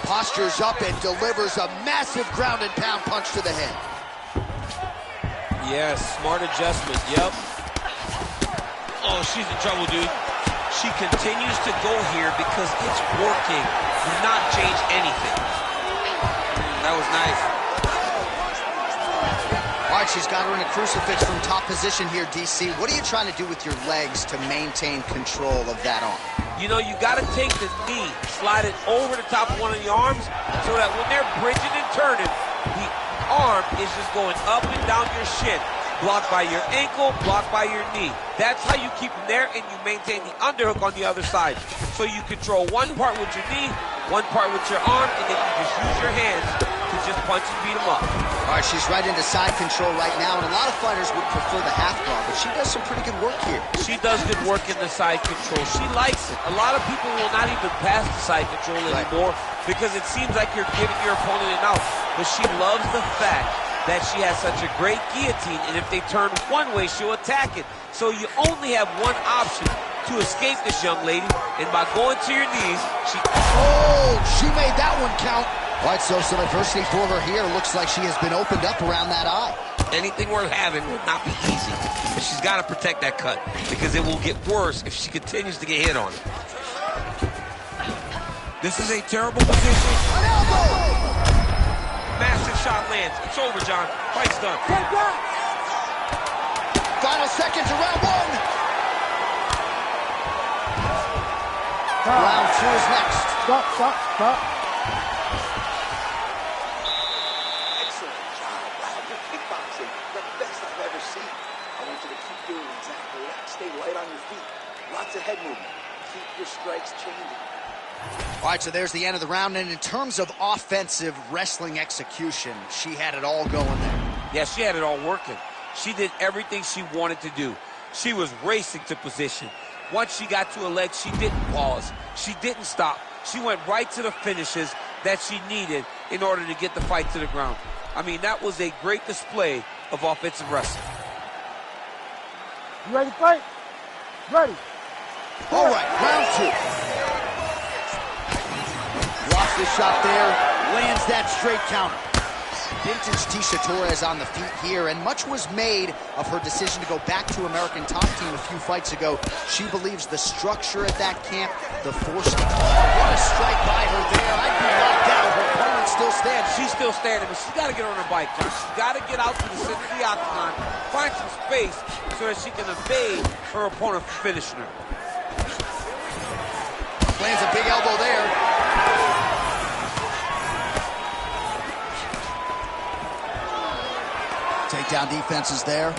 [SPEAKER 5] Postures up and delivers a massive ground and pound punch to the head.
[SPEAKER 7] Yes, smart adjustment, yep.
[SPEAKER 4] Oh, she's in trouble, dude. She continues to go here because it's working. Do not change anything.
[SPEAKER 7] That was nice.
[SPEAKER 5] All right, she's got her in a crucifix from top position here, DC. What are you trying to do with your legs to maintain control of that arm?
[SPEAKER 4] You know, you got to take the knee, slide it over the top of one of the arms so that when they're bridging and turning, the arm is just going up and down your shin. Blocked by your ankle, blocked by your knee. That's how you keep them there, and you maintain the underhook on the other side. So you control one part with your knee, one part with your arm, and then you just use your hands to just punch and beat them up.
[SPEAKER 5] All right, she's right into side control right now, and a lot of fighters would prefer the half guard, but she does some pretty good work here.
[SPEAKER 4] She does good work in the side control. She likes it. A lot of people will not even pass the side control anymore because it seems like you're giving your opponent an out. But she loves the fact that she has such a great guillotine, and if they turn one way, she'll attack it. So you only have one option to escape this young lady, and by going to your knees, she...
[SPEAKER 5] Oh, she made that one count. All right, so some adversity for her here. Looks like she has been opened up around that eye.
[SPEAKER 4] Anything worth having will not be easy, but she's got to protect that cut because it will get worse if she continues to get hit on it.
[SPEAKER 7] This is a terrible position.
[SPEAKER 5] An elbow!
[SPEAKER 4] Massive shot lands. It's over, John. Fight's done.
[SPEAKER 3] Take that.
[SPEAKER 5] Final seconds of round one. Round two is next.
[SPEAKER 3] Stop.
[SPEAKER 6] Excellent job. Wow, your kickboxing, the best I've ever seen. I want you to keep doing exactly that. Stay light on your feet. Lots of head movement. Keep your strikes changing.
[SPEAKER 5] All right, so there's the end of the round, and in terms of offensive wrestling execution, she had it all going there.
[SPEAKER 4] Yeah, she had it all working. She did everything she wanted to do. She was racing to position. Once she got to a leg, she didn't pause. She didn't stop. She went right to the finishes that she needed in order to get the fight to the ground. I mean, that was a great display of offensive wrestling.
[SPEAKER 3] You ready to fight? Ready.
[SPEAKER 5] All right, round two. Blocks the shot there, lands that straight counter. Vintage Tecia Torres on the feet here, and much was made of her decision to go back to American Top Team a few fights ago. She believes the structure at that camp, the force. What a strike by her there. I'd be locked out. Her opponent still stands.
[SPEAKER 4] She's still standing, but she's got to get on her bike, John. She's got to get out to the center of the octagon, find some space so that she can evade her opponent from finishing her.
[SPEAKER 5] Lands a big elbow there. Takedown defense is there.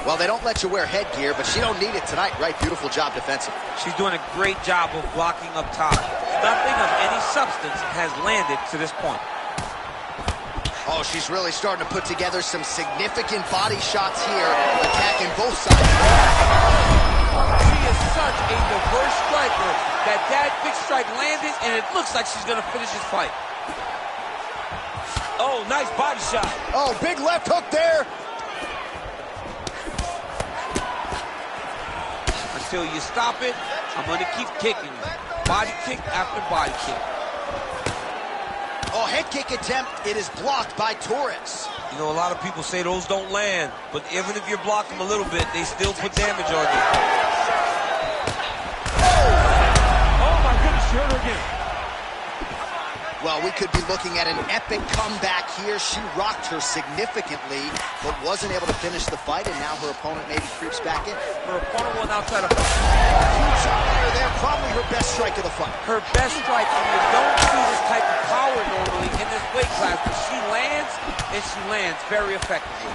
[SPEAKER 5] Well, they don't let you wear headgear, but she don't need it tonight, right? Beautiful job defensively.
[SPEAKER 4] She's doing a great job of blocking up top. Nothing of any substance has landed to this point.
[SPEAKER 5] Oh, she's really starting to put together some significant body shots here, attacking both sides.
[SPEAKER 7] She is such a diverse striker that big strike landed, and it looks like she's going to finish this fight. Oh, nice body shot.
[SPEAKER 5] Oh, big left hook there.
[SPEAKER 4] Until you stop it, I'm going to keep kicking you. Body kick after body kick.
[SPEAKER 5] Oh, head kick attempt. It is blocked by Torres.
[SPEAKER 4] You know, a lot of people say those don't land, but even if you're blocking them a little bit, they still put damage on you.
[SPEAKER 3] Oh my goodness, she hurt her again.
[SPEAKER 5] Well, we could be looking at an epic comeback here. She rocked her significantly, but wasn't able to finish the fight, and now her opponent maybe creeps back in.
[SPEAKER 4] Her opponent will now try to...
[SPEAKER 5] Huge shot there, probably her best strike of the fight.
[SPEAKER 4] Her best strike, and you don't see this type of power normally in this weight class, but she lands, and she lands very effectively.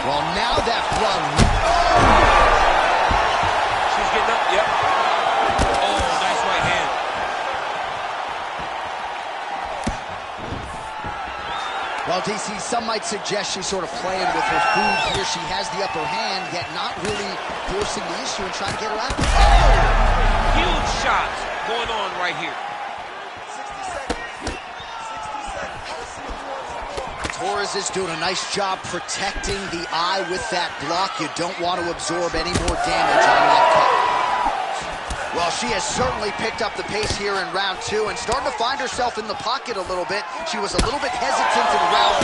[SPEAKER 5] Well, now that blood...
[SPEAKER 4] She's getting up, yep. Oh, nice right hand.
[SPEAKER 5] Well, DC, some might suggest she's sort of playing with her food here. She has the upper hand, yet not really forcing the issue and trying to get her out. Oh!
[SPEAKER 4] Huge shots going on right here.
[SPEAKER 6] 60 seconds.
[SPEAKER 5] Torres is doing a nice job protecting the eye with that block. You don't want to absorb any more damage on that cut. Well, she has certainly picked up the pace here in round 2 and starting to find herself in the pocket a little bit. She was a little bit hesitant in round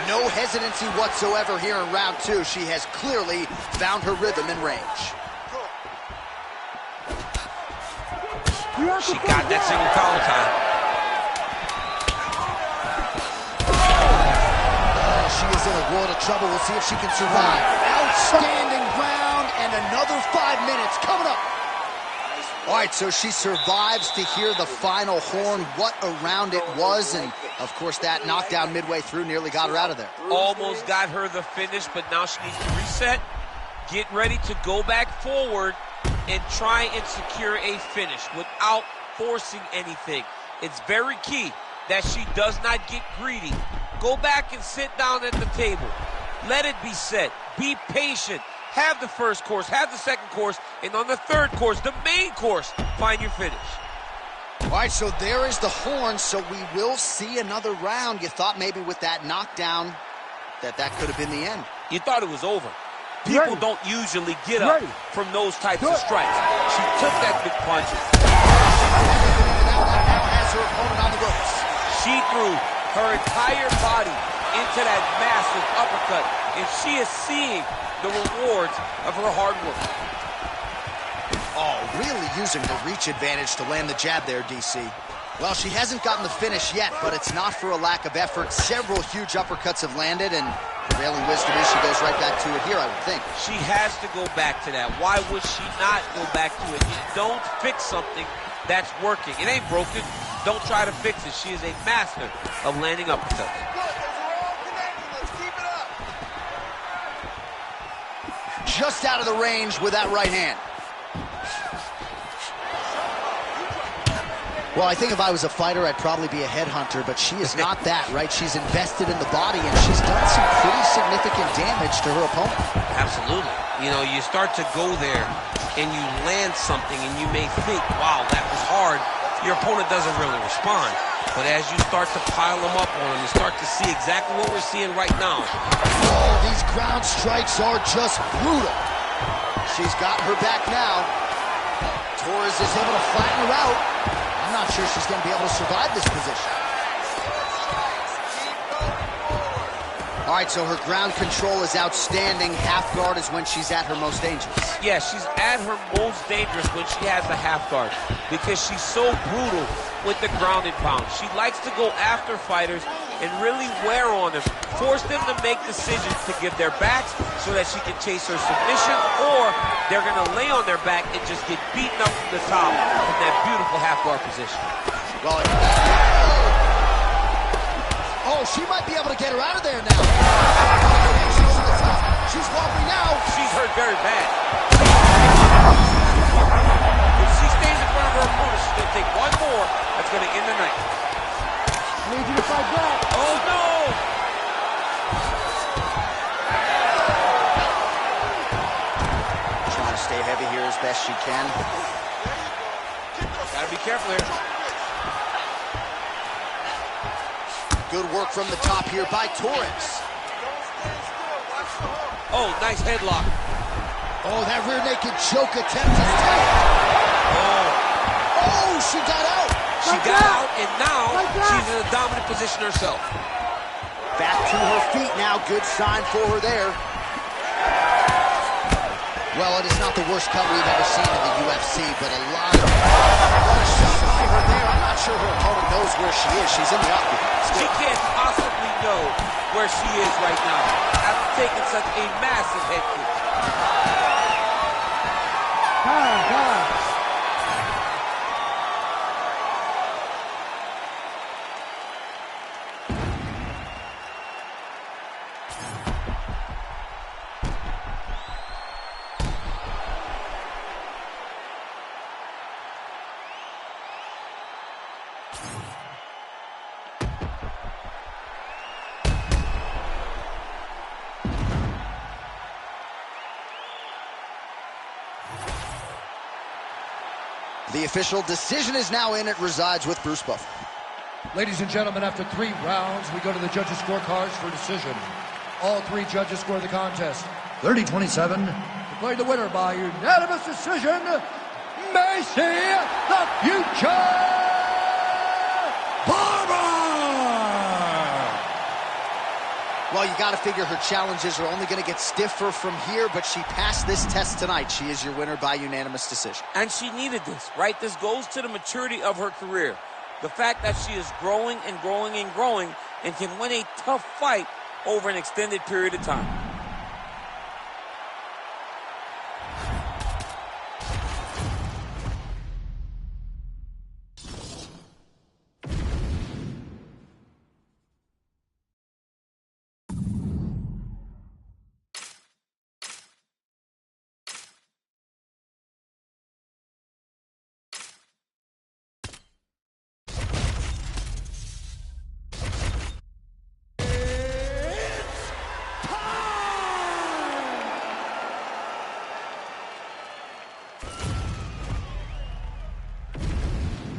[SPEAKER 5] 1. No hesitancy whatsoever here in round 2. She has clearly found her rhythm and range.
[SPEAKER 4] She got that single collar time.
[SPEAKER 5] She is in a world of trouble. We'll see if she can survive. Outstanding round, and another 5 minutes coming up. All right, so she survives to hear the final horn. What a round it was, and of course that knockdown midway through nearly got her out of there.
[SPEAKER 4] Almost got her the finish, but now she needs to reset, get ready to go back forward, and try and secure a finish without forcing anything. It's very key that she does not get greedy. Go back and sit down at the table. Let it be set. Be patient. Have the first course, have the second course, and on the third course, the main course, find your finish.
[SPEAKER 5] All right, so there is the horn, so we will see another round. You thought maybe with that knockdown that could have been the end.
[SPEAKER 4] You thought it was over. People don't usually get up from those types of strikes. She took that big punch.
[SPEAKER 5] Now has her opponent on the ropes.
[SPEAKER 4] She threw her entire body into that massive uppercut, and she is seeing the rewards of her hard work.
[SPEAKER 5] Oh, really using the reach advantage to land the jab there, DC. Well, she hasn't gotten the finish yet, but it's not for a lack of effort. Several huge uppercuts have landed, and prevailing wisdom is she goes right back to it here, I would think.
[SPEAKER 4] She has to go back to that. Why would she not go back to it? You don't fix something that's working. It ain't broken. Don't try to fix it. She is a master of landing uppercuts.
[SPEAKER 5] Just out of the range with that right hand. Well, I think if I was a fighter, I'd probably be a headhunter, but she is not that, right? She's invested in the body, and she's done some pretty significant damage to her opponent.
[SPEAKER 4] Absolutely. You know, you start to go there, and you land something, and you may think, wow, that was hard. Your opponent doesn't really respond. But as you start to pile them up on them, you start to see exactly what we're seeing right now.
[SPEAKER 5] Oh, these ground strikes are just brutal. She's got her back now. Torres is able to flatten her out. I'm not sure she's going to be able to survive this position. All right, so her ground control is outstanding. Half guard is when she's at her most dangerous.
[SPEAKER 4] Yeah, she's at her most dangerous when she has the half guard because she's so brutal with the ground and pound. She likes to go after fighters and really wear on them, force them to make decisions to give their backs so that she can chase her submission, or they're going to lay on their back and just get beaten up from the top from that beautiful half guard position.
[SPEAKER 5] Well, oh, she might be able to get her out of there now. She's wobbly now.
[SPEAKER 4] She's hurt very bad. If she stays in front of her opponent, she's going to take one more. That's going to end the night.
[SPEAKER 3] I need you to fight back.
[SPEAKER 4] Oh, no!
[SPEAKER 5] stay heavy here as best she can.
[SPEAKER 4] Gotta be careful here.
[SPEAKER 5] Good work from the top here by Torres.
[SPEAKER 4] Oh, nice headlock.
[SPEAKER 5] Oh, that rear naked choke attempt is tight. Oh, she got out.
[SPEAKER 4] She got out, and now she's in a dominant position herself.
[SPEAKER 5] Back to her feet now. Good sign for her there. Well, it is not the worst cut we've ever seen in the UFC, but a lot of shot by her there. I'm not sure her opponent knows where she is. She's in the octagon.
[SPEAKER 4] She can't possibly know where she is right now after taking such a massive head kick.
[SPEAKER 5] The official decision is now in. It resides with Bruce Buffer.
[SPEAKER 2] Ladies and gentlemen, after 3 rounds, we go to the judges' scorecards for decision. All 3 judges score the contest 30-27. Declared the winner by unanimous decision, Macy the Future Barber!
[SPEAKER 5] Well, you got to figure her challenges are only going to get stiffer from here, but she passed this test tonight. She is your winner by unanimous decision.
[SPEAKER 4] And she needed this, right? This goes to the maturity of her career. The fact that she is growing and growing and growing and can win a tough fight over an extended period of time.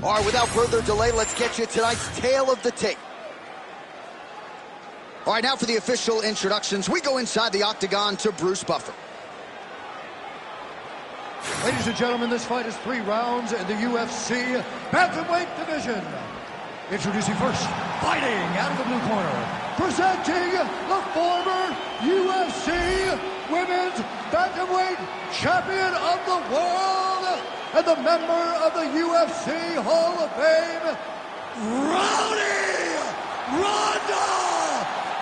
[SPEAKER 5] All right, without further delay, let's get you tonight's tale of the tape. All right, now for the official introductions, we go inside the octagon to Bruce Buffer.
[SPEAKER 2] Ladies and gentlemen, this fight is 3 rounds in the UFC bantamweight division. Introducing first, fighting out of the blue corner, presenting the former UFC Women's Bantamweight Champion of the World and the member of the UFC Hall of Fame, Rowdy Ronda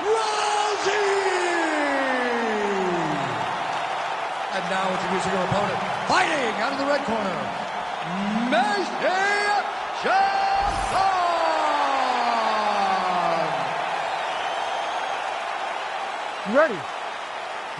[SPEAKER 2] Rousey! And now introducing her opponent, fighting out of the red corner, Macy Johnson!
[SPEAKER 3] You ready?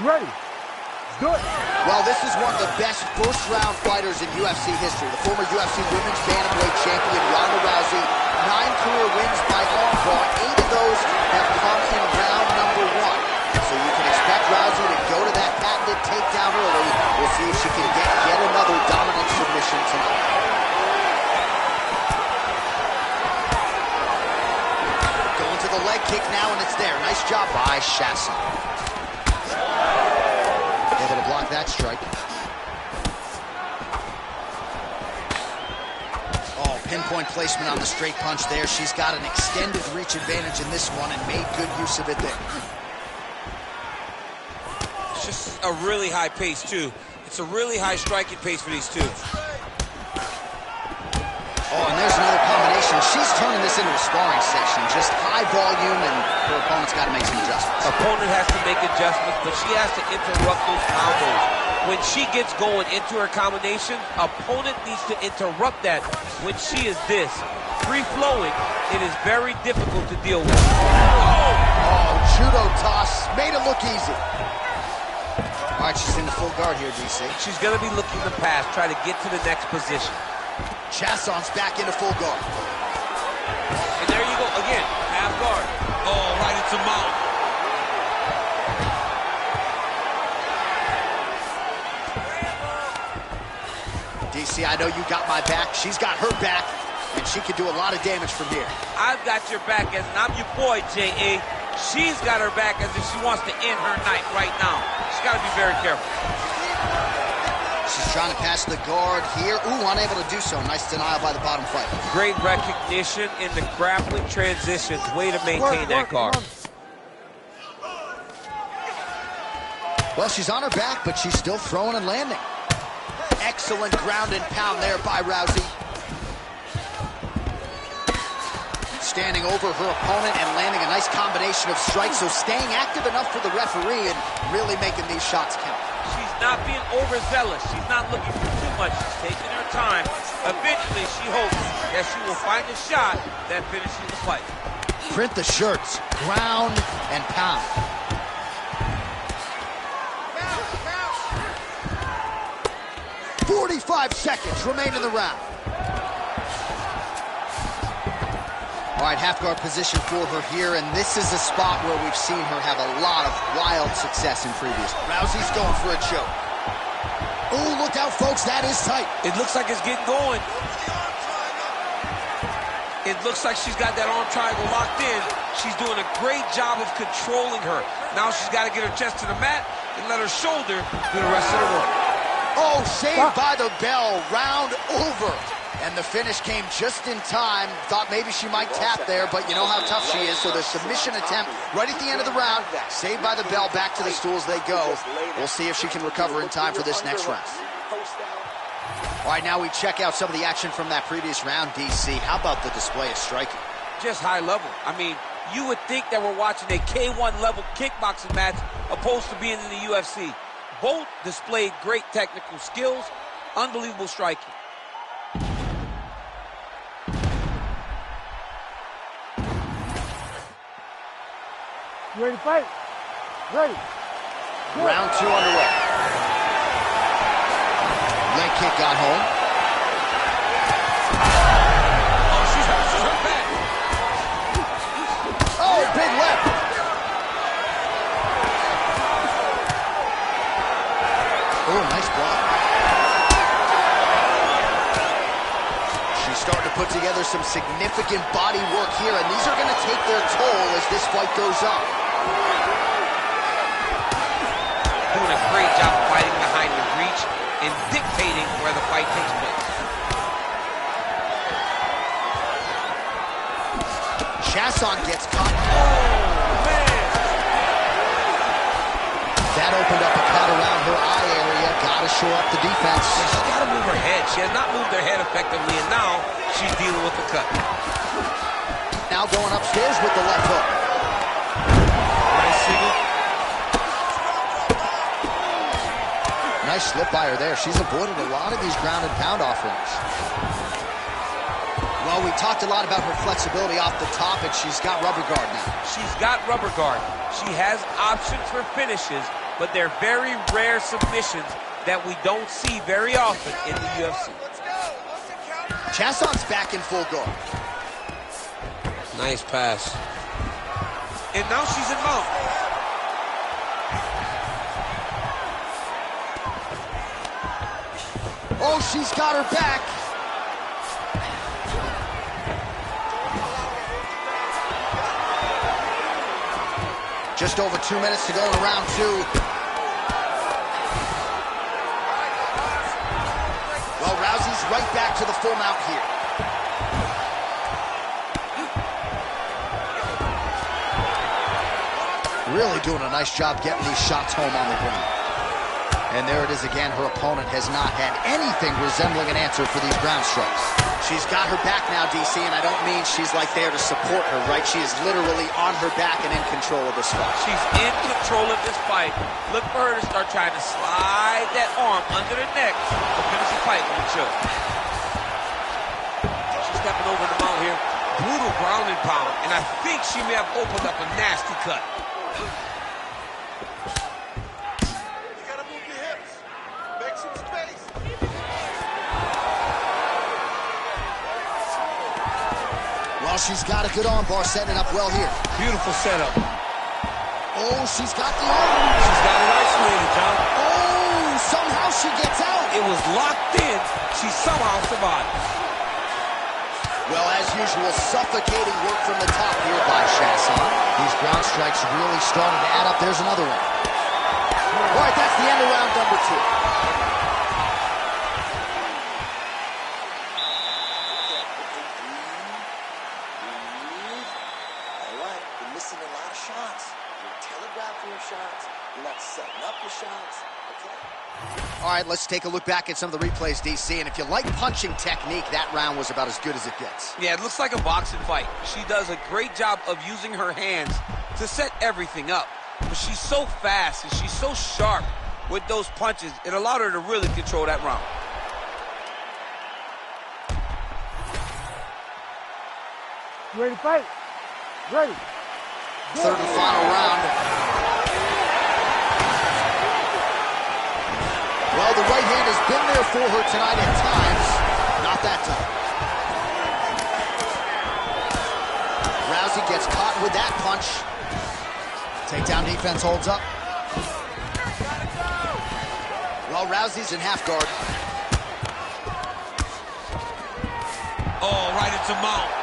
[SPEAKER 3] You ready? Let's do it.
[SPEAKER 5] Well, this is one of the best first-round fighters in UFC history. The former UFC Women's Bantamweight Champion, Ronda Rousey, 9 career wins by armbar. 8 of those have come in round number 1. So you can expect Rousey to go to that patented takedown early. We'll see if she can get yet another dominant submission tonight. Going to the leg kick now, and it's there. Nice job by Chasson. Able to block that strike. Oh, pinpoint placement on the straight punch there. She's got an extended reach advantage in this one and made good use of it there.
[SPEAKER 4] It's just a really high pace, too. It's a really high striking pace for these two.
[SPEAKER 5] Oh, and there's another combination. She's turning this into a sparring session. Just high volume, and her opponent's got to make some adjustments.
[SPEAKER 4] Opponent has to make adjustments, but she has to interrupt those combos. When she gets going into her combination, opponent needs to interrupt that. When she is this free-flowing, it is very difficult to deal with.
[SPEAKER 5] Oh, judo toss. Made it look easy. All right, she's in the full guard here, DC.
[SPEAKER 4] She's going to be looking to pass, try to get to the next position.
[SPEAKER 5] Chasson's back into full guard.
[SPEAKER 4] And there you go, again, half guard. Oh, right into mount.
[SPEAKER 5] DC, I know you got my back. She's got her back, and she can do a lot of damage from here.
[SPEAKER 4] I've got your back, as I'm your boy, J.A. She's got her back as if she wants to end her night right now. She's got to be very careful.
[SPEAKER 5] She's trying to pass the guard here. Ooh, unable to do so. Nice denial by the bottom fighter.
[SPEAKER 4] Great recognition in the grappling transitions. Way to maintain that guard.
[SPEAKER 5] Well, she's on her back, but she's still throwing and landing. Excellent ground and pound there by Rousey. Standing over her opponent and landing a nice combination of strikes, so staying active enough for the referee and really making these shots count.
[SPEAKER 4] She's not being overzealous. She's not looking for too much. She's taking her time. Eventually, she hopes that she will find a shot that finishes the fight.
[SPEAKER 5] Print the shirts, ground and pound. 45 seconds remain in the round. All right, half guard position for her here, and this is a spot where we've seen her have a lot of wild success in previous. Rousey's going for a choke. Oh, look out, folks, that is tight.
[SPEAKER 7] It looks like it's getting going. It looks like she's got that arm triangle locked in. She's doing a great job of controlling her. Now she's got to get her chest to the mat and let her shoulder do the rest of the work.
[SPEAKER 5] Oh, saved by the bell, round over. And the finish came just in time. Thought maybe she might tap there, but you know how tough she is. So the submission attempt right at the end of the round. Saved by the bell, back to the stools they go. We'll see if she can recover in time for this next round. All right, now we check out some of the action from that previous round, DC. How about the display of striking?
[SPEAKER 4] Just high level. I mean, you would think that we're watching a K1 level kickboxing match opposed to being in the UFC. Both displayed great technical skills, unbelievable striking.
[SPEAKER 3] You ready to fight? Ready.
[SPEAKER 5] Round 2 underway. Leg kick got home.
[SPEAKER 7] Oh, she's hurt back.
[SPEAKER 5] Oh, big left. Oh, nice block. She's starting to put together some significant body work here, and these are going to take their toll as this fight goes on.
[SPEAKER 4] Doing a great job fighting behind the reach and dictating where the fight takes place.
[SPEAKER 5] Chiasson gets caught.
[SPEAKER 4] Oh, man.
[SPEAKER 5] That opened up a cut around her eye area. Gotta shore up the defense.
[SPEAKER 4] She's got to move her head. She has not moved her head effectively, and now she's dealing with the cut.
[SPEAKER 5] Now going upstairs with the left hook.
[SPEAKER 4] Nice single.
[SPEAKER 5] Nice slip by her there. She's avoided a lot of these ground and pound offerings. Well, we talked a lot about her flexibility off the top, and she's got rubber guard now.
[SPEAKER 4] She's got rubber guard. She has options for finishes, but they're very rare submissions that we don't see very often in the UFC.
[SPEAKER 5] Chiasson's back in full guard.
[SPEAKER 7] Nice pass.
[SPEAKER 4] And now she's in mount.
[SPEAKER 5] Oh, she's got her back. Just over 2 minutes to go in round 2. Well, Rousey's right back to the full mount here. Really doing a nice job getting these shots home on the ground. And there it is again. Her opponent has not had anything resembling an answer for these ground strikes. She's got her back now, DC, and I don't mean she's like there to support her, right? She is literally on her back and in control of this fight.
[SPEAKER 4] She's in control of this fight. Look for her to start trying to slide that arm under the neck to finish the fight with a choke. She's stepping over the mount here. Brutal ground and pound. And I think she may have opened up a nasty cut.
[SPEAKER 5] Well, she's got a good arm bar setting up well here.
[SPEAKER 7] Beautiful setup.
[SPEAKER 5] Oh, she's got the arm.
[SPEAKER 7] She's got it isolated, John.
[SPEAKER 5] Oh, somehow she gets out.
[SPEAKER 7] It was locked in. She somehow survived.
[SPEAKER 5] Well, as usual, suffocating work from the top here by Chasson. These ground strikes really starting to add up. There's another one. All right, that's the end of round number 2.
[SPEAKER 6] You're not setting up your shots. Okay.
[SPEAKER 5] All right, let's take a look back at some of the replays, DC. And if you like punching technique, that round was about as good as it gets.
[SPEAKER 7] Yeah, it looks like a boxing fight. She does a great job of using her hands to set everything up. But she's so fast and she's so sharp with those punches. It allowed her to really control that round.
[SPEAKER 3] You ready to fight? Ready.
[SPEAKER 5] Third and final round. Well, the right hand has been there for her tonight at times. Not that time. Rousey gets caught with that punch. Takedown defense holds up. Well, Rousey's in half guard.
[SPEAKER 7] Oh, right into mount.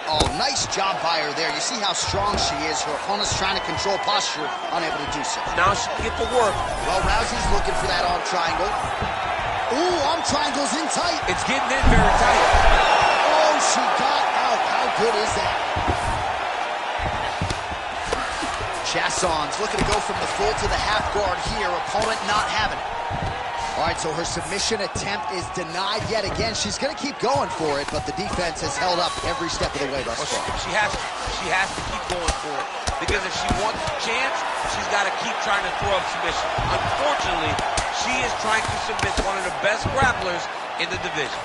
[SPEAKER 5] Oh, nice job by her there. You see how strong she is. Her opponent's trying to control posture, unable to do so.
[SPEAKER 7] Now she can get to work.
[SPEAKER 5] Well, Rousey's looking for that arm triangle. Ooh, arm triangle's in tight.
[SPEAKER 7] It's getting in very tight.
[SPEAKER 5] Oh, she got out. How good is that? Chasson's looking to go from the full to the half guard here. Opponent not having it. All right, so her submission attempt is denied yet again. She's going to keep going for it, but the defense has held up every step of the way thus far.
[SPEAKER 7] She has to keep going for it. Because if she wants a chance, she's got to keep trying to throw up submission. Unfortunately, she is trying to submit one of the best grapplers in the division.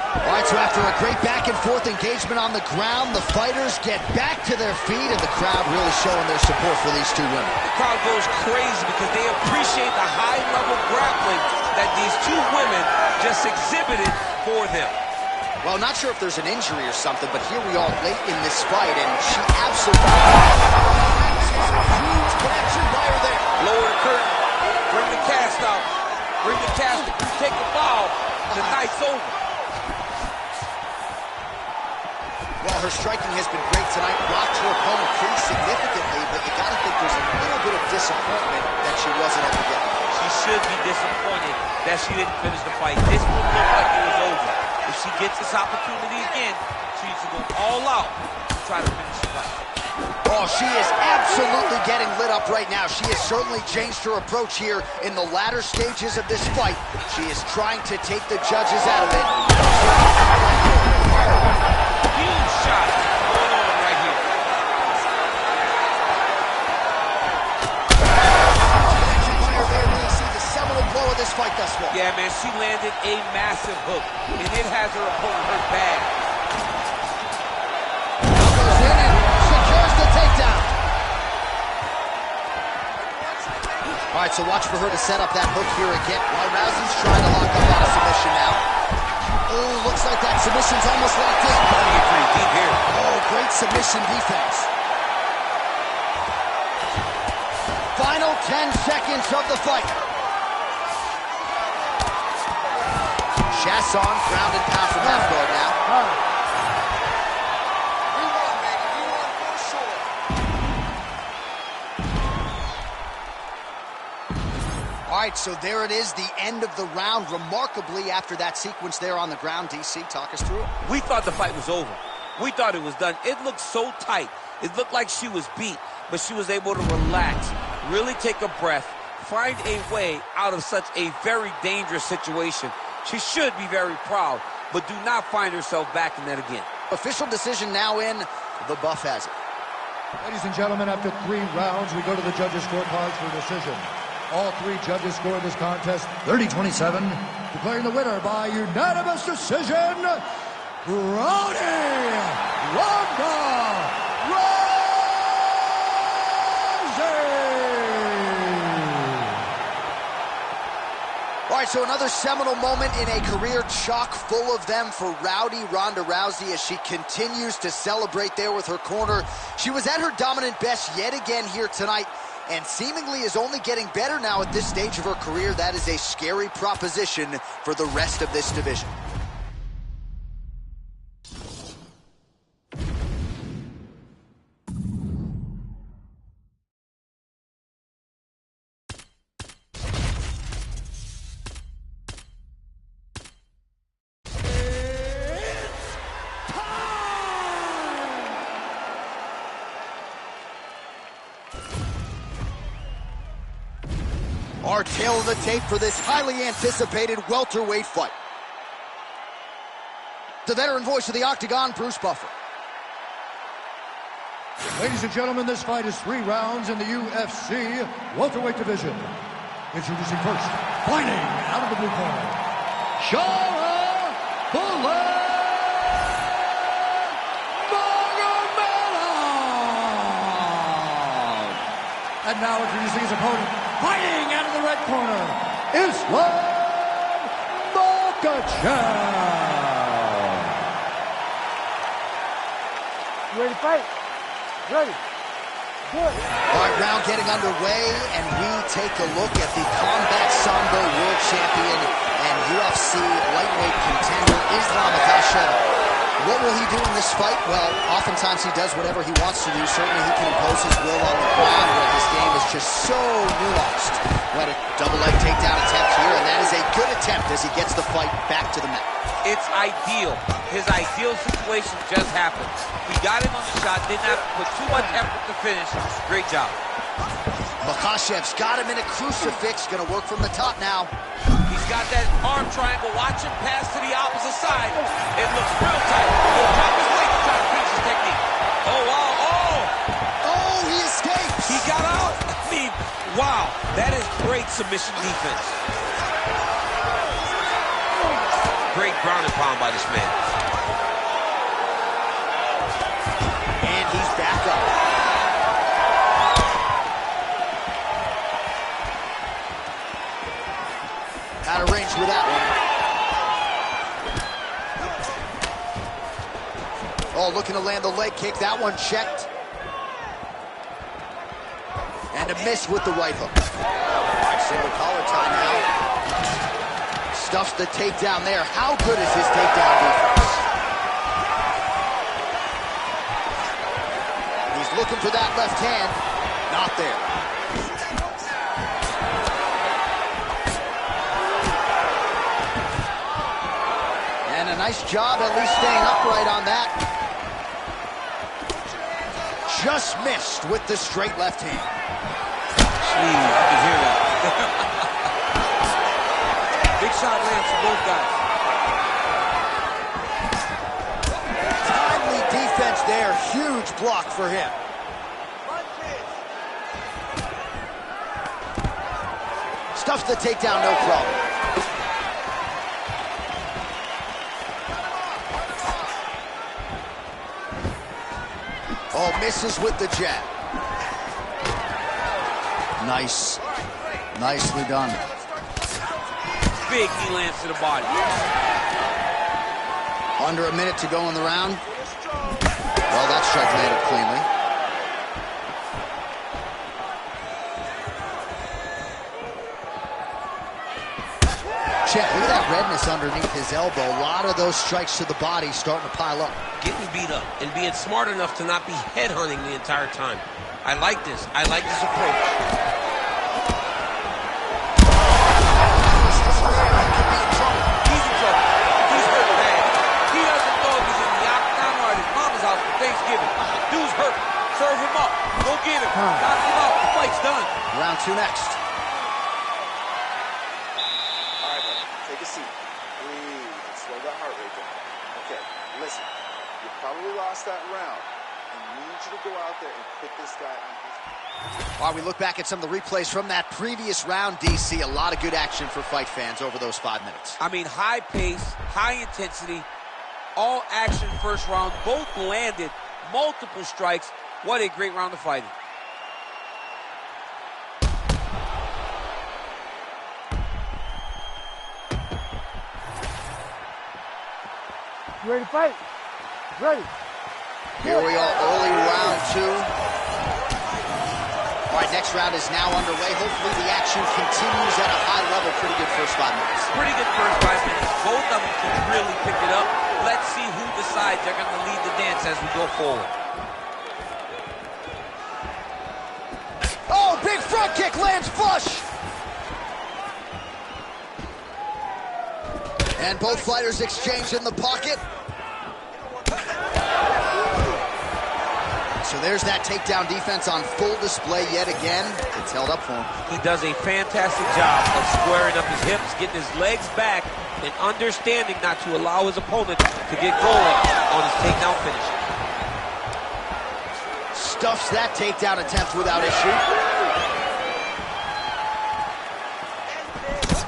[SPEAKER 5] All right, so after a great back-and-forth engagement on the ground, the fighters get back to their feet, and the crowd really showing their support for these two women.
[SPEAKER 7] The crowd goes crazy because they appreciate the high-level grappling that these two women just exhibited for them.
[SPEAKER 5] Well, not sure if there's an injury or something, but here we are late in this fight, and she absolutely... Huge connection by her there.
[SPEAKER 7] Lower the curtain. Bring the cast out. Bring the cast. If you take the foul, the night's over.
[SPEAKER 5] Well, her striking has been great tonight, rocked her opponent pretty significantly, but you gotta think there's a little bit of disappointment that she wasn't able to get.
[SPEAKER 7] She should be disappointed that she didn't finish the fight. This would look like it was over. If she gets this opportunity again, she needs to go all out to try to finish the fight.
[SPEAKER 5] Oh, she is absolutely getting lit up right now. She has certainly changed her approach here in the latter stages of this fight. She is trying to take the judges out of it.
[SPEAKER 7] Huge shot going on right here.
[SPEAKER 5] Really see the seminal blow of this fight thus far.
[SPEAKER 7] Yeah, man, she landed a massive hook, and it has her opponent hurt bad.
[SPEAKER 5] Goes in and secures the takedown. All right, so watch for her to set up that hook here again. While Rousey's trying to lock up on a submission now. Oh, looks like that submission's almost locked in.
[SPEAKER 7] Pretty deep here.
[SPEAKER 5] Oh, great submission defense. Final 10 seconds of the fight. Chasson ground and pound from half guard now. All right, so there it is, the end of the round. Remarkably, after that sequence there on the ground, DC, talk us through it.
[SPEAKER 7] We thought the fight was over. We thought it was done. It looked so tight. It looked like she was beat, but she was able to relax, really take a breath, find a way out of such a very dangerous situation. She should be very proud, but do not find herself back in that again.
[SPEAKER 5] Official decision now in. The buff has it.
[SPEAKER 2] Ladies and gentlemen, after 3 rounds, we go to the judges' scorecards for decision. All 3 judges scored this contest 30-27, declaring the winner by unanimous decision, Rowdy Ronda Rousey.
[SPEAKER 5] All right, so another seminal moment in a career chock full of them for Rowdy Ronda Rousey as she continues to celebrate there with her corner. She was at her dominant best yet again here tonight, and seemingly is only getting better now at this stage of her career. That is a scary proposition for the rest of this division. Our tail of the tape for this highly anticipated welterweight fight. The veteran voice of the Octagon, Bruce Buffer.
[SPEAKER 2] Ladies and gentlemen, this fight is 3 rounds in the UFC welterweight division. Introducing first, fighting out of the blue corner, Shara Bullet Magomedov. And now introducing his opponent, fighting out of the red corner, Islam Makhachev.
[SPEAKER 3] Ready to fight? Ready. Good.
[SPEAKER 5] All right, round getting underway, and we take a look at the Combat Sambo World Champion and UFC lightweight contender, Islam Makhachev. What will he do in this fight? Well, oftentimes he does whatever he wants to do. Certainly he can impose his will on the ground, where his game is just so nuanced. What a double leg takedown attempt here, and that is a good attempt as he gets the fight back to the mat.
[SPEAKER 4] It's ideal. His ideal situation just happened. He got in on the shot, didn't have to put too much effort to finish. Great job.
[SPEAKER 5] Makhachev's got him in a crucifix. Gonna work from the top now.
[SPEAKER 4] He's got that arm triangle. Watch him pass to the opposite side. It looks real tight. He'll drop his weight to try to finish his technique. Oh, wow.
[SPEAKER 5] Oh, he escapes.
[SPEAKER 4] He got out. I mean, wow. That is great submission defense. Great ground and pound by this man.
[SPEAKER 5] And he's back up. Out of range with that one. Oh, looking to land the leg kick. That one checked. And a miss with the right hook. All right, single collar tie now. Stuffs the takedown there. How good is his takedown defense? He's looking for that left hand. Not there. And a nice job at least staying upright on that. Just missed with the straight left hand.
[SPEAKER 4] Jeez, you can hear that. Big shot lands for both guys.
[SPEAKER 5] Timely defense there. Huge block for him. Stuffs the takedown, no problem. Oh, misses with the jab. Nice. Nicely done.
[SPEAKER 4] Big knee lands to the body.
[SPEAKER 5] Under a minute to go in the round. Well, that strike landed cleanly. Check, look at that redness underneath his elbow. A lot of those strikes to the body starting to pile up.
[SPEAKER 4] Getting beat up and being smart enough to not be headhunting the entire time. I like this. I like this approach. Serve him up. Go get him. Knock him out. The fight's done.
[SPEAKER 5] Round 2 next.
[SPEAKER 6] All right, buddy. Take a seat. Breathe and slow that heart rate down. Okay, listen. You probably lost that round. I need you to go out there and put this guy on his...
[SPEAKER 5] While we look back at some of the replays from that previous round, DC, a lot of good action for fight fans over those 5 minutes.
[SPEAKER 4] I mean, high pace, high intensity, all action first round. Both landed multiple strikes. What a great round of fighting.
[SPEAKER 3] You ready to fight? Ready.
[SPEAKER 5] Here we are, early round 2. All right, next round is now underway. Hopefully the action continues at a high level. Pretty good first 5 minutes.
[SPEAKER 4] Pretty good first 5 minutes. Both of them can really pick it up. Let's see who decides they're going to lead the dance as we go forward.
[SPEAKER 5] Oh, big front kick lands flush. And both fighters exchange in the pocket. So there's that takedown defense on full display yet again. It's held up for him.
[SPEAKER 4] He does a fantastic job of squaring up his hips, getting his legs back, and understanding not to allow his opponent to get going on his takedown finish.
[SPEAKER 5] Stuffs that takedown attempt without issue.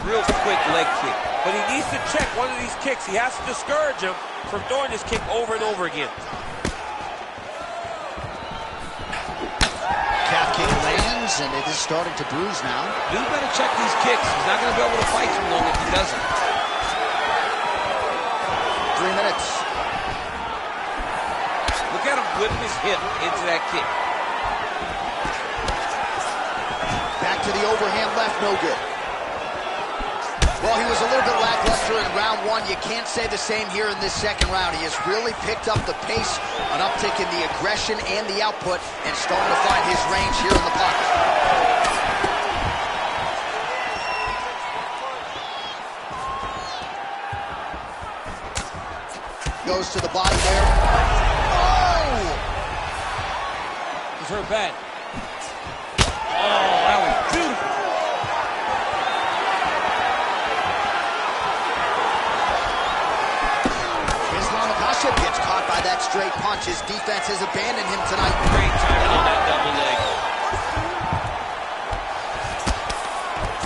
[SPEAKER 4] Real quick leg kick. But he needs to check one of these kicks. He has to discourage him from throwing this kick over and over again.
[SPEAKER 5] Calf kick lands, and it is starting to bruise now.
[SPEAKER 4] Dude better check these kicks. He's not going to be able to fight too long if he doesn't.
[SPEAKER 5] 3 minutes.
[SPEAKER 4] Look at him whipping his hip into that kick.
[SPEAKER 5] Back to the overhand left, no good. Well, he was a little bit lackluster in round 1. You can't say the same here in this second round. He has really picked up the pace, an uptick in the aggression and the output, and starting to find his range here in the pocket. Goes to the body there. Oh!
[SPEAKER 4] He's hurt bad. Oh, that was beautiful.
[SPEAKER 5] Gets caught by that straight punch. His defense has abandoned him tonight.
[SPEAKER 4] Great timing on that double leg.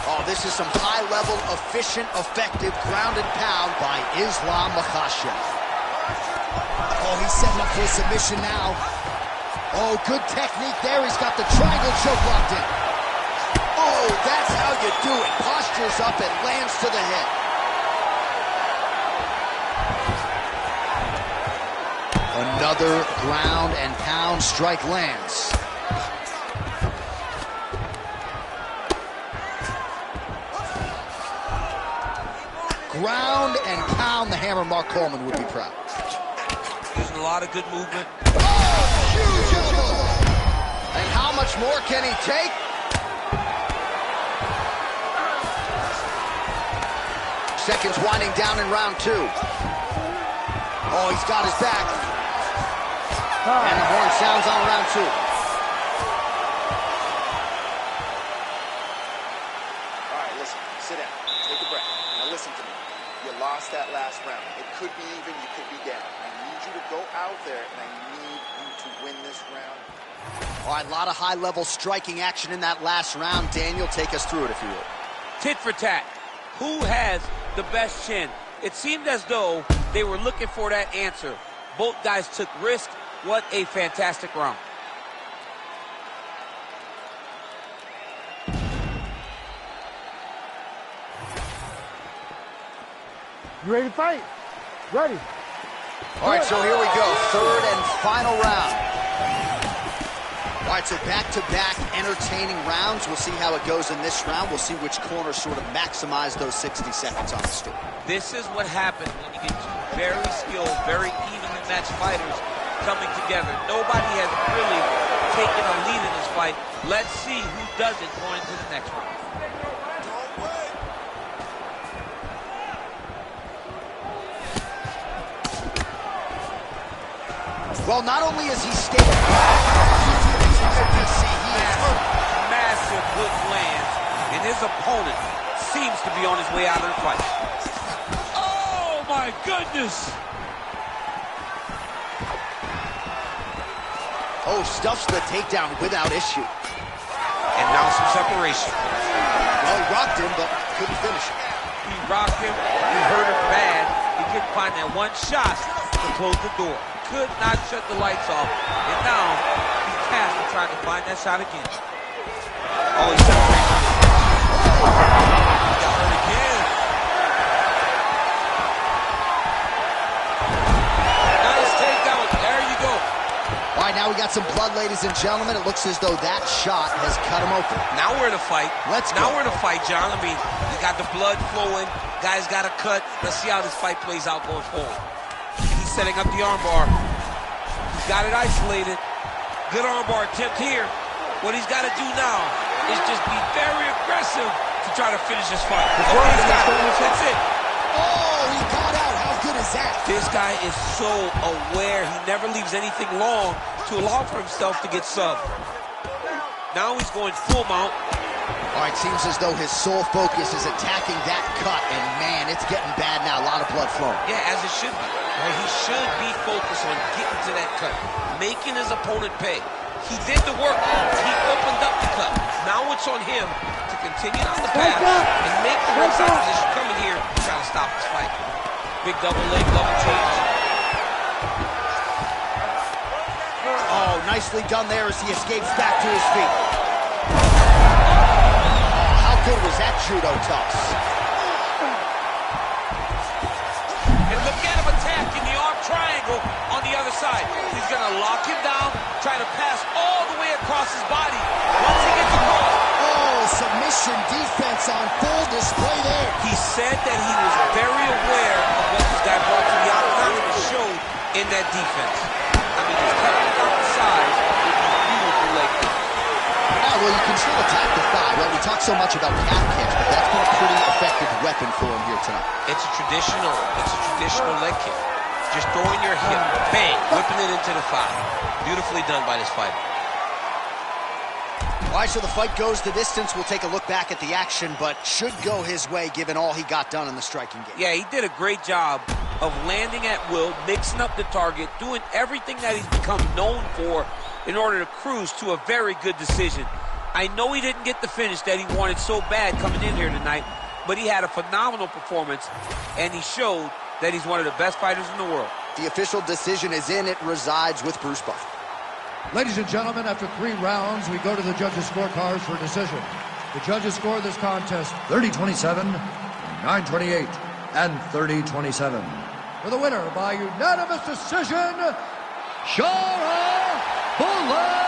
[SPEAKER 5] Oh, this is some high-level, efficient, effective ground and pound by Islam Makhachev. Oh, he's setting up for a submission now. Oh, good technique there. He's got the triangle choke locked in. Oh, that's how you do it. Postures up and lands to the head. Another ground and pound strike lands. Ground and pound, the hammer. Mark Coleman would be proud.
[SPEAKER 4] Using a lot of good movement.
[SPEAKER 5] Oh, huge elbow! And how much more can he take? Seconds winding down in round 2. Oh, he's got his back. And the horn sounds on round 2.
[SPEAKER 6] All right, listen, sit down, take a breath. Now listen to me. You lost that last round. It could be even, you could be down. I need you to go out there, and I need you to win this round.
[SPEAKER 5] All right, a lot of high-level striking action in that last round. Daniel, take us through it, if you will.
[SPEAKER 4] Tit for tat. Who has the best chin? It seemed as though they were looking for that answer. Both guys took risk. What a fantastic round.
[SPEAKER 3] You ready to fight? Ready.
[SPEAKER 5] All right, so here we go. Third and final round. All right, so back-to-back entertaining rounds. We'll see how it goes in this round. We'll see which corner sort of maximize those 60 seconds on the stick.
[SPEAKER 4] This is what happens when you get two very skilled, very evenly matched fighters coming together. Nobody has really taken a lead in this fight. Let's see who does it going into the next round.
[SPEAKER 5] Well, not only is he stable,
[SPEAKER 4] massive hook lands, and his opponent seems to be on his way out of the fight. Oh my goodness!
[SPEAKER 5] Oh, stuffs the takedown without issue.
[SPEAKER 4] And now some separation.
[SPEAKER 5] Well, he rocked him, but couldn't finish it.
[SPEAKER 4] He rocked him, he hurt him bad. He couldn't find that one shot to close the door. Could not shut the lights off. And now he's tasked with trying to find that shot again. Oh, he's separated. He got hurt again.
[SPEAKER 5] some blood, ladies and gentlemen. It looks as though that shot has cut him open.
[SPEAKER 7] Now we're in a fight.
[SPEAKER 5] Now
[SPEAKER 7] we're in a fight, John. I mean, you got the blood flowing. Guy's got a cut. Let's see how this fight plays out going forward. He's setting up the armbar. He's got it isolated. Good armbar attempt here. What he's got to do now is just be very aggressive to try to finish this fight. That's it.
[SPEAKER 5] Oh, he got out. How good is that?
[SPEAKER 7] This guy is so aware. He never leaves anything long to allow for himself to get subbed. Now he's going full mount.
[SPEAKER 5] All right, seems as though his sole focus is attacking that cut, and man, it's getting bad now. A lot of blood flowing.
[SPEAKER 7] Yeah, as it should be. Right? He should be focused on getting to that cut, making his opponent pay. He did the work. He opened up the cut. Now it's on him to continue on the path and make the rest of the position coming here to try to stop this fight. Big double leg, double change.
[SPEAKER 5] Oh, nicely done there as he escapes back to his feet. How good was that judo toss?
[SPEAKER 7] And look at him attacking the arm triangle on the other side. He's going to lock him down, try to pass all the way across his body. Once he gets across.
[SPEAKER 5] Oh, submission defense on full display there.
[SPEAKER 7] He said that he was very aware of what this guy brought to the octagon, and it showed in that defense. I mean, he's cutting out the sides with a beautiful leg kick.
[SPEAKER 5] Yeah, well, you can still attack the thigh, right? We talk so much about calf kicks, but that's been a pretty effective weapon for him here tonight.
[SPEAKER 7] It's a traditional leg kick. Just throwing your hip, bang, whipping it into the thigh. Beautifully done by this fighter.
[SPEAKER 5] All right, so the fight goes the distance. We'll take a look back at the action, but should go his way given all he got done in the striking game.
[SPEAKER 7] Yeah, he did a great job of landing at will, mixing up the target, doing everything that he's become known for in order to cruise to a very good decision. I know he didn't get the finish that he wanted so bad coming in here tonight, but he had a phenomenal performance, and he showed that he's one of the best fighters in the world.
[SPEAKER 5] The official decision is in. It resides with Bruce Buffer.
[SPEAKER 2] Ladies and gentlemen, after 3 rounds, we go to the judges' scorecards for a decision. The judges score this contest 30-27, 9-28, and 30-27. For the winner by unanimous decision, Shara Nagomedov!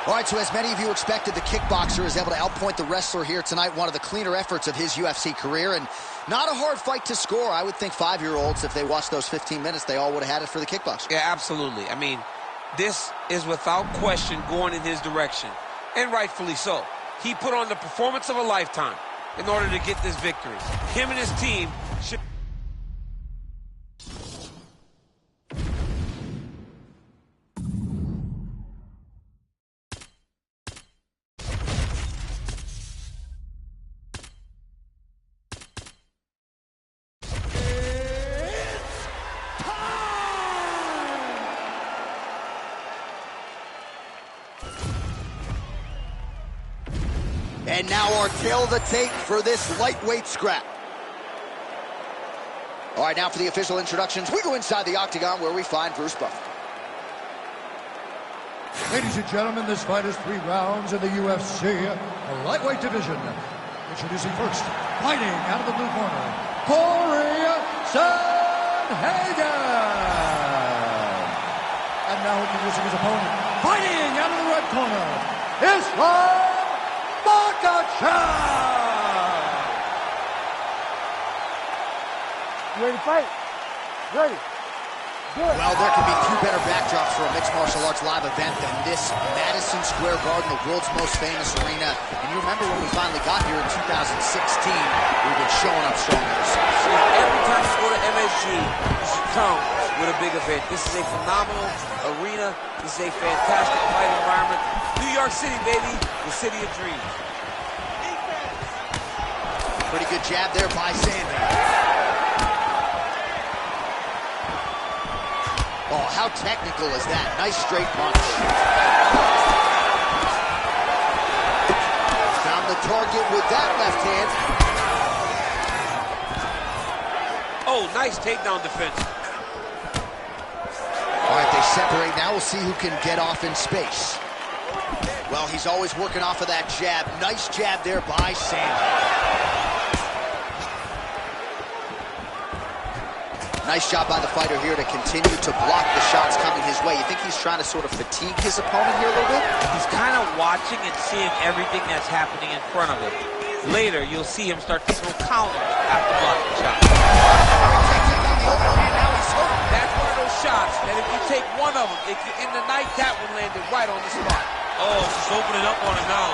[SPEAKER 5] All right, so as many of you expected, the kickboxer is able to outpoint the wrestler here tonight. One of the cleaner efforts of his UFC career, and not a hard fight to score. I would think 5-year-olds, if they watched those 15 minutes, they all would have had it for the kickboxer.
[SPEAKER 7] Yeah, absolutely. I mean, this is without question going in his direction, and rightfully so. He put on the performance of a lifetime in order to get this victory. Him and his team should...
[SPEAKER 5] And now our tail of the tape for this lightweight scrap. All right, now for the official introductions, we go inside the octagon where we find Bruce Buffer.
[SPEAKER 2] Ladies and gentlemen, this fight is 3 rounds in the UFC lightweight division. Introducing first, fighting out of the blue corner, Corey Sandhagen. And now introducing his opponent, fighting out of the red corner, Islam Makhachev.
[SPEAKER 3] You ready to fight? Ready. Good.
[SPEAKER 5] Well, there can be few better backdrops for a mixed martial arts live event than this Madison Square Garden, the world's most famous arena. And you remember when we finally got here in 2016, we've been showing up strong ever since.
[SPEAKER 7] Every time you go to MSG, you should come with a big event. This is a phenomenal arena. This is a fantastic fight environment. New York City, baby, the city of dreams.
[SPEAKER 5] Pretty good jab there by Sandhagen. Oh, how technical is that? Nice straight punch. Found the target with that left hand.
[SPEAKER 7] Oh, nice takedown defense.
[SPEAKER 5] All right, they separate now. We'll see who can get off in space. Well, he's always working off of that jab. Nice jab there by Sandhagen. Nice job by the fighter here to continue to block the shots coming his way. You think he's trying to sort of fatigue his opponent here a little bit?
[SPEAKER 4] He's kind of watching and seeing everything that's happening in front of him. Later, you'll see him start to throw counters after blocking shots. That's one of those shots that if you take one of them, if you're in the night, that one landed right on the spot.
[SPEAKER 7] Oh, she's opening up on him now.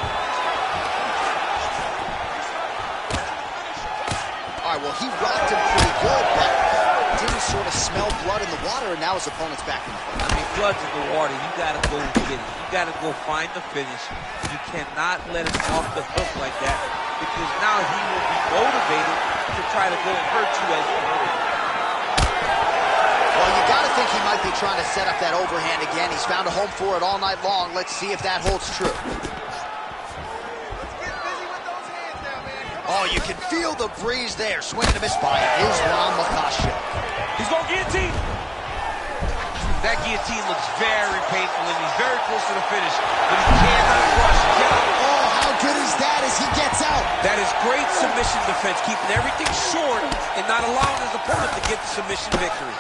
[SPEAKER 5] All right, well, he rocked him pretty good, but didn't sort of smell blood in the water, and now his opponent's back in the fight.
[SPEAKER 4] I mean, blood's in the water. You got to go get it. You got to go find the finish. You cannot let him off the hook like that, because now he will be motivated to try to go and hurt you as you hurt him.
[SPEAKER 5] Well, you got to think he might be trying to set up that overhand again. He's found a home for it all night long. Let's see if that holds true. Oh, you can feel the breeze there. Swing and a miss by Islam Makhachev.
[SPEAKER 7] He's going to guillotine.
[SPEAKER 4] That guillotine looks very painful, and he's very close to the finish, but he cannot rush.
[SPEAKER 5] Oh, how good is that as he gets out?
[SPEAKER 4] That is great submission defense, keeping everything short and not allowing his opponent to get the submission victory.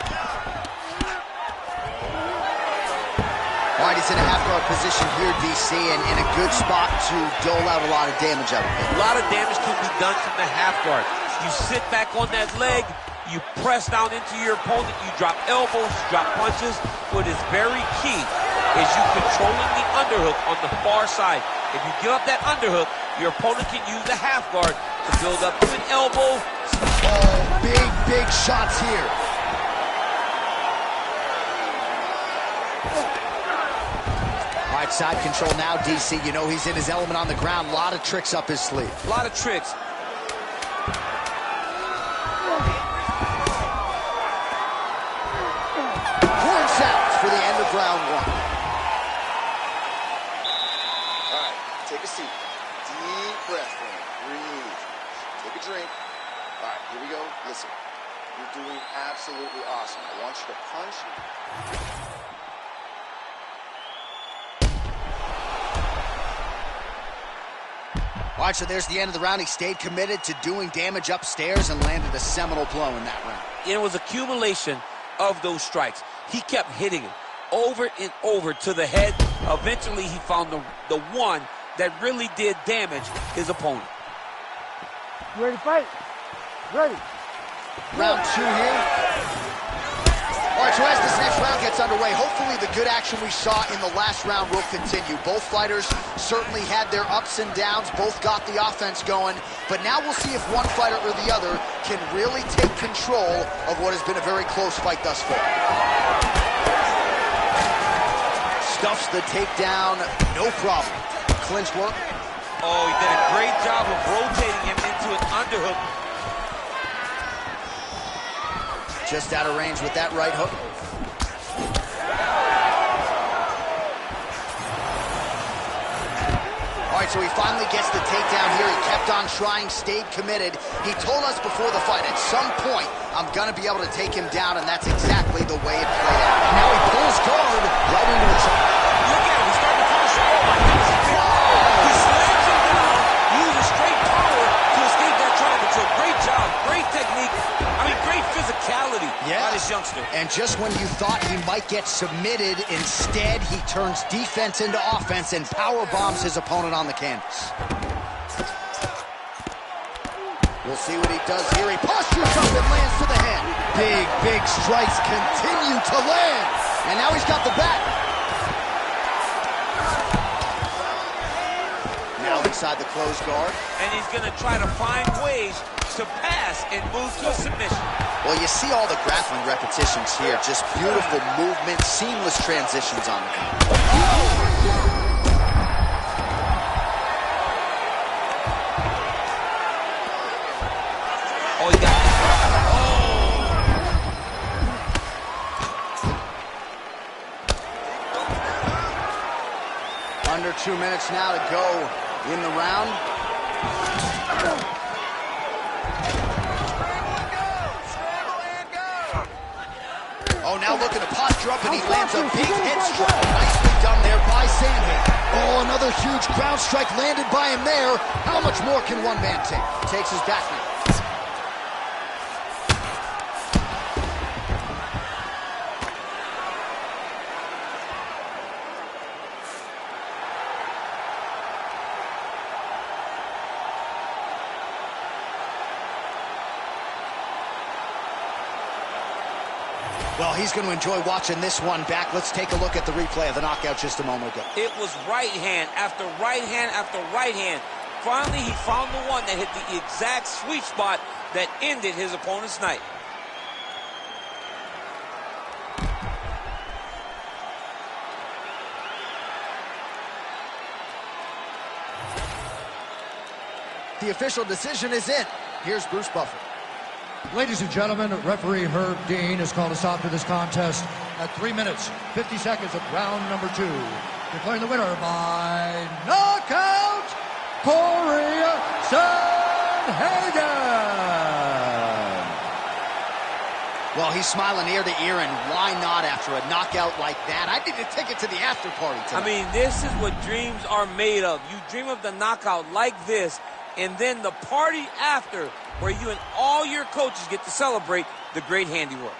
[SPEAKER 5] All right, he's in a half-guard position here, DC, and in a good spot to dole out a lot of damage out of it.
[SPEAKER 4] A lot of damage can be done from the half guard. You sit back on that leg, you press down into your opponent, you drop elbows, you drop punches. What is very key is you controlling the underhook on the far side. If you give up that underhook, your opponent can use the half guard to build up to an elbow.
[SPEAKER 5] Oh, big shots here. All right, side control now, DC. You know he's in his element on the ground. A lot of tricks up his sleeve.
[SPEAKER 4] A lot of tricks.
[SPEAKER 5] Horn sounds for the end of round one.
[SPEAKER 6] All right, take a seat. Deep breath in. Breathe. Take a drink. All right, here we go. Listen, you're doing absolutely awesome. I want you to punch.
[SPEAKER 5] All right, so there's the end of the round. He stayed committed to doing damage upstairs and landed a seminal blow in that round.
[SPEAKER 4] It was accumulation of those strikes. He kept hitting him over and over to the head. Eventually, he found the one that really did damage his opponent.
[SPEAKER 3] You ready to fight? Ready.
[SPEAKER 5] Round two here. All right, so as this next round gets underway, hopefully the good action we saw in the last round will continue. Both fighters certainly had their ups and downs, both got the offense going, but now we'll see if one fighter or the other can really take control of what has been a very close fight thus far. Stuffs the takedown, no problem. Clinch work.
[SPEAKER 4] Oh, he did a great job of rotating him into an underhook.
[SPEAKER 5] Just out of range with that right hook. All right, so he finally gets the takedown here. He kept on trying, stayed committed. He told us before the fight, at some point, I'm going to be able to take him down, and that's exactly the way it played out. And now he pulls guard right into a shot.
[SPEAKER 4] Look at him, he's starting to finish. Oh, my goodness. He slams him down, uses straight power to escape that triangle. So great job, great technique. I mean, great physicality by this youngster.
[SPEAKER 5] And just when you thought he might get submitted, instead he turns defense into offense and power bombs his opponent on the canvas. We'll see what he does here. He postures up and lands to the head. Big strikes continue to land. And now he's got the back. Now inside the closed guard.
[SPEAKER 4] And he's going to try to find ways to pass and move to a submission.
[SPEAKER 5] Well, you see all the grappling repetitions here. Just beautiful movement, seamless transitions on the ground.
[SPEAKER 4] Oh, he got it.
[SPEAKER 5] Oh. Under 2 minutes now to go in the round. Oh, now looking to posture up, and he lands a big head strike. Nicely done there by Sandhagen. Oh, another huge ground strike landed by him there. How much more can one man take? Takes his back now. Well, he's going to enjoy watching this one back. Let's take a look at the replay of the knockout just a moment ago.
[SPEAKER 7] It was right hand after right hand after right hand. Finally, he found the one that hit the exact sweet spot that ended his opponent's night.
[SPEAKER 5] The official decision is in. Here's Bruce Buffer.
[SPEAKER 2] Ladies and gentlemen, referee Herb Dean has called a stop to this contest at 3 minutes, 50 seconds of round number 2. Declaring the winner by knockout, Corey Sandhagen.
[SPEAKER 5] Well, he's smiling ear to ear, and why not after a knockout like that? I need to take it to the after party tonight.
[SPEAKER 7] I mean, this is what dreams are made of. You dream of the knockout like this, and then the party after, where you and all your coaches get to celebrate the great handiwork.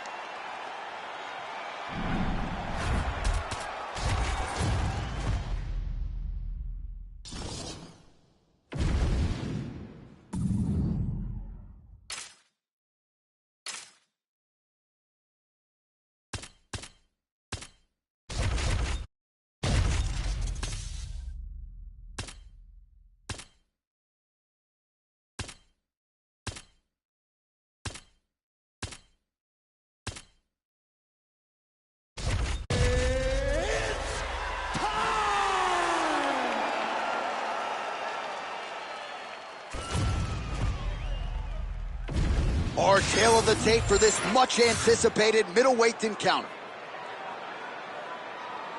[SPEAKER 5] Our tail of the tape for this much-anticipated middleweight encounter.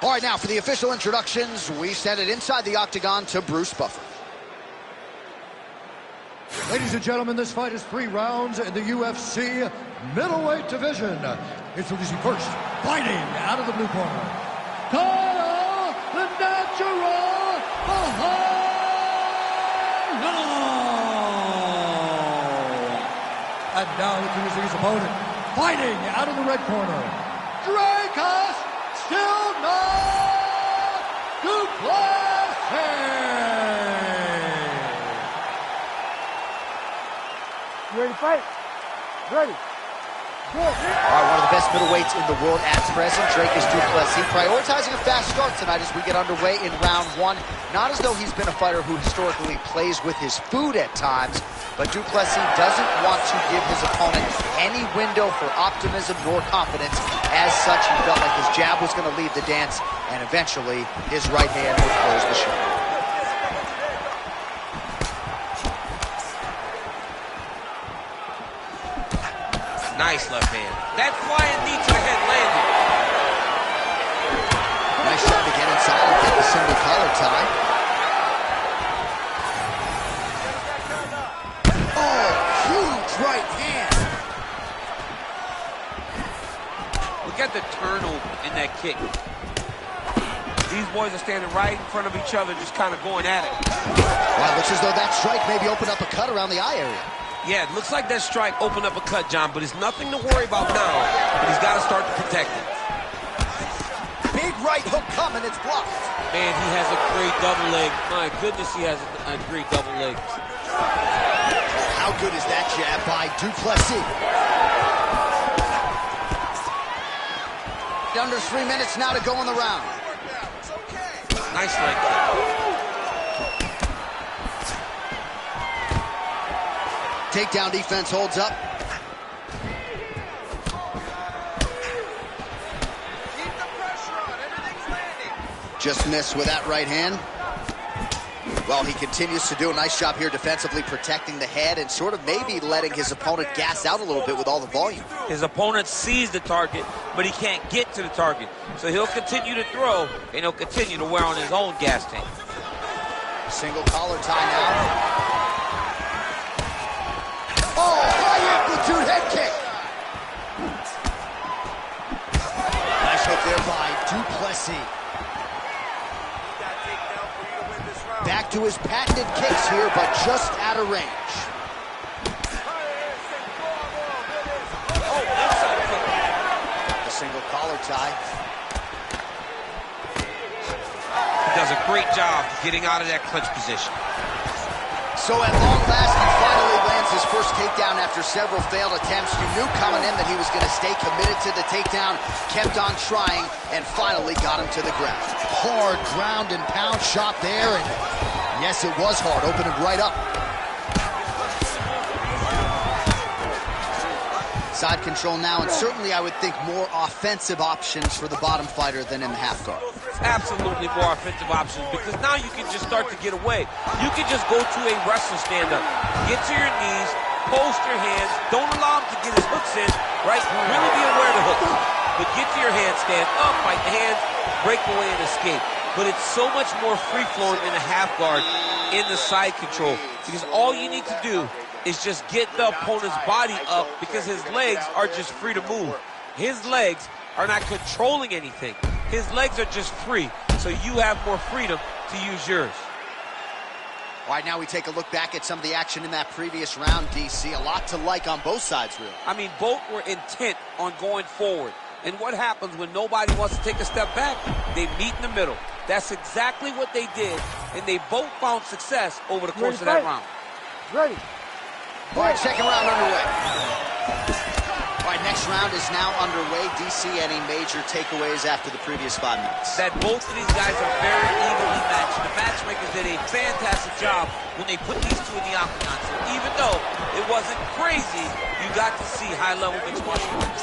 [SPEAKER 5] All right, now for the official introductions, we send it inside the octagon to Bruce Buffer.
[SPEAKER 2] Ladies and gentlemen, this fight is 3 rounds in the UFC middleweight division. Introducing first, fighting out of the blue corner, Kyle the Natural Mahalo. And now introducing his opponent, fighting out of the red corner, Dricus Still Not Duplessis.
[SPEAKER 3] You ready to fight? Ready. Good.
[SPEAKER 1] All right, one of the best middleweights in the world at present, Dricus Du Plessis, prioritizing a fast start tonight as we get underway in round 1. Not as though he's been a fighter who historically plays with his food at times, but Du Plessis doesn't want to give his opponent any window for optimism nor confidence. As such, he felt like his jab was going to lead the dance, and eventually his right hand would close the show.
[SPEAKER 7] Nice left hand. That flying knee to the head landed.
[SPEAKER 5] Nice shot to get inside and get the single collar tie. Oh, huge right hand.
[SPEAKER 7] Look at the turnover in that kick. These boys are standing right in front of each other, just kind of going at it.
[SPEAKER 5] Well, it looks as though that strike maybe opened up a cut around the eye area.
[SPEAKER 7] Yeah, it looks like that strike opened up a cut, John, but it's nothing to worry about now. But he's got to start to protect it.
[SPEAKER 5] Big right hook coming, it's blocked.
[SPEAKER 7] Man, he has a great double leg. My goodness, he has a great double leg.
[SPEAKER 5] How good is that jab by Du Plessis? Under 3 minutes now to go in the round.
[SPEAKER 7] Nice leg kick.
[SPEAKER 5] Takedown defense holds up.
[SPEAKER 8] Keep the pressure on. Everything's landing.
[SPEAKER 5] Just missed with that right hand. Well, he continues to do a nice job here defensively, protecting the head and sort of maybe letting his opponent gas out a little bit with all the volume.
[SPEAKER 7] His opponent sees the target, but he can't get to the target. So he'll continue to throw, and he'll continue to wear on his own gas tank.
[SPEAKER 5] Single collar tie now. Oh, high amplitude head kick. Nice hook there by Du Plessis. Back to his patented kicks here, but just out of range. The single collar tie.
[SPEAKER 7] He does a great job getting out of that clinch position.
[SPEAKER 5] So at long last, he finally lands lands his first takedown after several failed attempts. You knew coming in that he was going to stay committed to the takedown, kept on trying, and finally got him to the ground. Hard ground and pound shot there, and yes, it was hard, opened it right up. Side control now, and certainly I would think more offensive options for the bottom fighter than in the half guard.
[SPEAKER 4] Absolutely more offensive options, because now you can just start to get away. You can just go to a wrestler stand-up. Get to your knees, post your hands, don't allow him to get his hooks in, right? Really be aware of the hooks. But get to your handstand, up, fight the hands, break away and escape. But it's so much more free-flowing in the half guard, in the side control, because all you need to do is just get the opponent's body up, because his legs are just free to move. His legs are not controlling anything. His legs are just free, so you have more freedom to use yours.
[SPEAKER 5] All right, now we take a look back at some of the action in that previous round, DC. A lot to like on both sides, really.
[SPEAKER 4] I mean, both were intent on going forward. And what happens when nobody wants to take a step back? They meet in the middle. That's exactly what they did, and they both found success over the course of that round.
[SPEAKER 3] Ready.
[SPEAKER 5] All right, second round underway. All right, next round is now underway. DC, any major takeaways after the previous 5 minutes?
[SPEAKER 4] That both of these guys are very evenly matched. The matchmakers did a fantastic job when they put these two in the octagon. So even though it wasn't crazy, you got to see high-level mixed martial arts.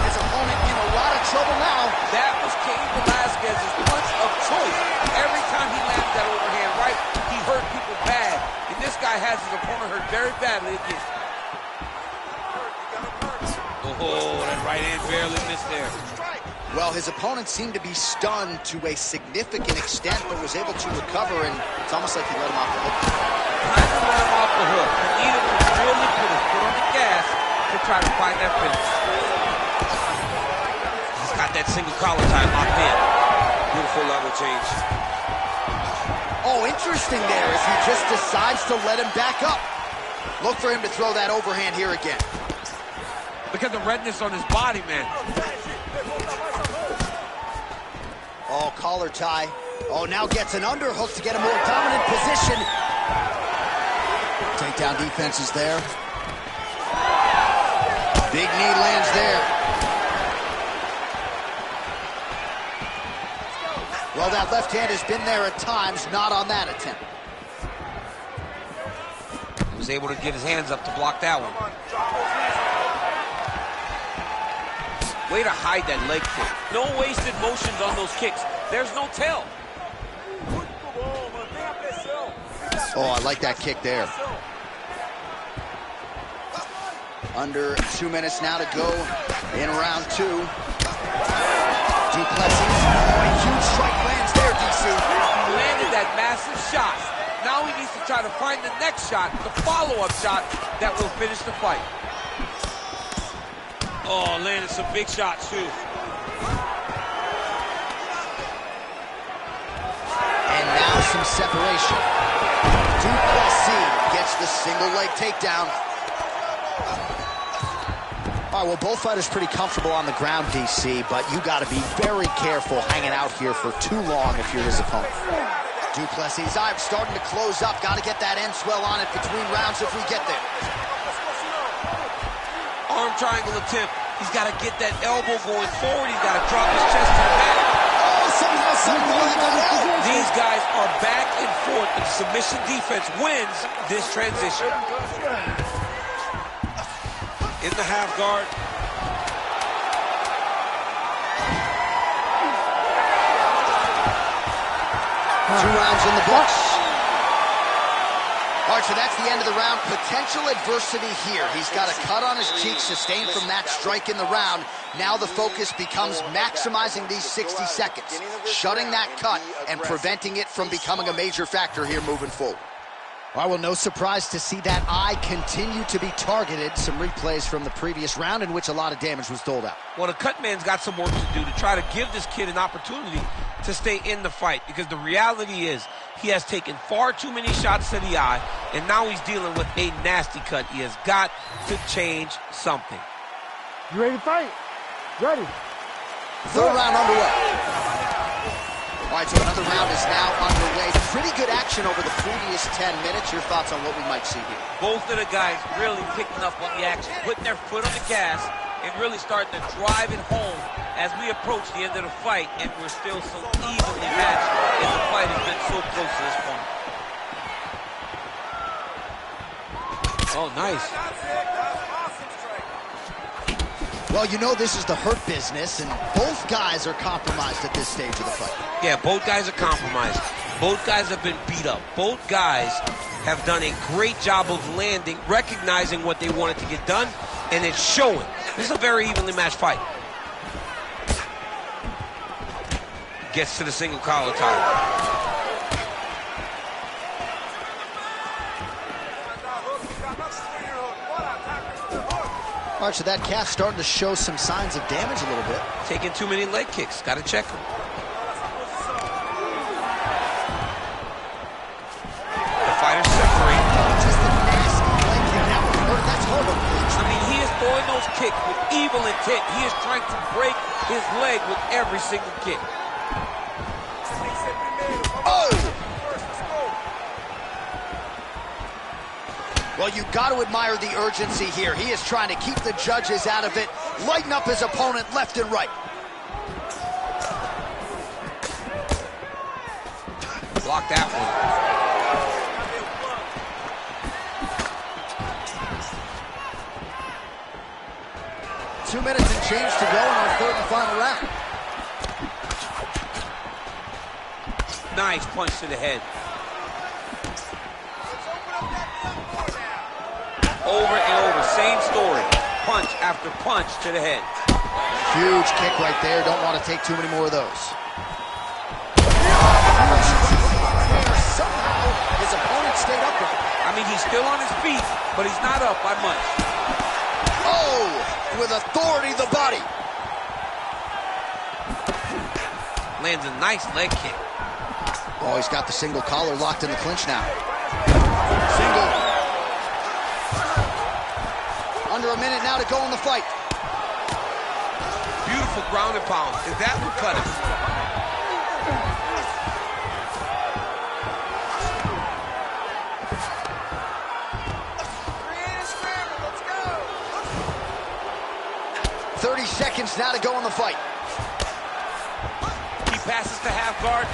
[SPEAKER 5] His opponent in a lot of trouble now.
[SPEAKER 4] That was Cain Velasquez's punch of choice. Every time he landed that overhand right, he hurt people bad. And this guy has his opponent hurt very badly again. Oh, that right hand barely missed there.
[SPEAKER 5] Well, his opponent seemed to be stunned to a significant extent, but was able to recover, and it's almost like he let him off the hook.
[SPEAKER 4] Kind of let him off the hook. He needed to really put his foot on the gas to try to find that finish. He's got that single collar tie locked in. Beautiful level change.
[SPEAKER 5] Oh, interesting there as he just decides to let him back up. Look for him to throw that overhand here again.
[SPEAKER 4] Look at the redness on his body, man.
[SPEAKER 5] Oh, collar tie. Oh, now gets an underhook to get a more dominant position. Takedown defense is there. Big knee lands there. Well, that left hand has been there at times, not on that attempt.
[SPEAKER 4] He was able to get his hands up to block that one. Way to hide that leg kick. No wasted motions on those kicks. There's no tell.
[SPEAKER 5] Oh, I like that kick there. Under 2 minutes now to go in round 2. Duplessis, a huge strike lands there, DC.
[SPEAKER 4] He landed that massive shot. Now he needs to try to find the next shot, the follow-up shot that will finish the fight. Oh, landed some big shots, too.
[SPEAKER 5] And now some separation. Duplessis gets the single leg takedown. All right, well, both fighters pretty comfortable on the ground, DC, but you got to be very careful hanging out here for too long if you're his opponent. Duplessis' eye starting to close up. Got to get that end swell on it between rounds if we get there.
[SPEAKER 4] Arm triangle attempt. He's got to get that elbow going forward. He's got to drop his chest to the mat.
[SPEAKER 5] Oh, somehow he got out.
[SPEAKER 4] These guys are back and forth, and submission defense wins this transition. In the half guard.
[SPEAKER 5] 2 rounds in the books. All right, so that's the end of the round. Potential adversity here. He's got a cut on his cheek sustained from that strike in the round. Now the focus becomes maximizing these 60 seconds, shutting that cut and preventing it from becoming a major factor here moving forward. Well, no surprise to see that eye continue to be targeted. Some replays from the previous round in which a lot of damage was doled out.
[SPEAKER 4] Well, the cut man's got some work to do to try to give this kid an opportunity to stay in the fight, because the reality is he has taken far too many shots to the eye, and now he's dealing with a nasty cut. He has got to change something.
[SPEAKER 3] You ready to fight? Ready.
[SPEAKER 5] 3rd round underway. All All right, so another round is now underway. Pretty good action over the previous 10 minutes. Your thoughts on what we might see here?
[SPEAKER 4] Both of the guys really picking up on the action, putting their foot on the gas, and really starting to drive it home as we approach the end of the fight, and we're still so evenly matched, and the fight has been so close to this point. Oh, nice.
[SPEAKER 5] Well, you know this is the hurt business, and both guys are compromised at this stage of the fight.
[SPEAKER 4] Yeah, both guys are compromised. Both guys have been beat up. Both guys have done a great job of landing, recognizing what they wanted to get done, and it's showing. This is a very evenly matched fight. Gets to the single collar tie.
[SPEAKER 5] All right, so that calf starting to show some signs of damage a little bit.
[SPEAKER 4] Taking too many leg kicks. Got to check him. The fighters separate.
[SPEAKER 5] Just a nasty leg kick. That was hurt. That's horrible.
[SPEAKER 4] I mean, he is throwing those kicks with evil intent. He is trying to break his leg with every single kick.
[SPEAKER 5] Oh! Well, you got to admire the urgency here. He is trying to keep the judges out of it, lighten up his opponent left and right.
[SPEAKER 4] Block that one.
[SPEAKER 5] 2 minutes and change to go in our third and final round.
[SPEAKER 4] Nice punch to the head. Over and over, same story. Punch after punch to the head.
[SPEAKER 5] Huge kick right there. Don't want to take too many more of those. Somehow, his opponent stayed up with him.
[SPEAKER 4] I mean, he's still on his feet, but he's not up by much.
[SPEAKER 5] Oh, with authority, the body.
[SPEAKER 4] Lands a nice leg kick.
[SPEAKER 5] Oh, he's got the single collar locked in the clinch now. Single. Under a minute now to go in the fight.
[SPEAKER 4] Beautiful ground and pound. And that would cut him.
[SPEAKER 8] Create a scramble. Let's go.
[SPEAKER 5] 30 seconds now to go in the fight.
[SPEAKER 4] He passes to half guard.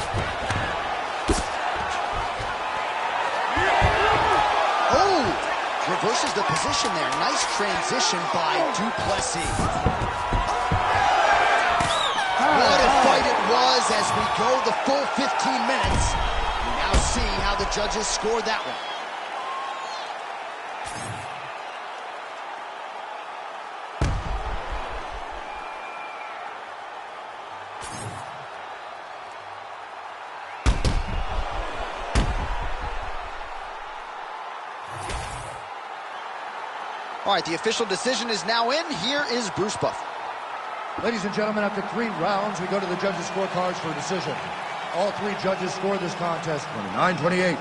[SPEAKER 5] Oh! Reverses the position there. Nice transition by Du Plessis. What a fight it was as we go the full 15 minutes. We now see how the judges scored that one. All right, the official decision is now in. Here is Bruce Buffer.
[SPEAKER 2] Ladies and gentlemen, after 3 rounds, we go to the judges' scorecards for a decision. All 3 judges scored this contest 29-28.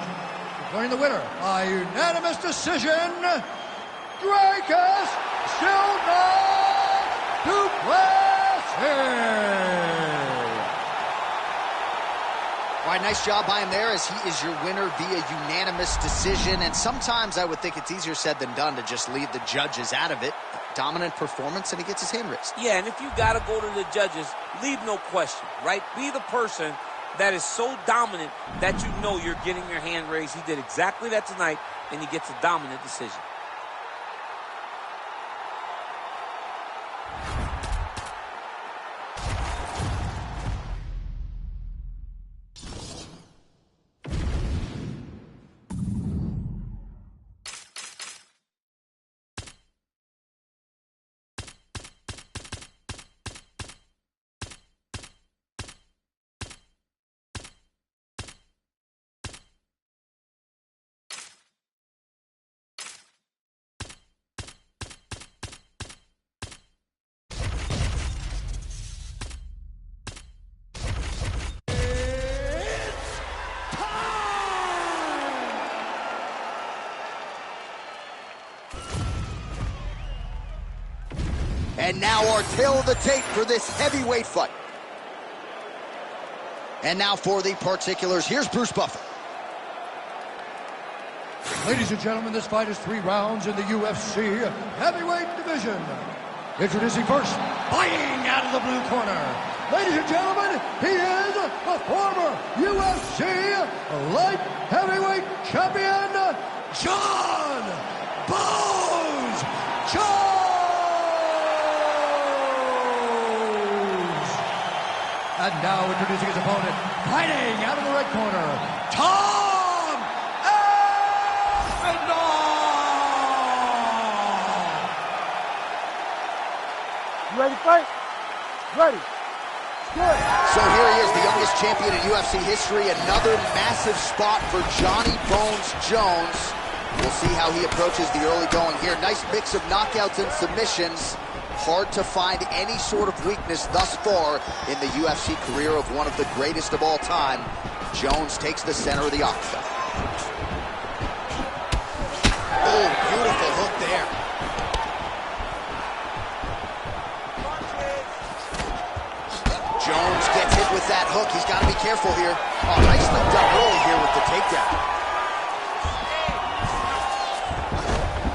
[SPEAKER 2] Declaring the winner by unanimous decision, Dricus Silva Du Plessis.
[SPEAKER 5] All right, nice job by him there as he is your winner via unanimous decision. And sometimes I would think it's easier said than done to just leave the judges out of it. Dominant performance, and he gets his hand raised.
[SPEAKER 4] Yeah, and if you got to go to the judges, leave no question, right? Be the person that is so dominant that you know you're getting your hand raised. He did exactly that tonight, and he gets a dominant decision.
[SPEAKER 5] And now our tail of the tape for this heavyweight fight. And now for the particulars, here's Bruce Buffer.
[SPEAKER 2] Ladies and gentlemen, this fight is 3 rounds in the UFC heavyweight division. Introducing first, fighting out of the blue corner. Ladies and gentlemen, he is the former UFC light heavyweight champion, Jon Bones Jones. And now introducing his opponent, fighting out of the red corner, Tom Aspinall.
[SPEAKER 3] You ready to fight? Ready. Good.
[SPEAKER 5] So here he is, the youngest champion in UFC history. Another massive spot for Johnny Bones Jones. We'll see how he approaches the early going here. Nice mix of knockouts and submissions. Hard to find any sort of weakness thus far in the UFC career of one of the greatest of all time. Jones takes the center of the octagon. Oh, beautiful hook there. Jones gets hit with that hook. He's got to be careful here. Oh, nicely done early here with the takedown.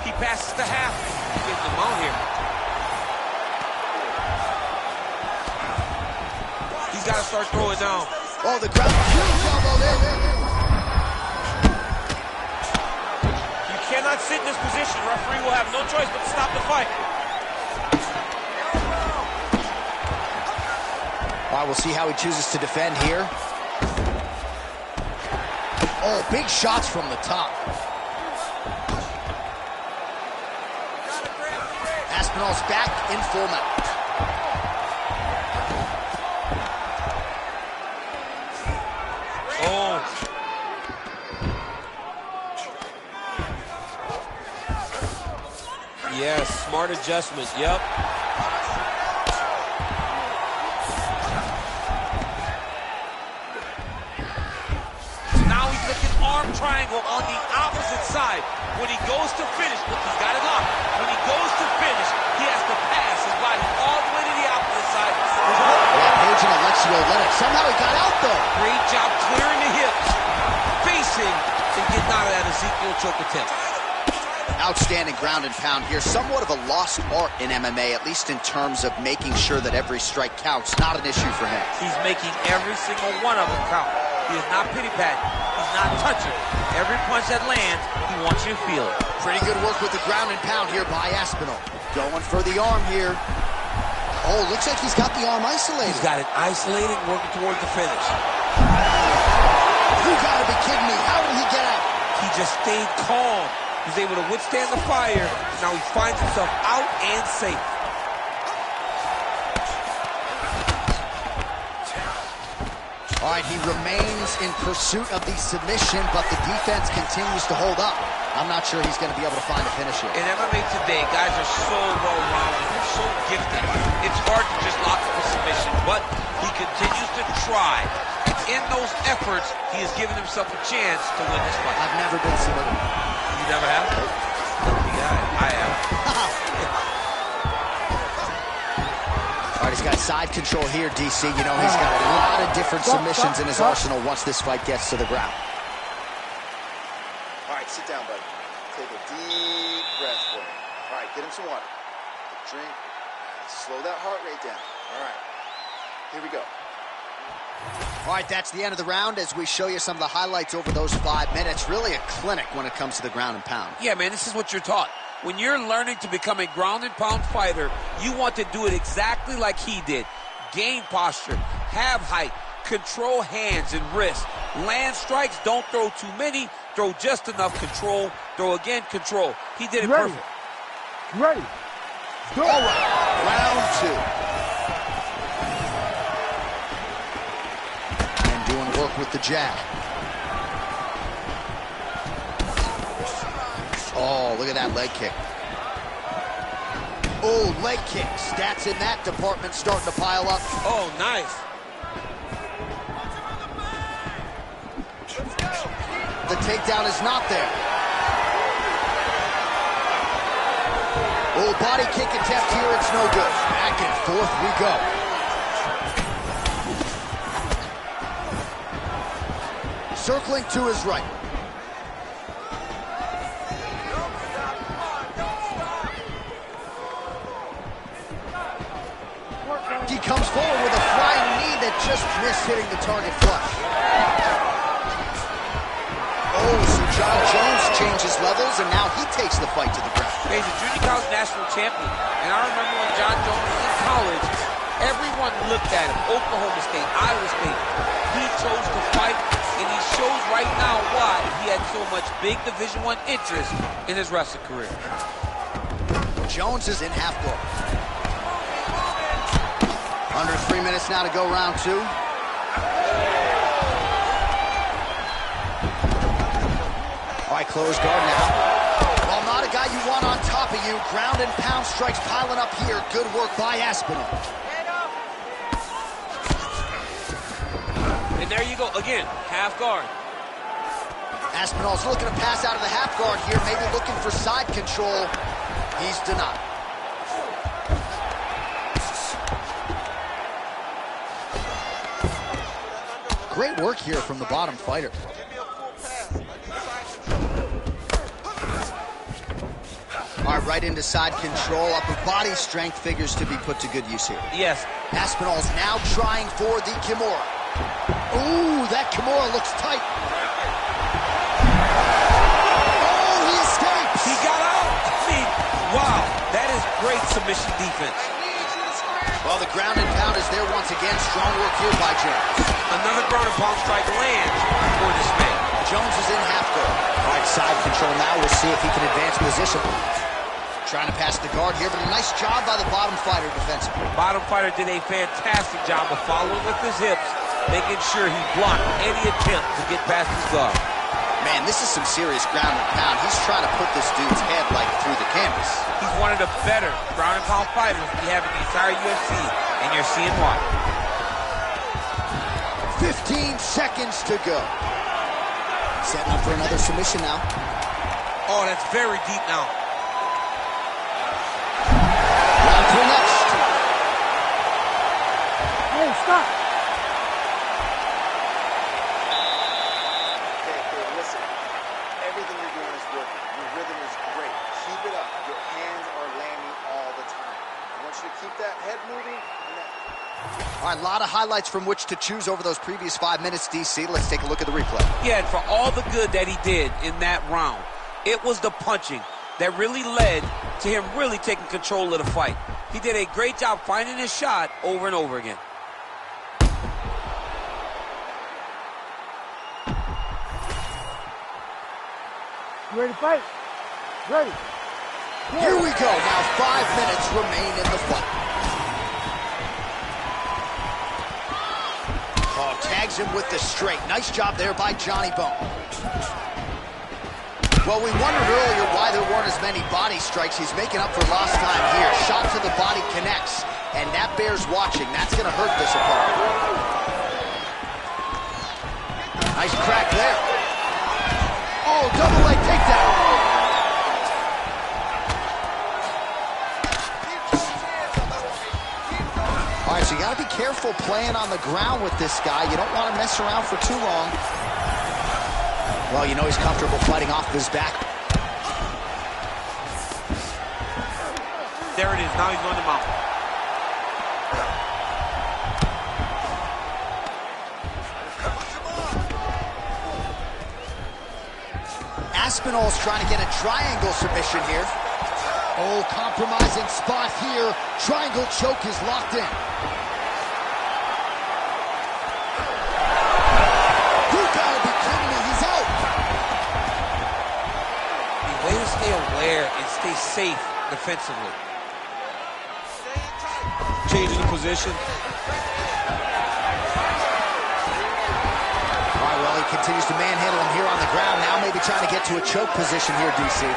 [SPEAKER 4] He passes the half. He's getting them out here. He's got to start throwing down.
[SPEAKER 5] Oh, the ground. Huge elbow there.
[SPEAKER 4] You cannot sit in this position. Referee will have no choice but to stop the fight.
[SPEAKER 5] All right, we'll see how he chooses to defend here. Oh, big shots from the top. Aspinall's back in full mount.
[SPEAKER 4] Oh. Yes, smart adjustment. Yep. Triangle on the opposite side. When he goes to finish, look, he's got it locked. When he goes to finish, he has to pass his body all the way to the opposite side.
[SPEAKER 5] Yeah, Page and Alexio let it. Somehow he got out though.
[SPEAKER 4] Great job clearing the hips, facing, and getting out of that Ezekiel choke attempt.
[SPEAKER 5] Outstanding ground and pound here. Somewhat of a lost art in MMA, at least in terms of making sure that every strike counts. Not an issue for him.
[SPEAKER 4] He's making every single one of them count. He is not pity-patting. He's not touching. Every punch that lands, he wants you to feel it.
[SPEAKER 5] Pretty good work with the ground and pound here by Aspinall. Going for the arm here. Oh, looks like he's got the arm isolated.
[SPEAKER 4] He's got it isolated, working towards the finish.
[SPEAKER 5] You gotta be kidding me. How did he get out?
[SPEAKER 4] He just stayed calm. He was able to withstand the fire. Now he finds himself out and safe.
[SPEAKER 5] All right, he remains in pursuit of the submission, but the defense continues to hold up. I'm not sure he's going to be able to find a finish here.
[SPEAKER 4] In MMA today, guys are so well-rounded. They're so gifted. It's hard to just lock up a submission, but he continues to try. In those efforts, he has given himself a chance to win this fight.
[SPEAKER 5] I've never been submitted.
[SPEAKER 4] You never have? Yeah, I have.
[SPEAKER 5] All right, he's got side control here, DC. You know, he's got a lot of different submissions in his arsenal once this fight gets to the ground.
[SPEAKER 6] All right, sit down, buddy. Take a deep breath for me. All right, get him some water. Drink. Slow that heart rate down. All right, here we go.
[SPEAKER 5] All right, that's the end of the round as we show you some of the highlights over those 5 minutes. Really a clinic when it comes to the ground and pound.
[SPEAKER 4] Yeah, man, this is what you're taught. When you're learning to become a ground and pound fighter, you want to do it exactly like he did. Gain posture, have height, control hands and wrists. Land strikes, don't throw too many, throw just enough, control, throw again, control. He did it perfect.
[SPEAKER 3] Ready. Go.
[SPEAKER 5] All right, round 2. And doing work with the jab. Oh, look at that leg kick. Oh, leg kick. Stats in that department starting to pile up.
[SPEAKER 4] Oh, nice.
[SPEAKER 5] The takedown is not there. Oh, body kick attempt here. It's no good. Back and forth we go. circling to his right. He comes forward with a flying knee that just missed hitting the target flush. Oh, so John Jones changes levels, and now he takes the fight to the ground.
[SPEAKER 4] He's a junior college national champion, and I remember when John Jones was in college, everyone looked at him, Oklahoma State, Iowa State. He chose to fight, and he shows right now why he had so much big Division I interest in his wrestling career.
[SPEAKER 5] Jones is in half guard. Under 3 minutes now to go, round 2. All right, close guard now. Well, not a guy you want on top of you. Ground and pound strikes piling up here. Good work by Aspinall.
[SPEAKER 4] And there you go, again, half guard.
[SPEAKER 5] Aspinall's looking to pass out of the half guard here, maybe looking for side control. He's denied. Great work here from the bottom fighter. All right, right into side control. Upper body strength figures to be put to good use here.
[SPEAKER 4] Yes.
[SPEAKER 5] Aspinall's now trying for the Kimura. Ooh, that Kimura looks tight. Oh, he escapes.
[SPEAKER 4] He got out. I mean, wow, that is great submission defense.
[SPEAKER 5] Well, the ground and pound is there once again. Strong work here by Jones.
[SPEAKER 4] Another ground and pound strike lands for dismay.
[SPEAKER 5] Jones is in half guard. All right, side control now. We'll see if he can advance position. Trying to pass the guard here, but a nice job by the bottom fighter defensively.
[SPEAKER 4] Bottom fighter did a fantastic job of following with his hips, making sure he blocked any attempt to get past his guard.
[SPEAKER 5] Man, this is some serious ground and pound. He's trying to put this dude's head like through the canvas.
[SPEAKER 4] He's one of the better ground and pound fighters we have in the entire UFC, and you're seeing why.
[SPEAKER 5] 15 seconds to go. Setting up for another submission now.
[SPEAKER 4] Oh, that's very deep now.
[SPEAKER 5] Round 2 next.
[SPEAKER 3] Hey, stop.
[SPEAKER 6] Okay, listen. Everything you're doing is working. Your rhythm is great. Keep it up. Your hands are landing all the time. I want you to keep that head moving.
[SPEAKER 5] All right, a lot of highlights from which to choose over those previous 5 minutes, DC. Let's take a look at the replay.
[SPEAKER 4] Yeah, and for all the good that he did in that round, it was the punching that really led to him really taking control of the fight. He did a great job finding his shot over and over again.
[SPEAKER 3] You ready to fight? Ready.
[SPEAKER 5] Here we go. Now 5 minutes remain in the fight. Oh, tags him with the straight. Nice job there by Johnny Bone. Well, we wondered earlier why there weren't as many body strikes. He's making up for lost time here. Shot to the body connects, and that bears watching. That's going to hurt this opponent. Nice crack there. Oh, double leg takedown. All right, so you got to be careful playing on the ground with this guy. You don't want to mess around for too long. Well, you know he's comfortable fighting off his back.
[SPEAKER 4] There it is. Now he's on the mount.
[SPEAKER 5] Aspinall's trying to get a triangle submission here. Oh, compromising spot here. Triangle choke is locked in. You gotta be kidding me, he's out.
[SPEAKER 4] The way to stay aware and stay safe defensively. Changing the position.
[SPEAKER 5] All right, well, he continues to manhandle him here on the ground. Now maybe trying to get to a choke position here, DC.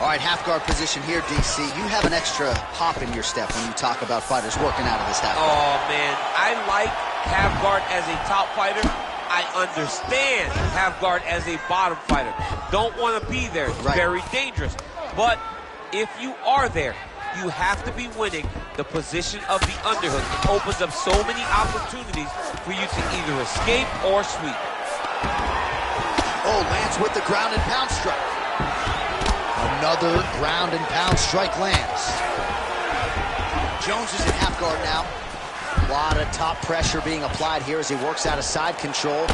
[SPEAKER 5] All right, half guard position here, DC. You have an extra hop in your step when you talk about fighters working out of this half guard.
[SPEAKER 4] Oh, man. I like half guard as a top fighter. I understand half guard as a bottom fighter. Don't want to be there. It's
[SPEAKER 5] right.
[SPEAKER 4] Very dangerous. But if you are there, you have to be winning the position of the underhook. It opens up so many opportunities for you to either escape or sweep.
[SPEAKER 5] Oh, lands with the ground and pound strike. Another ground and pound strike lands. Jones is in half guard now. A lot of top pressure being applied here as he works out of side control.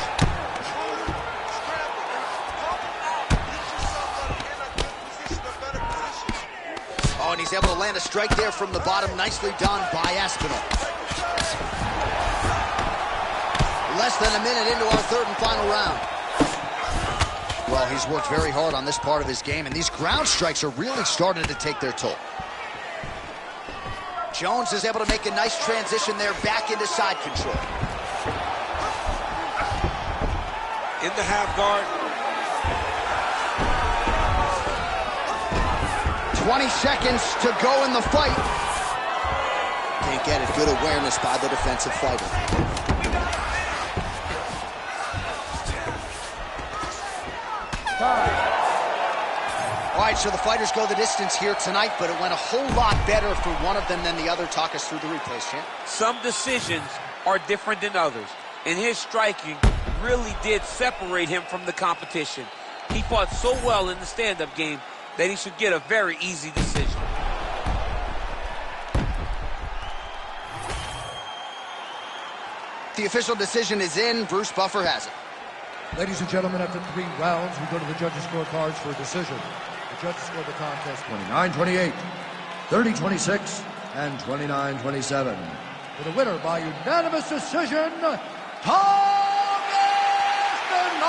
[SPEAKER 5] Oh, and he's able to land a strike there from the bottom. Nicely done by Aspinall. Less than a minute into our third and final round. Well, he's worked very hard on this part of his game, and these ground strikes are really starting to take their toll. Jones is able to make a nice transition there back into side control.
[SPEAKER 4] In the half guard.
[SPEAKER 5] 20 seconds to go in the fight. Can't get it. Good awareness by the defensive fighter. All right, so the fighters go the distance here tonight, but it went a whole lot better for one of them than the other. Talk us through the replays, champ.
[SPEAKER 4] Some decisions are different than others, and his striking really did separate him from the competition. He fought so well in the stand-up game that he should get a very easy decision.
[SPEAKER 5] The official decision is in. Bruce Buffer has it.
[SPEAKER 2] Ladies and gentlemen, after 3 rounds, we go to the judges' scorecards for a decision. The judges scored the contest 29-28, 30-26, and 29-27. For the winner by unanimous decision, Tom Aspinall!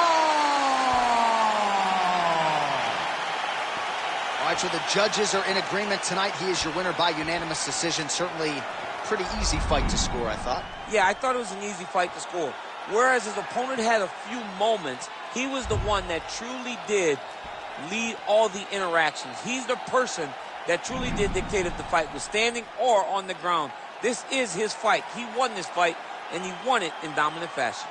[SPEAKER 5] All right, so the judges are in agreement tonight. He is your winner by unanimous decision. Certainly pretty easy fight to score, I thought.
[SPEAKER 4] Yeah, I thought it was an easy fight to score. Whereas his opponent had a few moments, he was the one that truly did lead all the interactions. He's the person that truly did dictate if the fight was standing or on the ground. This is his fight. He won this fight, and he won it in dominant fashion.